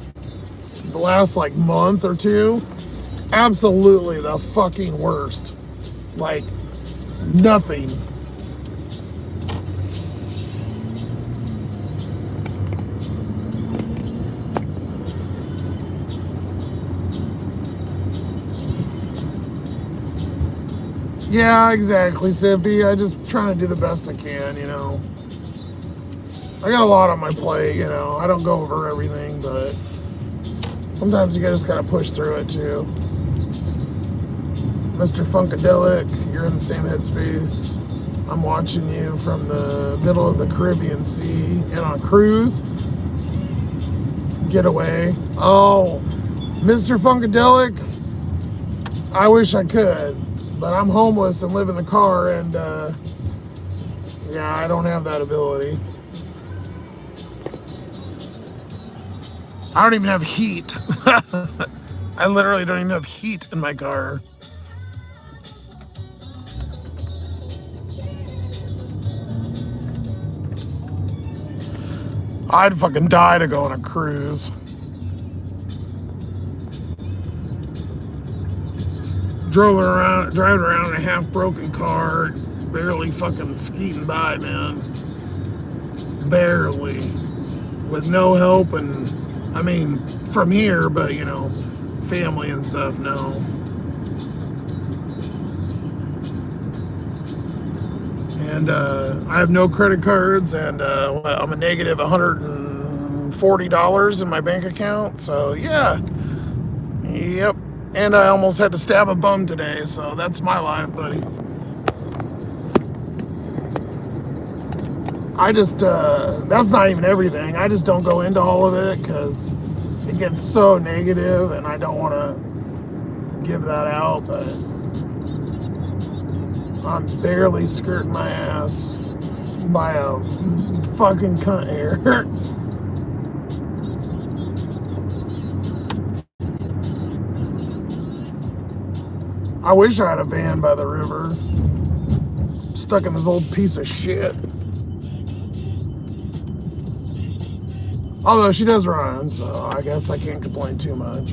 The last like month or 2, absolutely the fucking worst. Like, nothing. Yeah, exactly, Sippy. I just trying to do the best I can, you know. I got a lot on my plate, you know. I don't go over everything, but sometimes you just gotta push through it too. Mr. Funkadelic, you're in the same headspace. I'm watching you from the middle of the Caribbean Sea and on a cruise. Getaway. Oh, Mr. Funkadelic, I wish I could. But I'm homeless and live in the car, and yeah, I don't have that ability. I don't even have heat. I literally don't even have heat in my car. I'd fucking die to go on a cruise. Driving around in a half-broken car, barely fucking skeeting by, man. Barely. With no help, and, I mean, from here, but, you know, family and stuff, no. And I have no credit cards, and I'm a negative $140 in my bank account, so, yeah. Yep. And I almost had to stab a bum today, so that's my life, buddy. I just, that's not even everything. I just don't go into all of it because it gets so negative and I don't want to give that out, but I'm barely skirting my ass. by a fucking cunt here. I wish I had a van by the river. Stuck in this old piece of shit. Although she does run, so I guess I can't complain too much.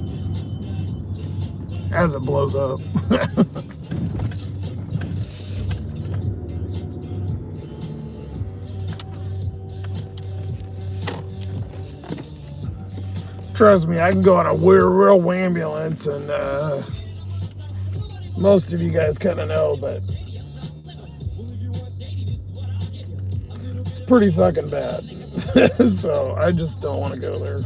As it blows up. Trust me, I can go on a real ambulance, and most of you guys kind of know, but it's pretty fucking bad. So I just don't want to go there.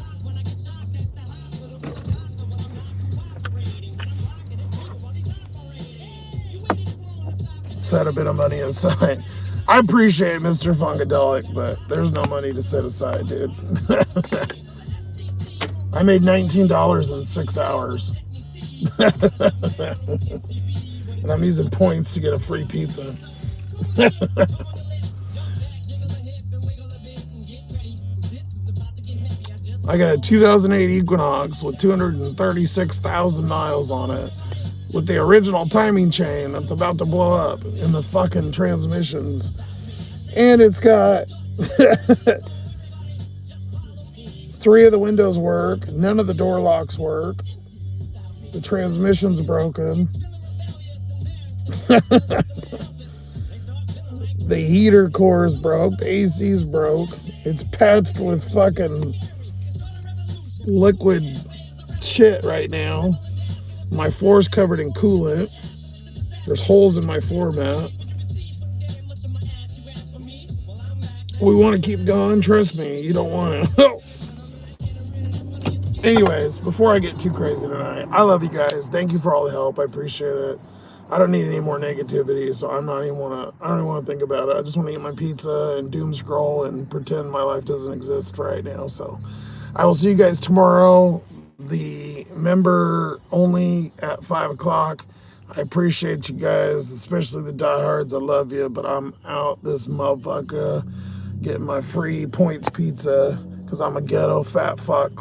Set a bit of money aside. I appreciate Mr. Funkadelic, but there's no money to set aside, dude. I made $19 in 6 hours. And I'm using points to get a free pizza. I got a 2008 Equinox with 236,000 miles on it, with the original timing chain that's about to blow up in the fucking transmissions. And it's got 3 of the windows work, none of the door locks work, the transmission's broken, the heater core is broke, the AC's broke, it's patched with fucking liquid shit right now. My floor's covered in coolant. There's holes in my floor mat. We want to keep going. Trust me, you don't want to. Anyways, before I get too crazy tonight, I love you guys. Thank you for all the help. I appreciate it. I don't need any more negativity, so I don't even want to think about it. I just want to eat my pizza and doom scroll and pretend my life doesn't exist right now. So I will see you guys tomorrow. The member only at 5 o'clock. I appreciate you guys, especially the diehards. I love you, but I'm out this motherfucker getting my free points pizza because I'm a ghetto fat fuck.